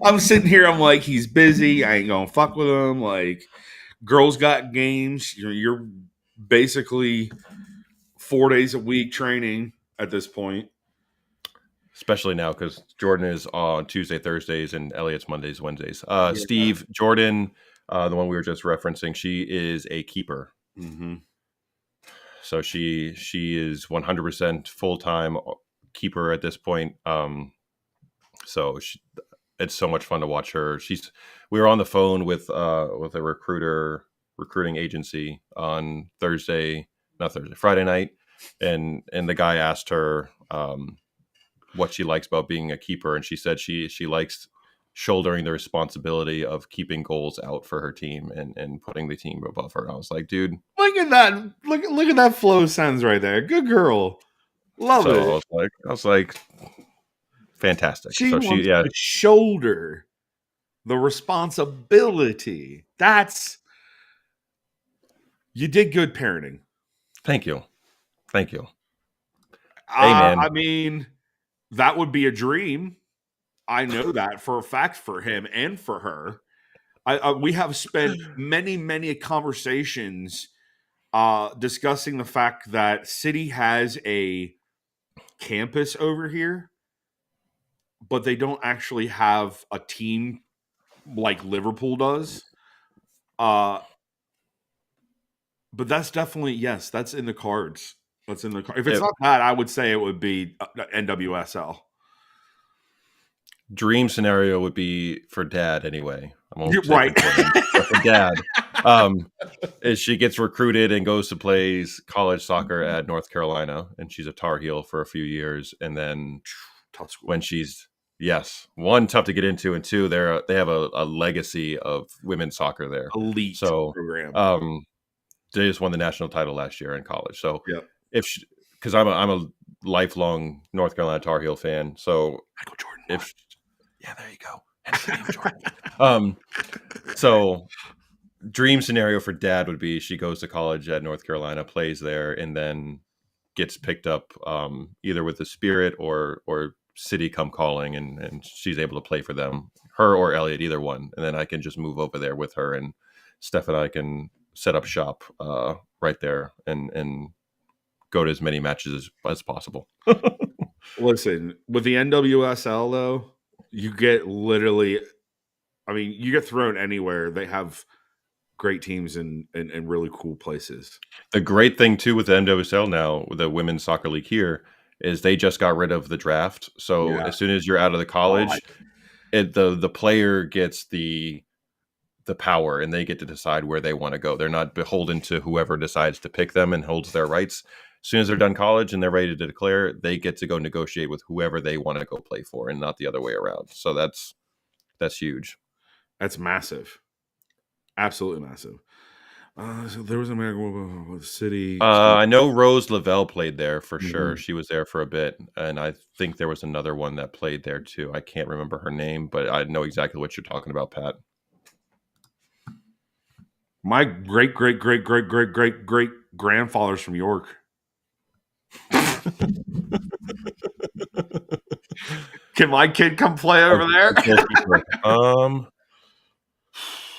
I'm sitting here. I'm like, he's busy. I ain't gonna fuck with him. Like, girls got games. You're basically 4 days a week training. at this point. Especially now because Jordan is on Tuesday, Thursdays, and Elliot's Mondays, Wednesdays. Yeah. Steve, Jordan, the one we were just referencing, she is a keeper. Mm-hmm. So she is 100% full-time keeper at this point. So it's so much fun to watch her. We were on the phone with a recruiting agency on Friday night, and the guy asked her what she likes about being a keeper, and she said she likes shouldering the responsibility of keeping goals out for her team and putting the team above her. I was like, dude, Look at that! Look at that flow sentence right there. Good girl, love it. I was like, fantastic. She So wants to shoulder the responsibility. You did good parenting. Thank you. Hey, man. I mean, that would be a dream. I know that for a fact for him and for her. We have spent many conversations discussing the fact that City has a campus over here, but they don't actually have a team like Liverpool does. But that's definitely, yes, that's in the cards. That's in the cards. If it's not that, I would say it would be NWSL. Dream scenario would be for Dad anyway. You're right. For Dad, is she gets recruited and goes to play college soccer at North Carolina, and she's a Tar Heel for a few years, and then Tough school. when she's one, tough to get into, and two, they have a legacy of women's soccer there, Elite program. They just won the national title last year in college. So yep. Because I'm a lifelong North Carolina Tar Heel fan, so Michael Jordan. There you go. Hence the name Jordan. So dream scenario for Dad would be she goes to college at North Carolina, plays there, and then gets picked up either with the Spirit or City come calling, and she's able to play for them, her or Elliot, either one, and then I can just move over there with her, and Steph and I can set up shop right there and go to as many matches as possible. Listen, with the NWSL though, you get you get thrown anywhere. They have great teams in really cool places. The great thing too with the NWSL now, with the Women's Soccer League here, is they just got rid of the draft. So as soon as you're out of the college, the player gets the power, and they get to decide where they want to go. They're not beholden to whoever decides to pick them and holds their rights. As soon as they're done college and they're ready to declare, they get to go negotiate with whoever they want to go play for, and not the other way around. So that's huge. That's massive. Absolutely massive. So there was American with City. I know Rose Lavelle played there for sure. She was there for a bit, and I think there was another one that played there too. I can't remember her name, but I know exactly what you're talking about, Pat. My great grandfather's from York. Can my kid come play over there?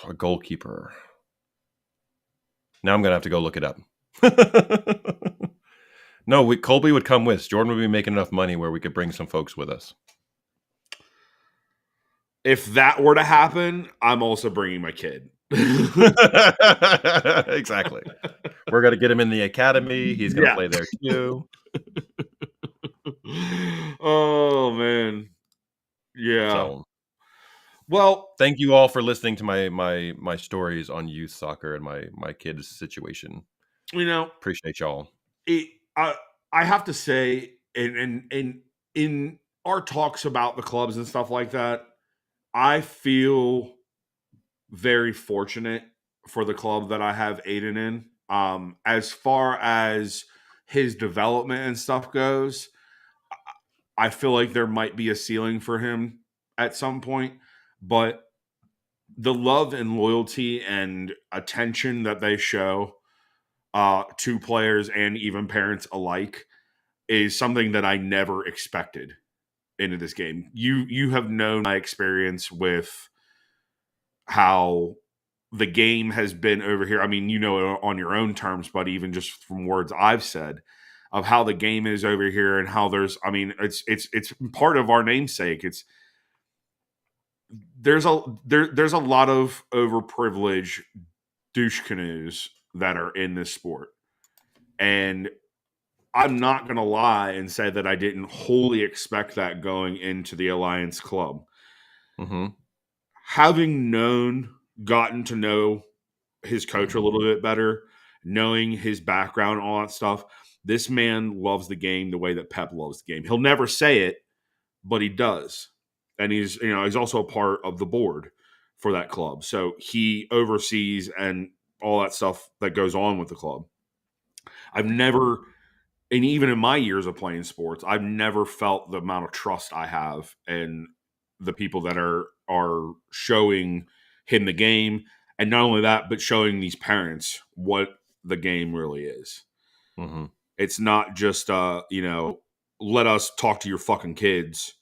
A goalkeeper. Now I'm gonna have to go look it up. No, Colby would come with. Jordan would be making enough money where we could bring some folks with us. If that were to happen, I'm also bringing my kid. Exactly. We're gonna get him in the academy. He's gonna play there too. Oh man, yeah. So, well, thank you all for listening to my stories on youth soccer and my kids' situation. Appreciate y'all. I have to say, in our talks about the clubs and stuff like that, I feel very fortunate for the club that I have Aiden in. As far as his development and stuff goes, I feel like there might be a ceiling for him at some point, but the love and loyalty and attention that they show to players and even parents alike is something that I never expected into this game. You have known my experience with how the game has been over here. I mean, on your own terms, but even just from words I've said, of how the game is over here and how it's part of our namesake. There's a lot of overprivileged douche canoes that are in this sport. And I'm not going to lie and say that I didn't wholly expect that going into the Alliance Club. Mm-hmm. Having gotten to know his coach a little bit better, knowing his background and all that stuff, this man loves the game the way that Pep loves the game. He'll never say it, but he does. And he's also a part of the board for that club. So he oversees and all that stuff that goes on with the club. And even in my years of playing sports, I've never felt the amount of trust I have in the people that are showing him the game. And not only that, but showing these parents what the game really is. Mm-hmm. It's not just, let us talk to your fucking kids,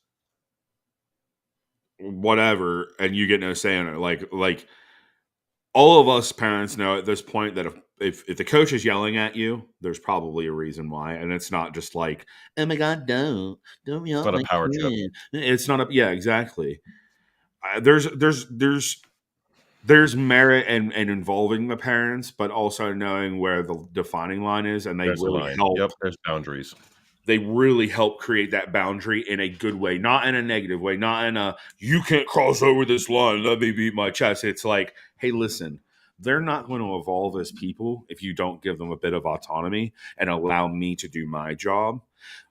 whatever, and you get no say in it. Like all of us parents know at this point that if the coach is yelling at you, there's probably a reason why, and it's not just like, oh my god, don't yell It's at not a my power trip. kid. It's not exactly. There's merit in involving the parents, but also knowing where the defining line is, and There's a line. help. Yep, there's boundaries. They really help create that boundary in a good way, not in a negative way, not in a you can't cross over this line, let me beat my chest. It's like, hey, listen, they're not going to evolve as people if you don't give them a bit of autonomy and allow me to do my job.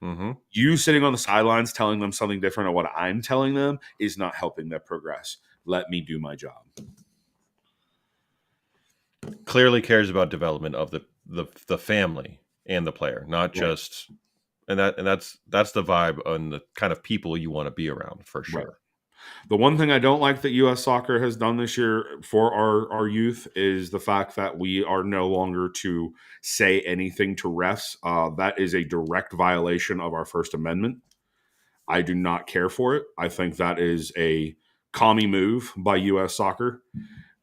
Mm-hmm. You sitting on the sidelines telling them something different than what I'm telling them is not helping them progress. Let me do my job. Clearly cares about development of the family and the player, not just and that's the vibe on the kind of people you want to be around for sure. Right. The one thing I don't like that U.S. Soccer has done this year for our youth is the fact that we are no longer to say anything to refs. That is a direct violation of our First Amendment. I do not care for it. I think that is a commie move by U.S. Soccer.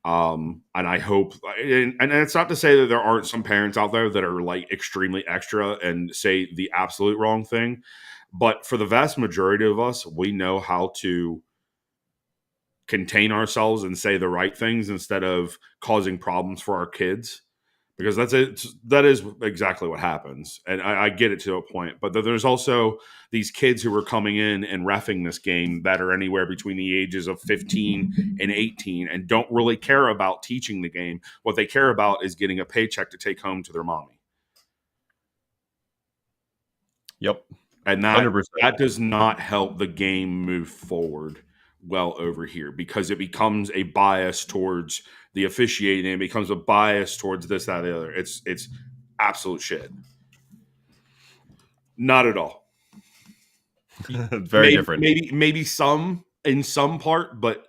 And I hope, and it's not to say that there aren't some parents out there that are like extremely extra and say the absolute wrong thing. But for the vast majority of us, we know how to contain ourselves and say the right things instead of causing problems for our kids, because that is exactly what happens. And I get it to a point, but there's also these kids who are coming in and reffing this game that are anywhere between the ages of 15 and 18 and don't really care about teaching the game. What they care about is getting a paycheck to take home to their mommy. Yep. And 100%. that does not help the game move forward well over here, because it becomes a bias towards the officiating. It becomes a bias towards this, that, the other. It's absolute shit. Not at all. Very different. Maybe some in some part, but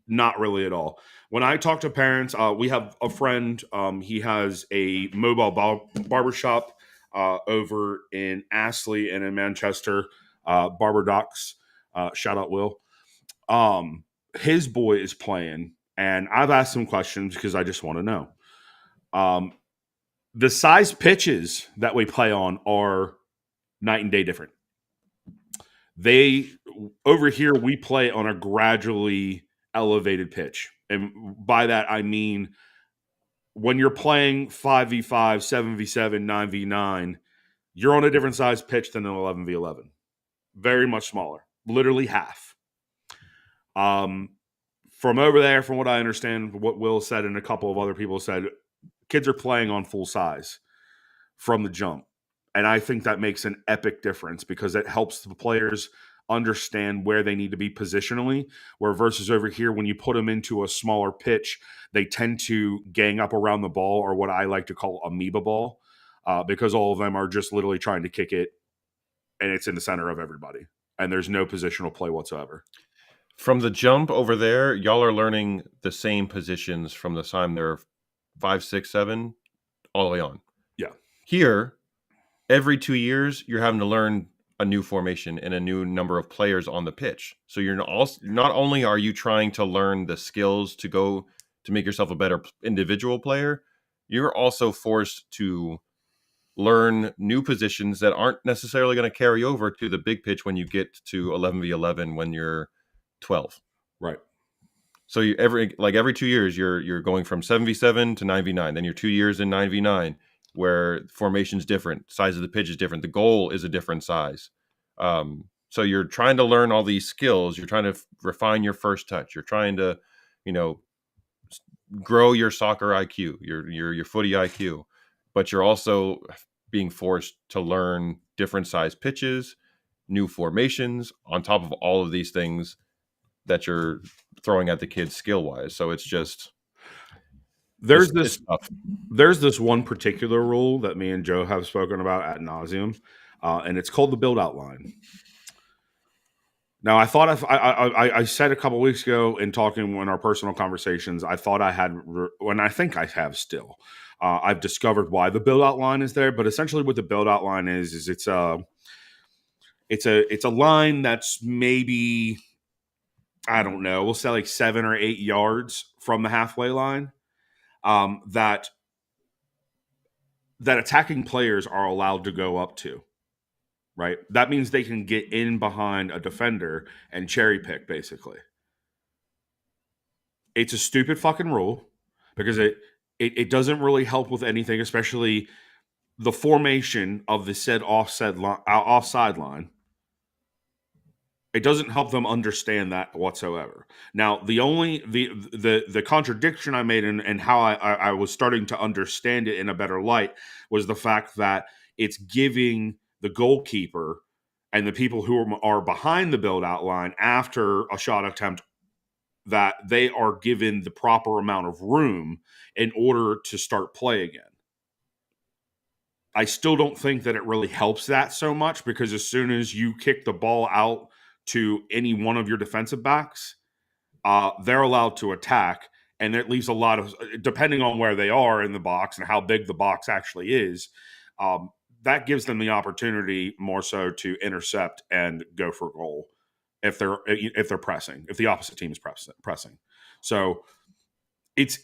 not really at all. When I talk to parents, we have a friend. He has a mobile barbershop over in Astley and in Manchester, Barber Docs. Shout out Will. His boy is playing, and I've asked some questions because I just want to know. The size pitches that we play on are night and day different. Over here, we play on a gradually elevated pitch. And by that, I mean, when you're playing 5v5, 7v7, 9v9, you're on a different size pitch than an 11v11. Very much smaller, literally half. From over there, from what I understand, what Will said and a couple of other people said, kids are playing on full size from the jump. And I think that makes an epic difference because it helps the players understand where they need to be positionally, where versus over here, when you put them into a smaller pitch, they tend to gang up around the ball, or what I like to call amoeba ball, because all of them are just literally trying to kick it, and it's in the center of everybody. And there's no positional play whatsoever. From the jump over there, y'all are learning the same positions from the time they're 5, 6, 7, all the way on. Yeah. Here, every 2 years, you're having to learn a new formation and a new number of players on the pitch. So you're not only are you trying to learn the skills to go to make yourself a better individual player, you're also forced to learn new positions that aren't necessarily going to carry over to the big pitch when you get to 11v11 when you're 12. Right. So you every 2 years you're going from 7v7 to 9v9. Then you're 2 years in 9v9 where formation's different, size of the pitch is different, the goal is a different size. So you're trying to learn all these skills. You're trying to refine your first touch. You're trying to, grow your soccer IQ, your footy IQ, but you're also being forced to learn different size pitches, new formations, on top of all of these things that you're throwing at the kids skill wise. So it's just it's tough. There's this one particular rule that me and Joe have spoken about ad nauseum, and it's called the build out line. Now, I thought I said a couple weeks ago in talking in our personal conversations, I thought I had, and I think I have still. I've discovered why the build out line is there, but essentially what the build out line is it's a line that's maybe, I don't know, we'll say like 7 or 8 yards from the halfway line. That attacking players are allowed to go up to, right? That means they can get in behind a defender and cherry pick, basically. It's a stupid fucking rule because it doesn't really help with anything, especially the formation of the said offside line. It doesn't help them understand that whatsoever. Now, the contradiction I made and how I was starting to understand it in a better light was the fact that it's giving the goalkeeper and the people who are behind the build-out line after a shot attempt that they are given the proper amount of room in order to start play again. I still don't think that it really helps that so much because as soon as you kick the ball out to any one of your defensive backs, they're allowed to attack, and it leaves a lot of, depending on where they are in the box and how big the box actually is, that gives them the opportunity more so to intercept and go for a goal if they're pressing, if the opposite team is pressing. So it's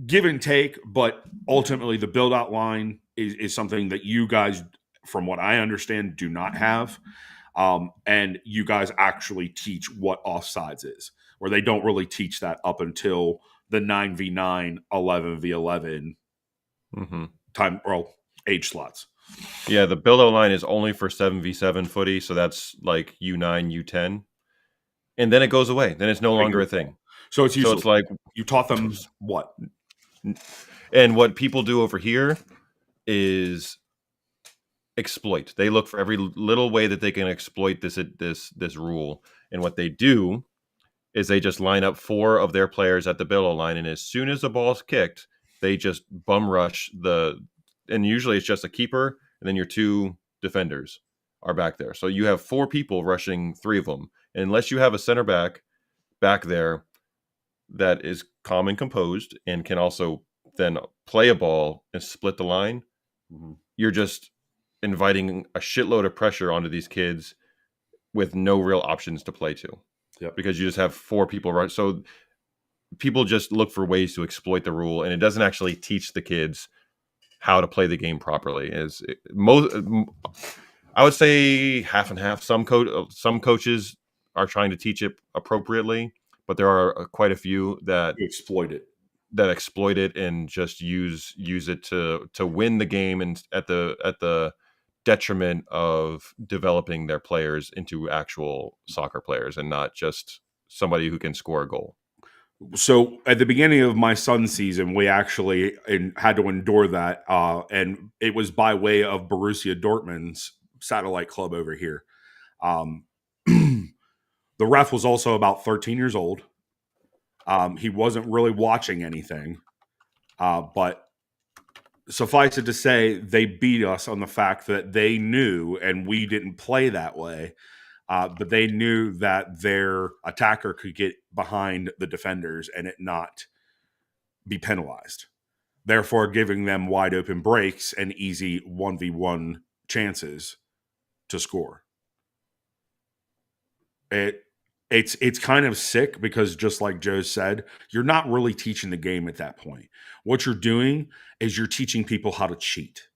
give and take, but ultimately the build out line is something that you guys, from what I understand, do not have. And you guys actually teach what offsides is, where they don't really teach that up until the 9v9, 11v11 time, or age slots. Yeah, the build-out line is only for 7v7 footy, so that's like U9, U10. And then it goes away. Then it's no longer a thing. So it's useless. So it's like you taught them what? And what people do over here is exploit. They look for every little way that they can exploit this rule. And what they do is they just line up 4 of their players at the build-out line, and as soon as the ball's kicked, they just bum rush and usually it's just a keeper, and then your 2 defenders are back there. So you have 4 people rushing 3 of them. And unless you have a center back there that is calm and composed and can also then play a ball and split the line, you're just inviting a shitload of pressure onto these kids with no real options to play to. Yep. Because you just have 4 people run. So people just look for ways to exploit the rule, and it doesn't actually teach the kids how to play the game properly. I would say half and half. Some coaches are trying to teach it appropriately, but there are quite a few that exploit it and just use it to win the game, and at the detriment of developing their players into actual soccer players and not just somebody who can score a goal. So at the beginning of my son's season, we actually had to endure that, and it was by way of Borussia Dortmund's satellite club over here. The ref was also about 13 years old. He wasn't really watching anything, but suffice it to say, they beat us on the fact that they knew, and we didn't play that way, but they knew that their attacker could get behind the defenders and it not be penalized, therefore giving them wide open breaks and easy 1v1 chances to score. It's kind of sick because, just like Joe said, you're not really teaching the game at that point. What you're doing is you're teaching people how to cheat.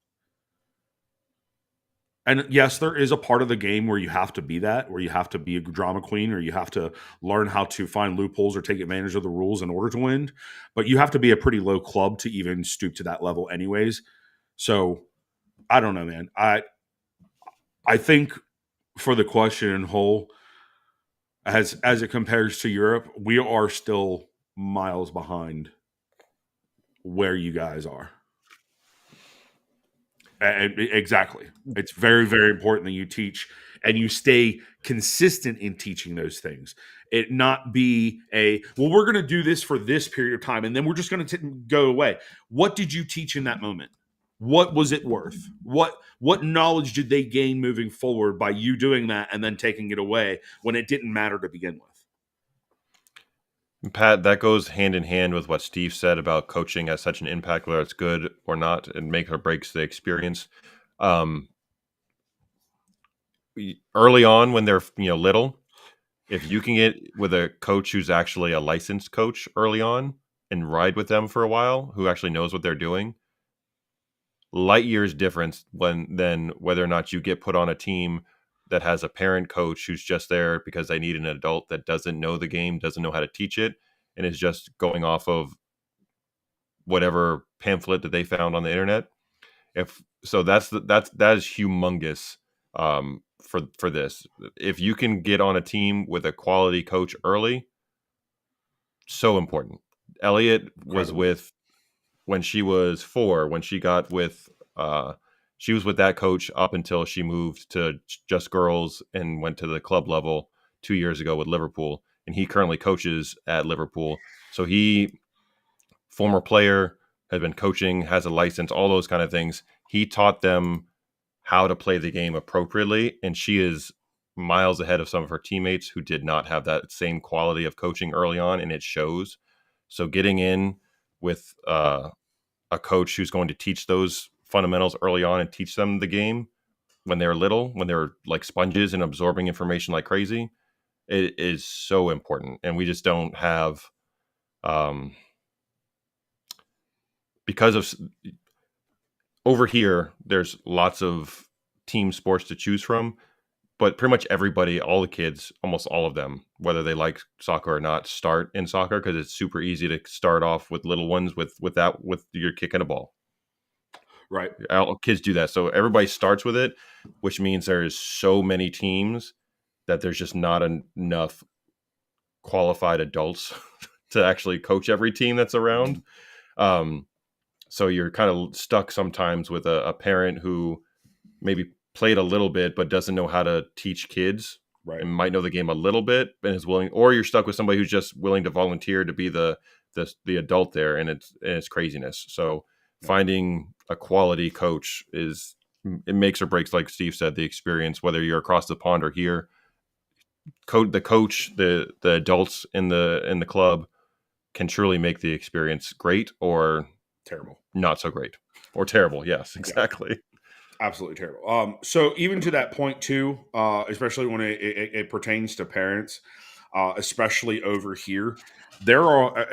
And yes, there is a part of the game where you have to be that, where you have to be a drama queen, or you have to learn how to find loopholes or take advantage of the rules in order to win. But you have to be a pretty low club to even stoop to that level, anyways. So I don't know, man. I think for the question in whole, as it compares to Europe, we are still miles behind where you guys are. And exactly. It's very, very important that you teach and you stay consistent in teaching those things. It not be well, we're going to do this for this period of time and then we're just going to go away. What did you teach in that moment? What was it worth? What knowledge did they gain moving forward by you doing that and then taking it away when it didn't matter to begin with? Pat, that goes hand in hand with what Steve said about coaching has such an impact, whether it's good or not, and make or breaks the experience. Early on, when they're little, if you can get with a coach who's actually a licensed coach early on and ride with them for a while, who actually knows what they're doing, light years difference than whether or not you get put on a team that has a parent coach who's just there because they need an adult that doesn't know the game, doesn't know how to teach it, and is just going off of whatever pamphlet that they found on the internet. If so, that is humongous for this. If you can get on a team with a quality coach early, so important. Elliot was with when she was 4, when she got with she was with that coach up until she moved to just girls and went to the club level 2 years ago with Liverpool, and he currently coaches at Liverpool. So he, former player, has been coaching, has a license, all those kind of things. He taught them how to play the game appropriately, and she is miles ahead of some of her teammates who did not have that same quality of coaching early on, and it shows. So getting in with a coach who's going to teach those fundamentals early on and teach them the game when they're little, when they're like sponges and absorbing information like crazy, it is so important. And we just don't have, because of over here, there's lots of team sports to choose from, but pretty much everybody, all the kids, almost all of them, whether they like soccer or not, start in soccer because it's super easy to start off with little ones with your kicking a ball. Right. All kids do that. So everybody starts with it, which means there's so many teams that there's just not enough qualified adults to actually coach every team that's around. So you're kind of stuck sometimes with a parent who maybe played a little bit but doesn't know how to teach kids, right, and might know the game a little bit and is willing, or you're stuck with somebody who's just willing to volunteer to be the adult there, and it's craziness. So finding a quality coach it makes or breaks, like Steve said, the experience, whether you're across the pond or here. The coach, the adults in the club can truly make the experience great or terrible, not so great, or terrible. Yes, exactly. Yeah. Absolutely terrible. So even to that point too, especially when it pertains to parents, especially over here, there are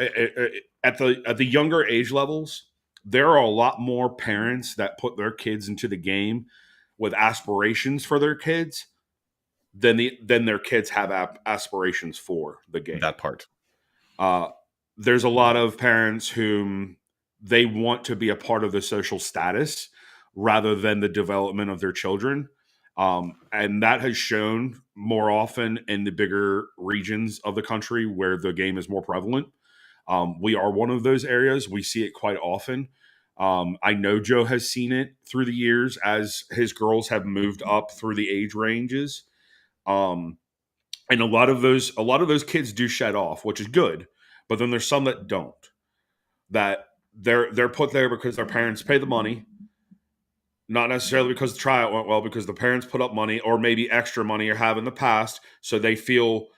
at the younger age levels, there are a lot more parents that put their kids into the game with aspirations for their kids than their kids have aspirations for the game. That part. There's a lot of parents whom they want to be a part of the social status rather than the development of their children. And that has shown more often in the bigger regions of the country where the game is more prevalent. We are one of those areas. We see it quite often. I know Joe has seen it through the years as his girls have moved up through the age ranges. And a lot of those kids do shed off, which is good. But then there's some that don't. That they're put there because their parents pay the money. Not necessarily because the tryout went well, because the parents put up money or maybe extra money or have in the past. So they feel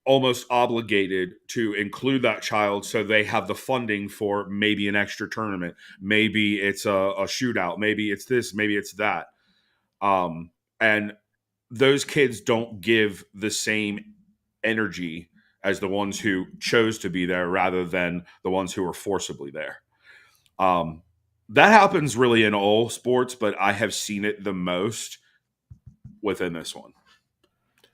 almost obligated to include that child so they have the funding for maybe an extra tournament. Maybe it's a shootout. Maybe it's this. Maybe it's that. And those kids don't give the same energy as the ones who chose to be there rather than the ones who were forcibly there. That happens really in all sports, but I have seen it the most within this one.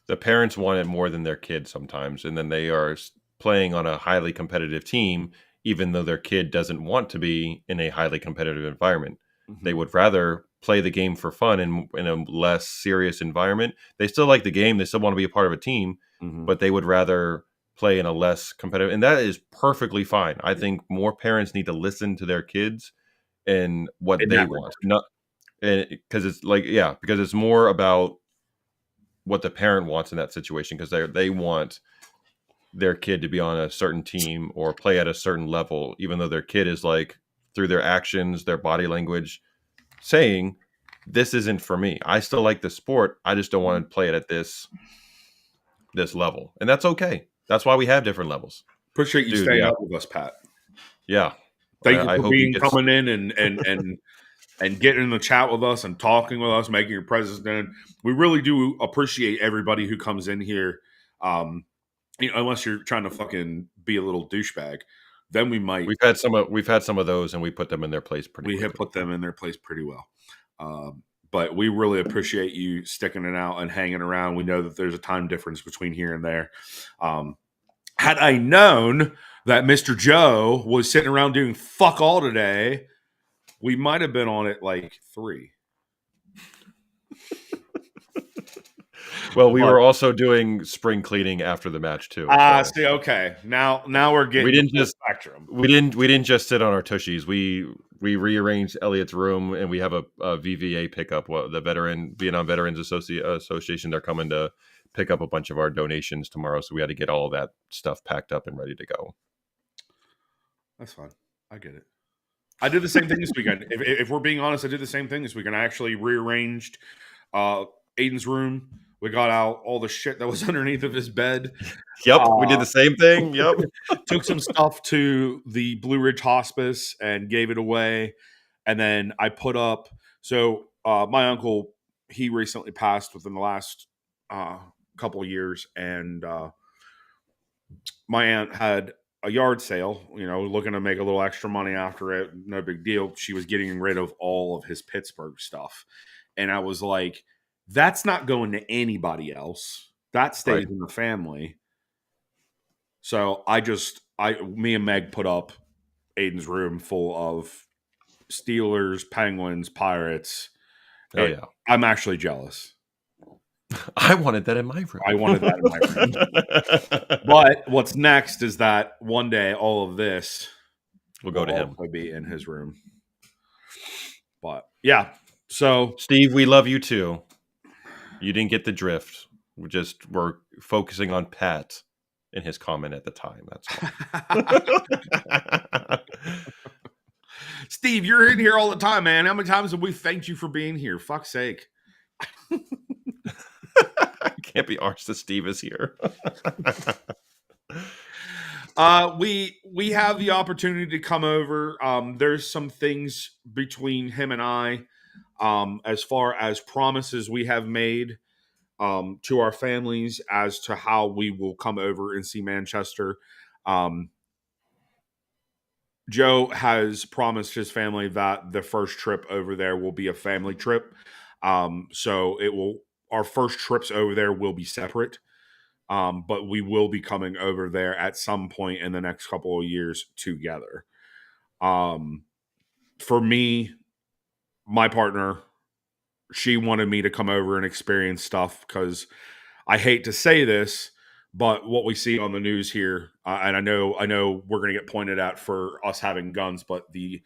The parents want it more than their kid sometimes, and then they are playing on a highly competitive team, even though their kid doesn't want to be in a highly competitive environment. Mm-hmm. They would rather play the game for fun in a less serious environment. They still like the game. They still want to be a part of a team, but they would rather play in a less competitive. And that is perfectly fine. I think more parents need to listen to their kids and what In they that want. Not because it's like, yeah, because it's more about what the parent wants in that situation, because they want their kid to be on a certain team or play at a certain level, even though their kid is like, through their actions, their body language, saying, this isn't for me. I still like the sport. I just don't want to play it at this level. And that's okay. That's why we have different levels. Appreciate you staying up with us, Pat. Yeah. Thank you I for hope he coming in and getting in the chat with us and talking with us, making your presence known. We really do appreciate everybody who comes in here. Unless you're trying to fucking be a little douchebag, then we might. We've had some of those, and we put them in their place pretty. We have put them in their place pretty well. But we really appreciate you sticking it out and hanging around. We know that there's a time difference between here and there. Had I known that Mr. Joe was sitting around doing fuck all today, we might have been on it like 3. Well, we were also doing spring cleaning after the match too. See, okay. Now we're getting. We didn't just spectrum. We didn't just sit on our tushies. We rearranged Elliot's room, and we have a VVA pickup. Well, the Vietnam Veterans Association, they're coming to pick up a bunch of our donations tomorrow, so we had to get all of that stuff packed up and ready to go. That's fine. I get it. I did the same thing this weekend. If we're being honest, I did the same thing this weekend. I actually rearranged Aiden's room. We got out all the shit that was underneath of his bed. Yep, we did the same thing. Yep. Took some stuff to the Blue Ridge Hospice and gave it away. And then I put up... So my uncle, he recently passed within the last couple of years. And my aunt had a yard sale, looking to make a little extra money after it. No big deal. She was getting rid of all of his Pittsburgh stuff. And I was like... That's not going to anybody else. That stays in the family. So me and Meg put up Aiden's room full of Steelers, Penguins, Pirates. Oh yeah. I'm actually jealous. I wanted that in my room. I wanted that in my room. But what's next is that one day all of this will go to him. Will be in his room. But yeah. So Steve, we love you too. You didn't get the drift. We're focusing on Pat in his comment at the time. That's all. Steve, you're in here all the time, man. How many times have we thanked you for being here? Fuck's sake. I can't be arsed that Steve is here. We have the opportunity to come over. There's some things between him and I. As far as promises we have made to our families as to how we will come over and see Manchester. Joe has promised his family that the first trip over there will be a family trip. So our first trips over there will be separate. But we will be coming over there at some point in the next couple of years together. For me, my partner, she wanted me to come over and experience stuff because I hate to say this, but what we see on the news here, and I know we're going to get pointed at for us having guns, but the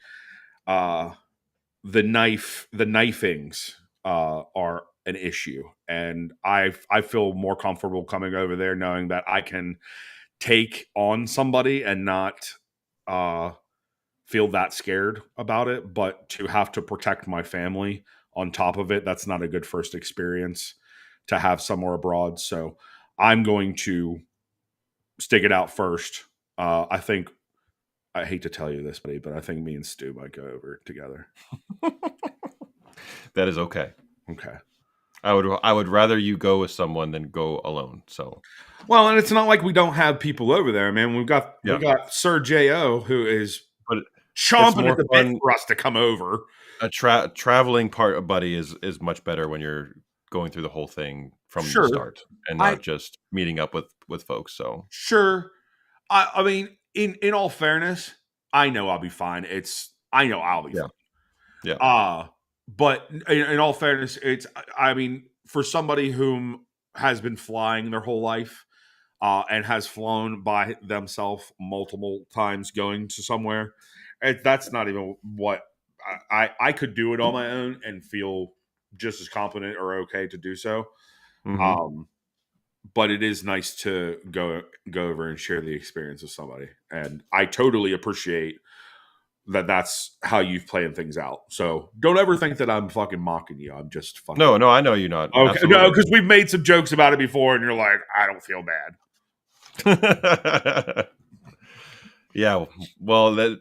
knifings are an issue, and I feel more comfortable coming over there knowing that I can take on somebody and not feel that scared about it, but to have to protect my family on top of it, that's not a good first experience to have somewhere abroad. So I'm going to stick it out first. I hate to tell you this, buddy, but I think me and Stu might go over together. That is okay. Okay. I would rather you go with someone than go alone. So, well, and it's not like we don't have people over there, man. We got Sir J.O. who is chomping at the bit for us to come over. A traveling buddy is much better when you're going through the whole thing from the Sure. start and not just meeting up with folks. So Sure. I mean, in all fairness, I know I'll be fine. I know I'll be yeah, fine. yeah. But in all fairness, I mean, for somebody whom has been flying their whole life, and has flown by themselves multiple times going to somewhere, that's not even what I could do it on my own and feel just as competent or okay to do so. Hmm. But it is nice to go over and share the experience with somebody, and I totally appreciate that. That's how you've planned things out. So don't ever think that I'm fucking mocking you. I'm just fucking No, I know you're not. okay. No, Absolutely. because we've made some jokes about it before, and you're like, I don't feel bad. Yeah. Well, that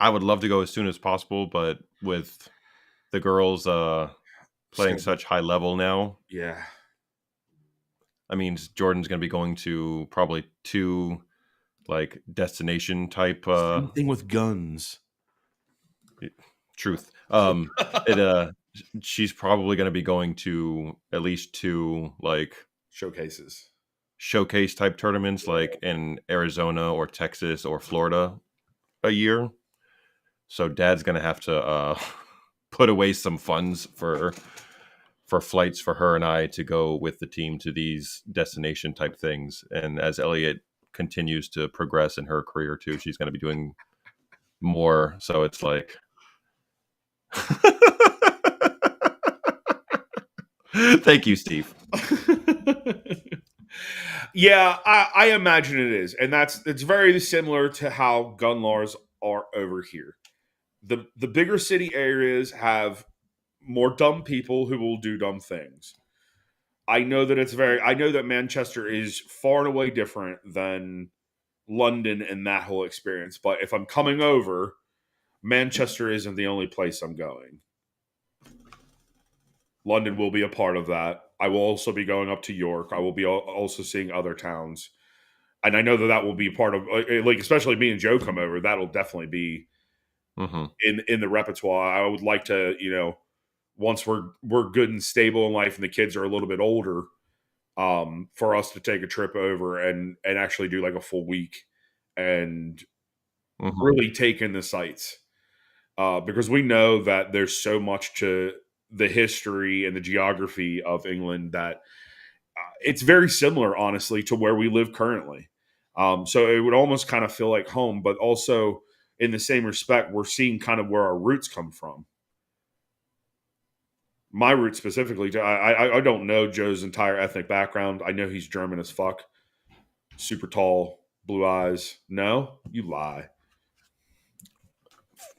I would love to go as soon as possible, but with the girls playing Schedule. such high level now, Yeah. I mean, Jordan's going to be going to probably 2 like destination type Same thing with guns. truth. It she's probably going to be going to at least 2 like Showcases. showcase type tournaments like in Arizona or Texas or Florida a year. So dad's going to have to put away some funds for flights for her and I to go with the team to these destination type things. And as Elliot continues to progress in her career too, she's going to be doing more. So it's like, thank you, Steve. Yeah, I imagine it is, and it's very similar to how gun laws are over here. The bigger city areas have more dumb people who will do dumb things. I know that Manchester is far and away different than London and that whole experience. But if I'm coming over, Manchester isn't the only place I'm going. London will be a part of that. I will also be going up to York. I will be also seeing other towns, and I know that will be part of, like, especially me and Joe come over. That'll definitely be Mm-hmm. in the repertoire. I would like to, once we're good and stable in life and the kids are a little bit older, for us to take a trip over and actually do like a full week and Mm-hmm. really take in the sights, because we know that there's so much to the history and the geography of England that it's very similar, honestly, to where we live currently. So it would almost kind of feel like home, but also in the same respect, we're seeing kind of where our roots come from. My roots specifically, I don't know Joe's entire ethnic background. I know he's German as fuck, super tall, blue eyes. No, you lie.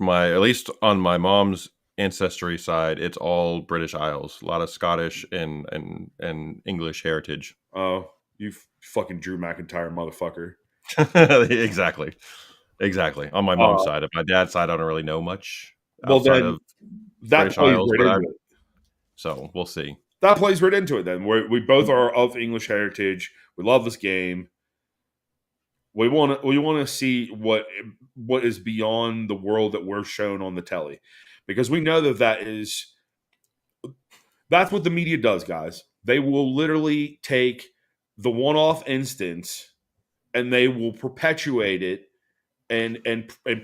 At least on my mom's ancestry side, it's all British Isles. A lot of Scottish and English heritage. Oh, you fucking Drew McIntyre motherfucker. Exactly. On my mom's Uh, side. Of my dad's side, I don't really know much well, outside then of that British plays Isles, right but into it. so we'll see. That plays right into it. Then we both are of English heritage. We love this game. We want to see what is beyond the world that we're shown on the telly, because we know that's what the media does, guys. They will literally take the one-off instance and they will perpetuate it and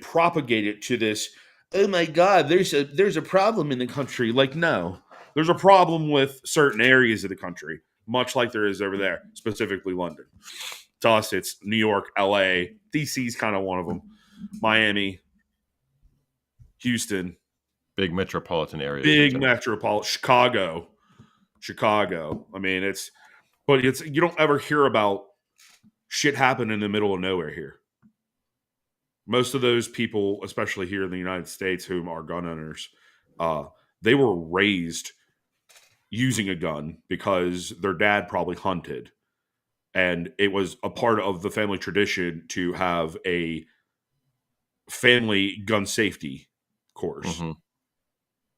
propagate it to this. Oh my God, there's a problem in the country. Like, no, there's a problem with certain areas of the country, much like there is over there, specifically London. To us, it's New York, LA, DC's kind of one of them, Miami, Houston, Big metropolitan areas. big metropolitan, Chicago. I mean, it's you don't ever hear about shit happen in the middle of nowhere here. Most of those people, especially here in the United States, whom are gun owners, they were raised using a gun because their dad probably hunted. And it was a part of the family tradition to have a family gun safety course. Mm-hmm.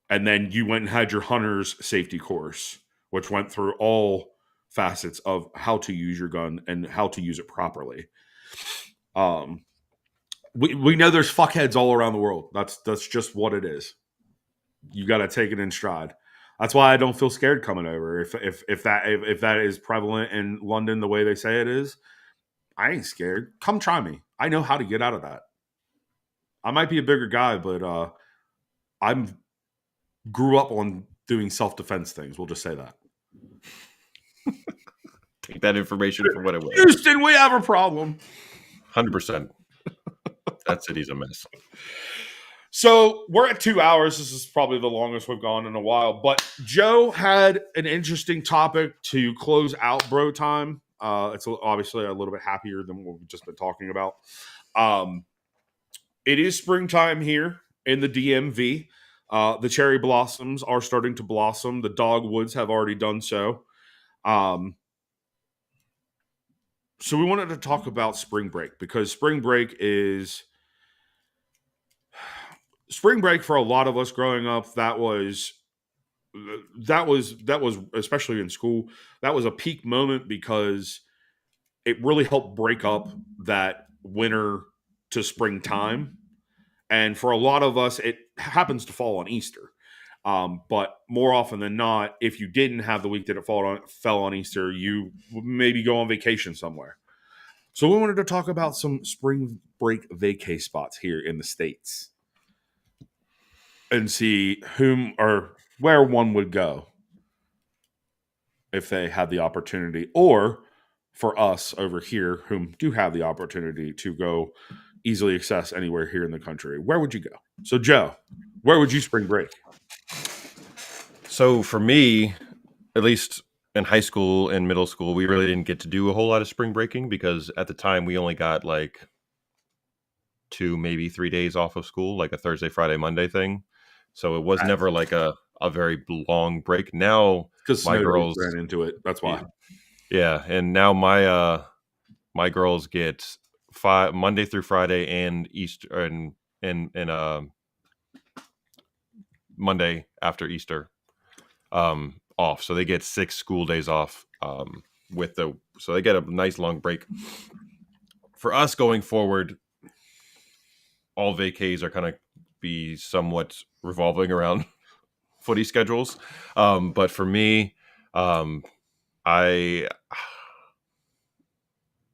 And then you went and had your hunter's safety course, which went through all facets of how to use your gun and how to use it properly. We know there's fuckheads all around the world. That's just what it is. You got to take it in stride. That's why I don't feel scared coming over. If that is prevalent in London the way they say it is, I ain't scared. Come try me. I know how to get out of that. I might be a bigger guy, but I'm grew up on doing self-defense things. We'll just say that. Take that information for what it was. Houston, we have a problem. 100%. That city's a mess. So we're at 2 hours. This is probably the longest we've gone in a while. But Joe had an interesting topic to close out bro time. It's obviously a little bit happier than what we've just been talking about. It is springtime here in the DMV. The cherry blossoms are starting to blossom. The dogwoods have already done so. So we wanted to talk about spring break because spring break for a lot of us growing up. That was especially in school. That was a peak moment because it really helped break up that winter to springtime. And for a lot of us, it happens to fall on Easter. But more often than not, if you didn't have the week that it fell on Easter, you would maybe go on vacation somewhere. So we wanted to talk about some spring break vacay spots here in the States and see whom or where one would go if they had the opportunity, or for us over here whom do have the opportunity to go easily access anywhere here in the country. Where would you go? So Joe, where would you spring break? So for me, at least in high school and middle school, we really didn't get to do a whole lot of spring breaking because at the time we only got like 2, maybe 3 days off of school, like a Thursday, Friday, Monday thing. So it was never like a very long break. Now Because my girls ran into it. That's why. Yeah, and now my girls get Monday through Friday and Easter and Monday after Easter off. So they get 6 school days off so they get a nice long break. For us going forward, all vacays are kind of be somewhat revolving around footy schedules. But for me, I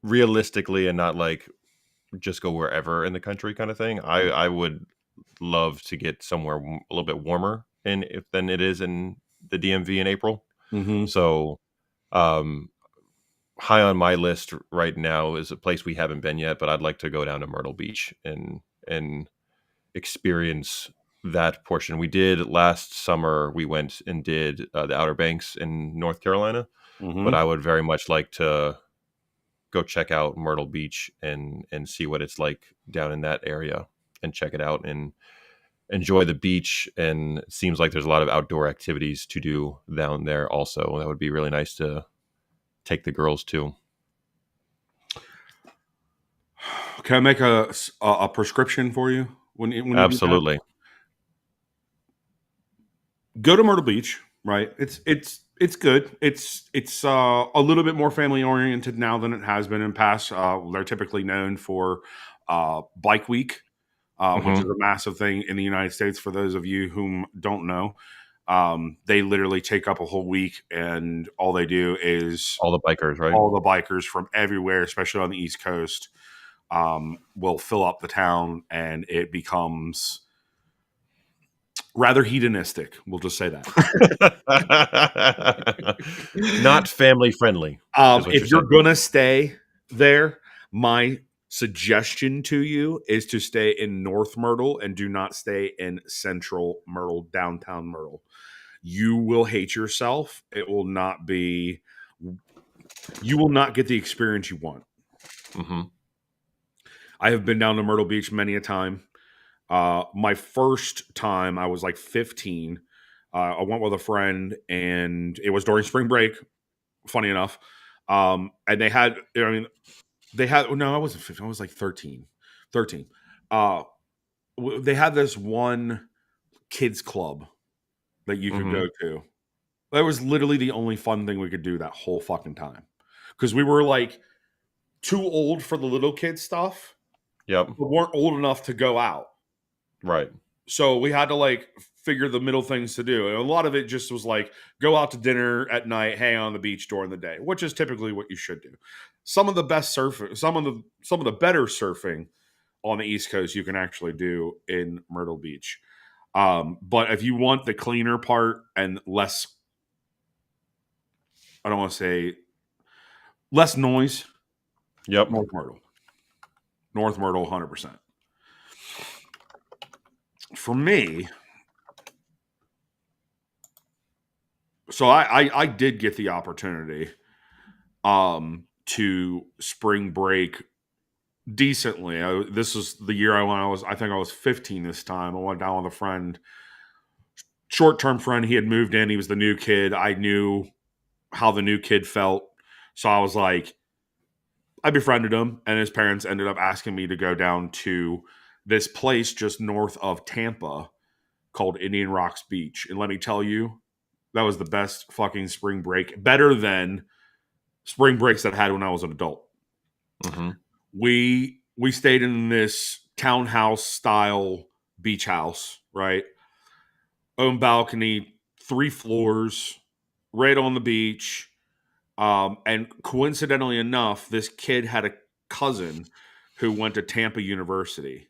realistically and not like just go wherever in the country kind of thing. I would love to get somewhere a little bit warmer than it is in the DMV in April. Mm-hmm. So high on my list right now is a place we haven't been yet, but I'd like to go down to Myrtle Beach and experience that portion. We did last summer. We went and did the Outer Banks in North Carolina, but I would very much like to go check out Myrtle Beach and see what it's like down in that area and check it out and enjoy the beach. And it seems like there's a lot of outdoor activities to do down there also. That would be really nice to take the girls to. Can I make a prescription for you? When you Absolutely. Go to Myrtle Beach, right? It's good. It's a little bit more family oriented now than it has been in past. They're typically known for Bike Week, which is a massive thing in the United States. For those of you whom don't know, they literally take up a whole week, and all they do is all the bikers, right? All the bikers from everywhere, especially on the East Coast, will fill up the town, and it becomes rather hedonistic. We'll just say that. Not family friendly. If you're going to stay there, my suggestion to you is to stay in North Myrtle and do not stay in Central Myrtle, downtown Myrtle. You will hate yourself. It will not be, you will not get the experience you want. Mm-hmm. I have been down to Myrtle Beach many a time. My first time, I was like 15. I went with a friend, and it was during spring break, funny enough. And they had, no, I wasn't 15. I was like 13. They had this one kids club that you could go to. That was literally the only fun thing we could do that whole fucking time. Because we were like too old for the little kid stuff. Yep. But weren't old enough to go out. Right. So we had to like figure the middle things to do. And a lot of it just was like go out to dinner at night, hang on the beach during the day, which is typically what you should do. Some of the best surfing, some of the better surfing on the East Coast you can actually do in Myrtle Beach. But if you want the cleaner part and less, I don't want to say less noise, Yep. North Myrtle, 100%. For me, so I did get the opportunity to spring break decently. This was the year I think I was 15 this time. I went down with a friend, short-term friend. He had moved in. He was the new kid. I knew how the new kid felt. So I was like, I befriended him, and his parents ended up asking me to go down to this place just north of Tampa called Indian Rocks Beach. And let me tell you, that was the best fucking spring break. Better than spring breaks that I had when I was an adult. Mm-hmm. We stayed in this townhouse style beach house, right? Own balcony, 3 floors, right on the beach. And coincidentally enough, this kid had a cousin who went to Tampa University.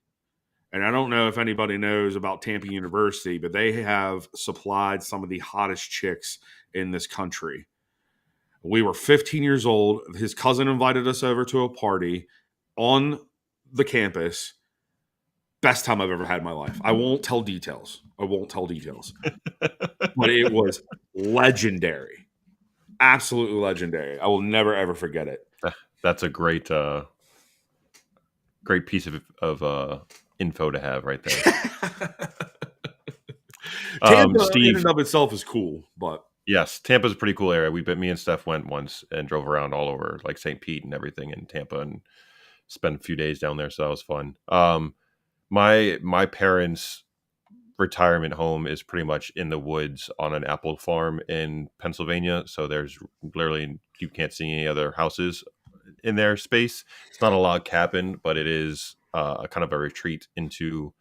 And I don't know if anybody knows about Tampa University, but they have supplied some of the hottest chicks in this country. We were 15 years old. His cousin invited us over to a party on the campus. Best time I've ever had in my life. I won't tell details. But it was legendary. Absolutely legendary. I will never, ever forget it. That's a great piece of info to have right there. Tampa Steve, in and of itself is cool, but yes, Tampa's a pretty cool area. Me and Steph went once and drove around all over like St. Pete and everything in Tampa and spent a few days down there. So that was fun. My parents' retirement home is pretty much in the woods on an apple farm in Pennsylvania. So there's literally, you can't see any other houses in their space. It's not a log cabin, but it is a kind of a retreat into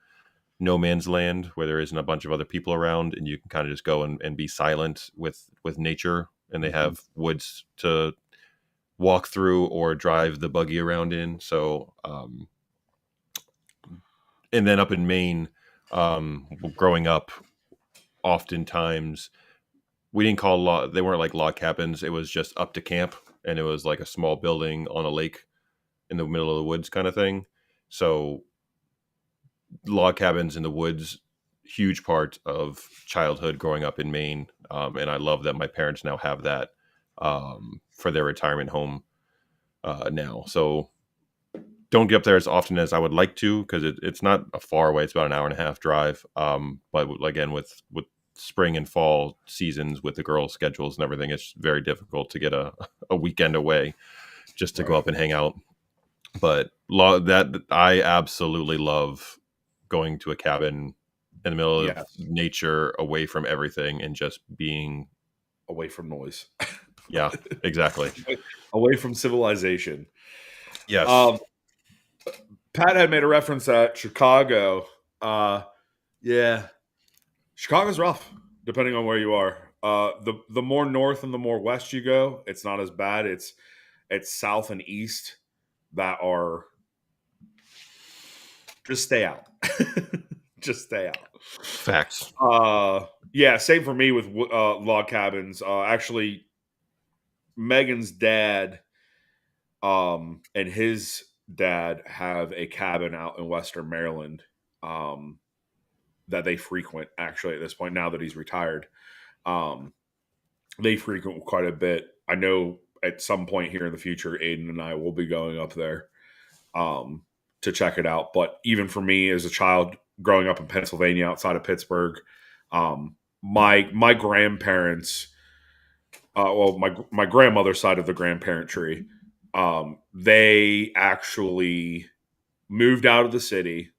no man's land where there isn't a bunch of other people around, and you can kind of just go and be silent with nature. And they have woods to walk through or drive the buggy around in. So, and then up in Maine, growing up, oftentimes we didn't call they weren't like log cabins. It was just up to camp, and it was like a small building on a lake in the middle of the woods kind of thing. So log cabins in the woods, huge part of childhood growing up in Maine. And I love that my parents now have that for their retirement home now. So don't get up there as often as I would like to, because it's not a far away. It's about an hour and a half drive. But again, with spring and fall seasons, with the girls' schedules and everything, it's very difficult to get a weekend away just to go up and hang out. But that I absolutely love going to a cabin in the middle of nature, away from everything, and just being away from noise. Yeah, exactly. Away from civilization. Yes. Pat had made a reference at Chicago. Chicago's rough, depending on where you are. The more north and the more west you go, it's not as bad. It's south and east that are just stay out. Just stay out. Facts. Same for me with log cabins. Actually, Megan's dad and his dad have a cabin out in Western Maryland that they frequent, actually, at this point, now that he's retired. They frequent quite a bit. I know at some point here in the future, Aiden and I will be going up there to check it out. But even for me as a child growing up in Pennsylvania outside of Pittsburgh, my grandparents, my grandmother's side of the grandparent tree, they actually moved out of the city,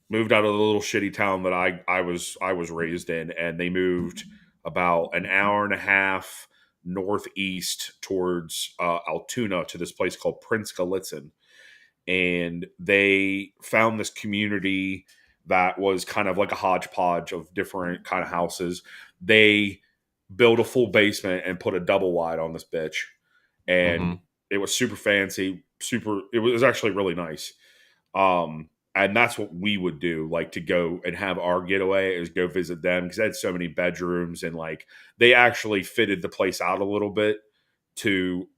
moved out of the little shitty town that I was raised in, and they moved about an hour and a half northeast towards Altoona to this place called Prince Gallitzin. And they found this community that was kind of like a hodgepodge of different kind of houses. They built a full basement and put a double wide on this bitch, and it was super fancy. It was actually really nice. And that's what we would do, like to go and have our getaway is go visit them because they had so many bedrooms and like they actually fitted the place out a little bit to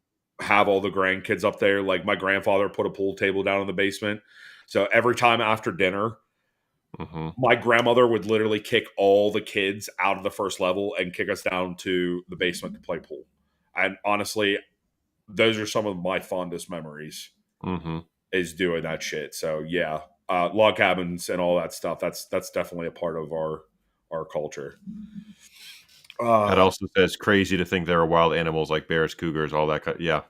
have all the grandkids up there. Like my grandfather put a pool table down in the basement. So every time after dinner, my grandmother would literally kick all the kids out of the first level and kick us down to the basement to play pool. And honestly, those are some of my fondest memories is doing that shit. So yeah, log cabins and all that stuff. That's definitely a part of our culture. That also says crazy to think there are wild animals like bears, cougars, all that. Yeah,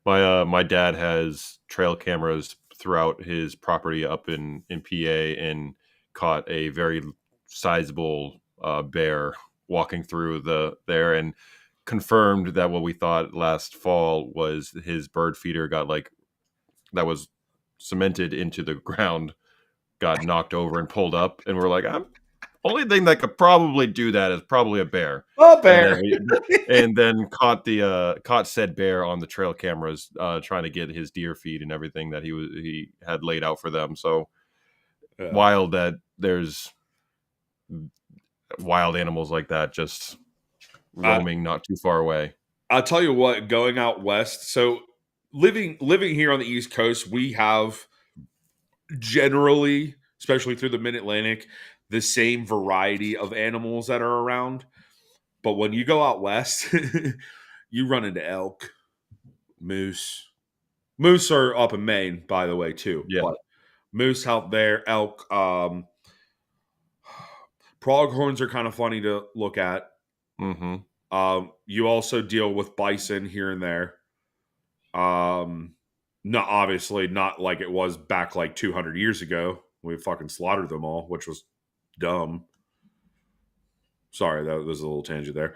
my dad has trail cameras throughout his property up in PA and caught a very sizable bear walking through there and confirmed that what we thought last fall was his bird feeder got like that was cemented into the ground got knocked over and pulled up, and we're like, only thing that could probably do that is probably a bear. A bear. And then caught said bear on the trail cameras, trying to get his deer feed and everything that he had laid out for them. So wild that there's wild animals like that just roaming not too far away. I'll tell you what, going out west. So living here on the East Coast, we have generally, especially through the Mid-Atlantic, the same variety of animals that are around. But when you go out west, you run into elk, moose. Moose are up in Maine, by the way, too. Yeah. But moose out there, elk. Pronghorns are kind of funny to look at. You also deal with bison here and there. Not obviously not like it was back like 200 years ago. We fucking slaughtered them all, which was dumb. Sorry, that was a little tangent there.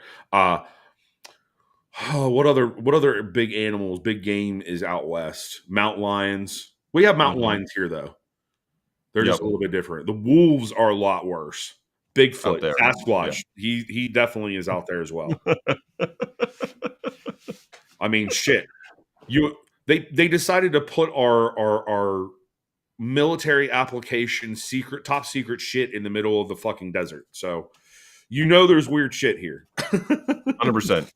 What other big animals, big game is out west? Mountain lions. We have mountain lions here though. They're just a little bit different. The wolves are a lot worse. Bigfoot, Sasquatch. Yeah. He definitely is out there as well. I mean, shit. They decided to put our military application top secret shit in the middle of the fucking desert. So there's weird shit here. 100%.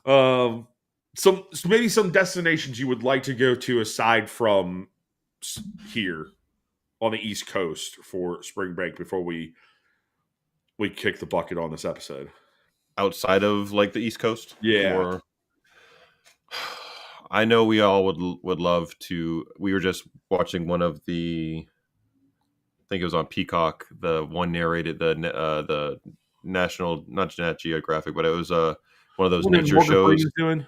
100%. Maybe some destinations you would like to go to aside from here on the East Coast for spring break before we kick the bucket on this episode. Outside of like the East Coast? Yeah. I know we all would love to. We were just watching one of the, I think it was on Peacock, the one narrated the national, not Nat Geographic, but it was one of those nature shows. Doing?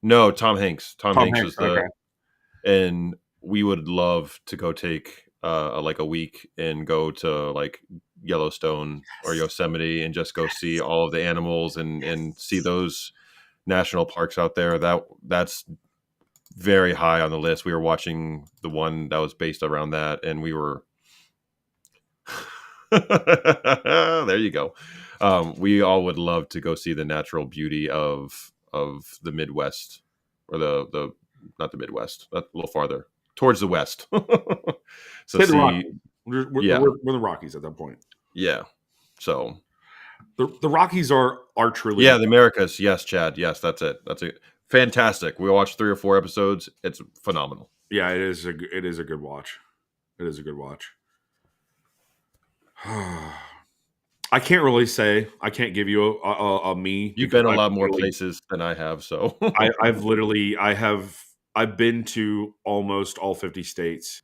No, Tom Hanks. Tom Hanks was okay. And we would love to go take like a week and go to like Yellowstone or Yosemite and just go see all of the animals and see those national parks out there. That's very high on the list. We were watching the one that was based around that, and we were there you go. We all would love to go see the natural beauty of the Midwest, or the not the Midwest, a little farther towards the West. So we're the Rockies at that point. Yeah. So the Rockies are truly the Americas. Yes, Chad. Yes, that's it. That's it. Fantastic. We watched 3 or 4 episodes. It's phenomenal. Yeah, it is a good watch. It is a good watch. I can't really say. I can't give you a me. You've been a lot more places than I have, so I've been to almost all 50 states.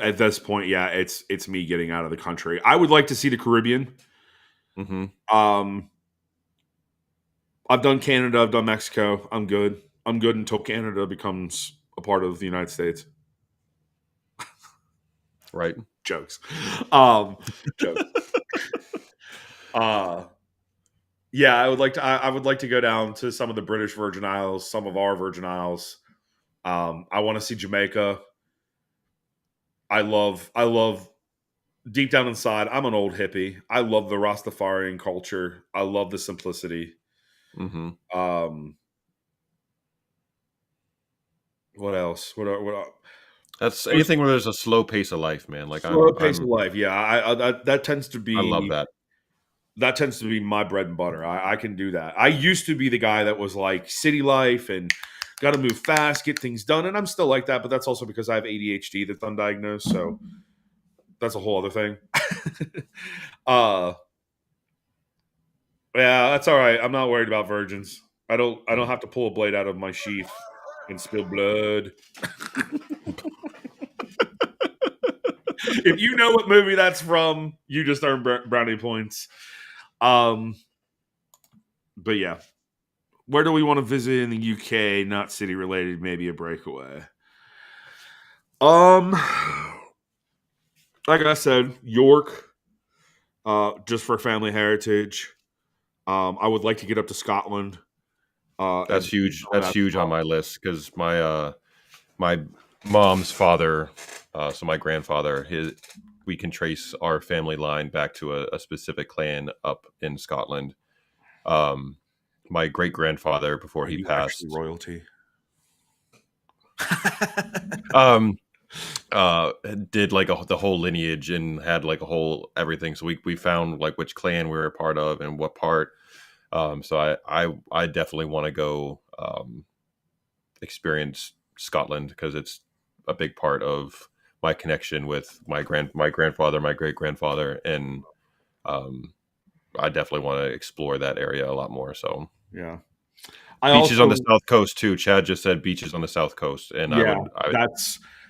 At this point, yeah, it's me getting out of the country. I would like to see the Caribbean. I've done Canada. I've done Mexico. I'm good. I'm good until Canada becomes a part of the United States. Right. Jokes. Jokes. Yeah, I would like to. I would like to go down to some of the British Virgin Isles, some of our Virgin Isles. I want to see Jamaica. I love deep down inside. I'm an old hippie. I love the Rastafarian culture. I love the simplicity. Hmm. Um, what else? What That's anything where there's a slow pace of life, man. Like slow pace of life. Yeah, that tends to I love be that. my bread and butter. I can do that. I used to be the guy that was like city life and got to move fast, get things done, and I'm still like that. But that's also because I have ADHD that's undiagnosed, so that's a whole other thing. uh, yeah, that's all right. I'm not worried about virgins. I don't have to pull a blade out of my sheath and spill blood. If you know what movie that's from, you just earned brownie points. But yeah, where do we want to visit in the UK? Not city related, maybe a breakaway. Um, like I said, York, just for family heritage. I would like to get up to Scotland. That's And huge. all That's that huge on stuff. my list because my mom's father, so my grandfather, we can trace our family line back to a specific clan up in Scotland. Um, my great grandfather before Are he you actually passed, royalty? um, did like the whole lineage and had like a whole everything. So we found like which clan we were a part of and what part. So I definitely want to go experience Scotland because it's a big part of my connection with my grandfather, my great grandfather, and um, I definitely want to explore that area a lot more. So Yeah. I beaches on the also, south coast too. Chad just said beaches on the south coast, and yeah, I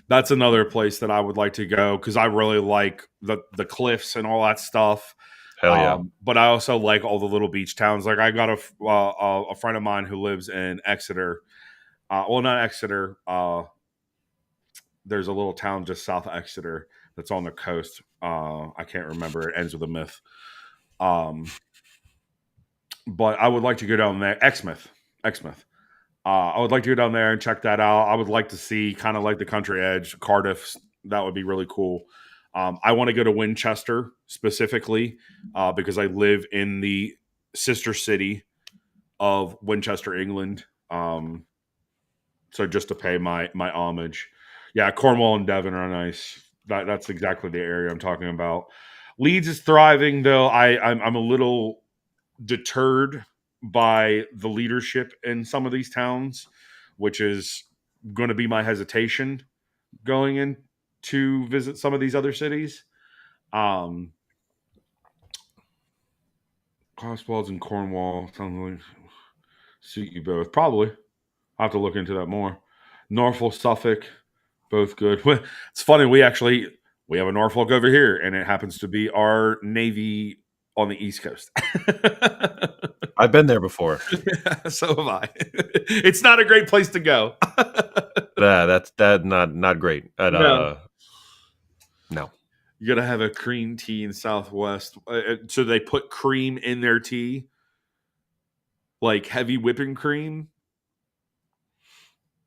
that's another place that I would like to go because I really like the cliffs and all that stuff. hell yeah. But I also like all the little beach towns. Like I got a friend of mine who lives in Exeter. Well, not Exeter. There's a little town just south of Exeter that's on the coast. I can't remember. It ends with a myth. Um, but I would like to go down there. Exmouth. Exmouth. I would like to go down there and check that out. I would like to see kind of like the country edge, Cardiff. That would be really cool. I want to go to Winchester specifically because I live in the sister city of Winchester, England. So just to pay my homage. Yeah, Cornwall and Devon are nice. That's exactly the area I'm talking about. Leeds is thriving, though. I'm a little deterred by the leadership in some of these towns, which is going to be my hesitation going in to visit some of these other cities. Um, Cotswolds and Cornwall sounds like suit you both. Probably. I'll have to look into that more. Norfolk, Suffolk, both good. It's funny. We have a Norfolk over here, and it happens to be our Navy on the East Coast. I've been there before. So have I. It's not a great place to go. That's not great. And, No. no. You gotta have a cream tea in Southwest. So they put cream in their tea, like heavy whipping cream,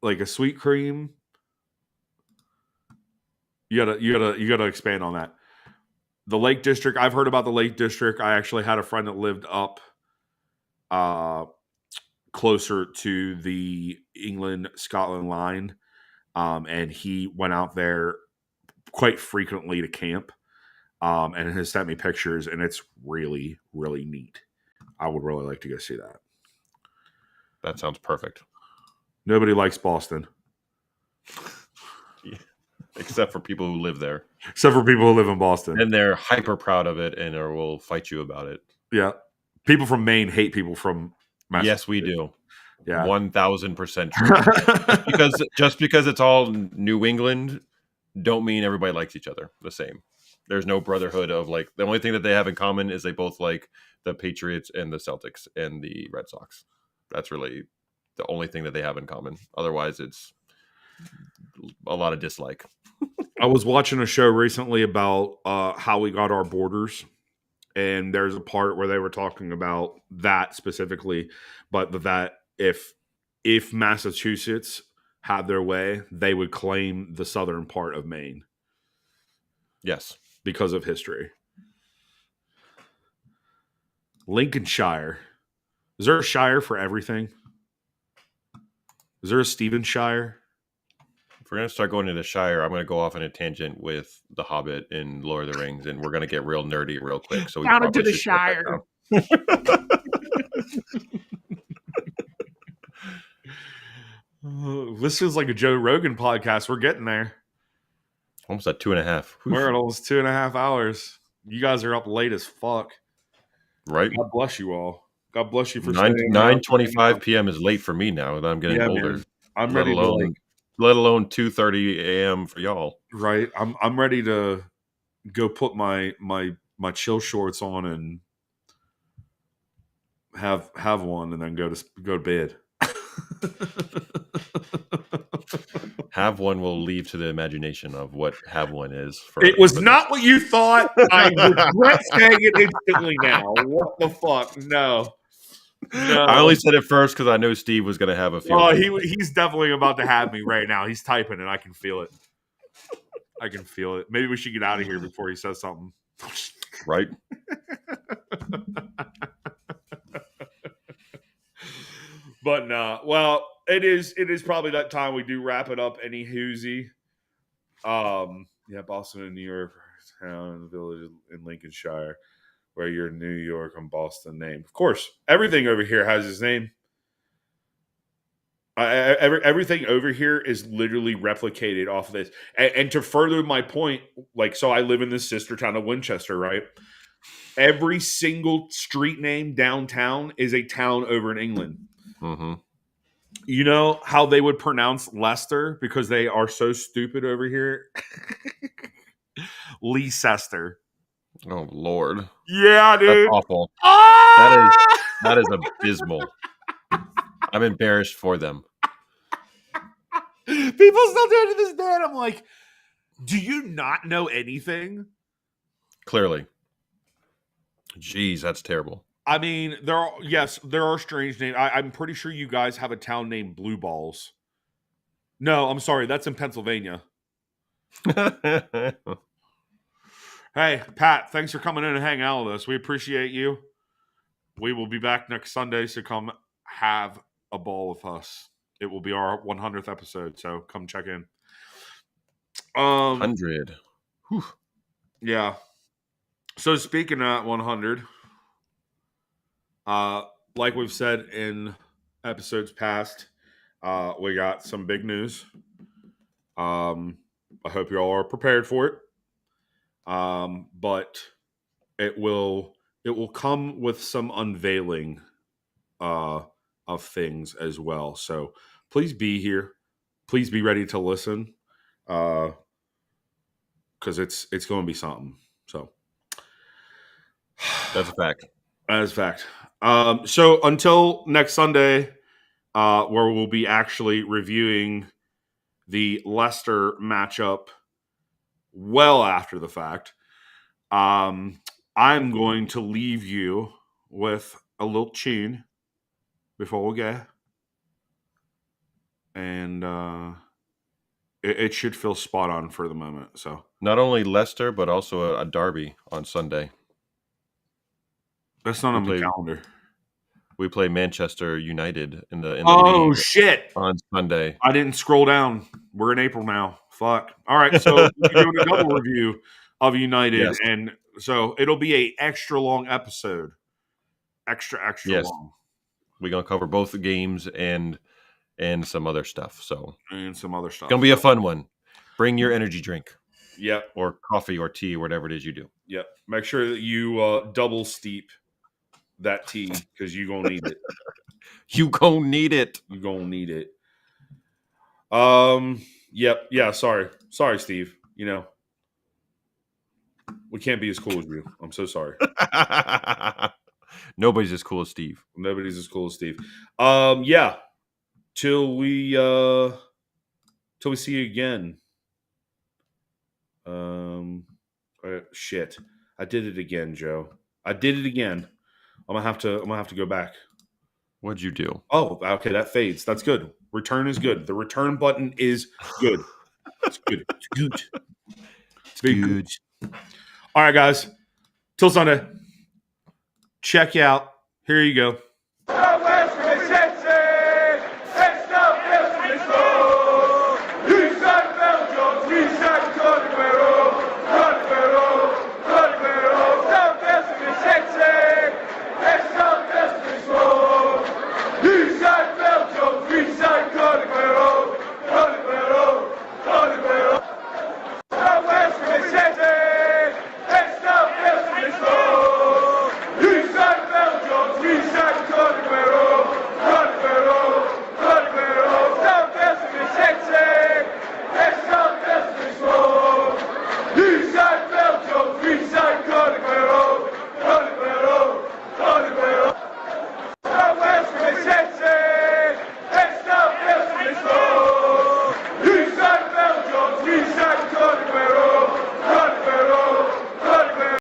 like a sweet cream. You gotta expand on that. The Lake District. I've heard about the Lake District. I actually had a friend that lived up uh, closer to the England Scotland line, and he went out there quite frequently to camp, and has sent me pictures, and it's really really neat. I would really like to go see that. That sounds perfect. Nobody likes Boston Yeah. Except for people who live there. except for people who live in Boston. And they're hyper proud of it and or will fight you about it. Yeah, people from Maine hate people from Massachusetts. Yes, we do. Yeah. 1000% true. Just because it's all New England don't mean everybody likes each other the same. There's no brotherhood of like the only thing that they have in common is they both like the Patriots and the Celtics and the Red Sox. That's really the only thing that they have in common. Otherwise it's a lot of dislike. I was watching a show recently about how we got our borders, and there's a part where they were talking about that specifically, but that if Massachusetts had their way, they would claim the southern part of Maine Yes. because of history. Lincolnshire. Is there a shire for everything? Is there a Stephenshire? If we're going to start going into Shire, I'm going to go off on a tangent with The Hobbit and Lord of the Rings, and we're going to get real nerdy real quick. So we Down into probably the should shut Shire. that This is like a Joe Rogan podcast. We're getting there. almost at 2.5. We're at almost 2.5 hours. You guys are up late as fuck. Right? God bless you all. God bless you for 9:25 p.m. is late for me now that I'm getting older. Man. I'm let ready alone, let alone 2:30 a.m. for y'all. Right. I'm ready to go put my chill shorts on and have one and then go to bed. Have one will leave to the imagination of what have one is. It was not what you thought. I regret saying it instantly now. What the fuck? No. I only said it first because I know Steve was going to have a few. Oh, he's definitely about to have me right now. He's typing and I can feel it. I can feel it. Maybe we should get out of here before he says something. Right? But no, well, it is probably that time we do wrap it up. Any hoozy, yeah, Boston and New York, town and village in Lincolnshire, where you're New York and Boston name. Of course, everything over here has his name. Everything over here is literally replicated off of this. And to further my point, like, so I live in this sister town of Winchester, right? Every single street name downtown is a town over in England. Mm-hmm. You know how they would pronounce Leicester because they are so stupid over here? Leicester. Oh, Lord. Yeah, dude. That's awful. Ah! That is abysmal. I'm embarrassed for them. People still do it to this day. And I'm like, do you not know anything? Clearly. Jeez, that's terrible. I mean, there are strange names. I'm pretty sure you guys have a town named Blue Balls. No, I'm sorry. That's in Pennsylvania. Hey, Pat, thanks for coming in and hanging out with us. We appreciate you. We will be back next Sunday, so come have a ball with us. It will be our 100th episode, so come check in. 100. Whew. Yeah. So speaking of 100, like we've said in episodes past, we got some big news. I hope you all are prepared for it. But it will come with some unveiling of things as well. So please be here. Please be ready to listen. Because it's going to be something. So That's a fact. that is a fact. So until next Sunday, where we'll be actually reviewing the Leicester matchup well after the fact, I'm going to leave you with a little tune before we go. And it should feel spot on for the moment. So Not only Leicester, but also a derby on Sunday. that's not on the calendar. We play Manchester United in the Oh, league shit. on Sunday. I didn't scroll down. We're in April now. Fuck. All right, so we're doing a double review of United, Yes. and so it'll be a extra long episode. Extra Yes. long. We're gonna cover both the games and some other stuff. So And some other stuff. it's gonna be a fun one. Bring your energy drink Yep. or coffee or tea, whatever it is you do. Yep. Make sure that you double steep that tea because you're gonna need it. You gonna need it. You're gonna need it. Yep. Yeah. Sorry, Steve. You know, we can't be as cool as you. I'm so sorry. Nobody's as cool as Steve. Nobody's as cool as Steve. Yeah. Till we see you again. Shit. I did it again, Joe. I did it again. I'm gonna have to go back. What'd you do? Oh, okay, that fades. That's good. Return is good. The return button is good. It's good. It's good. It's very good. All right, guys. Till Sunday. Check out. Here you go.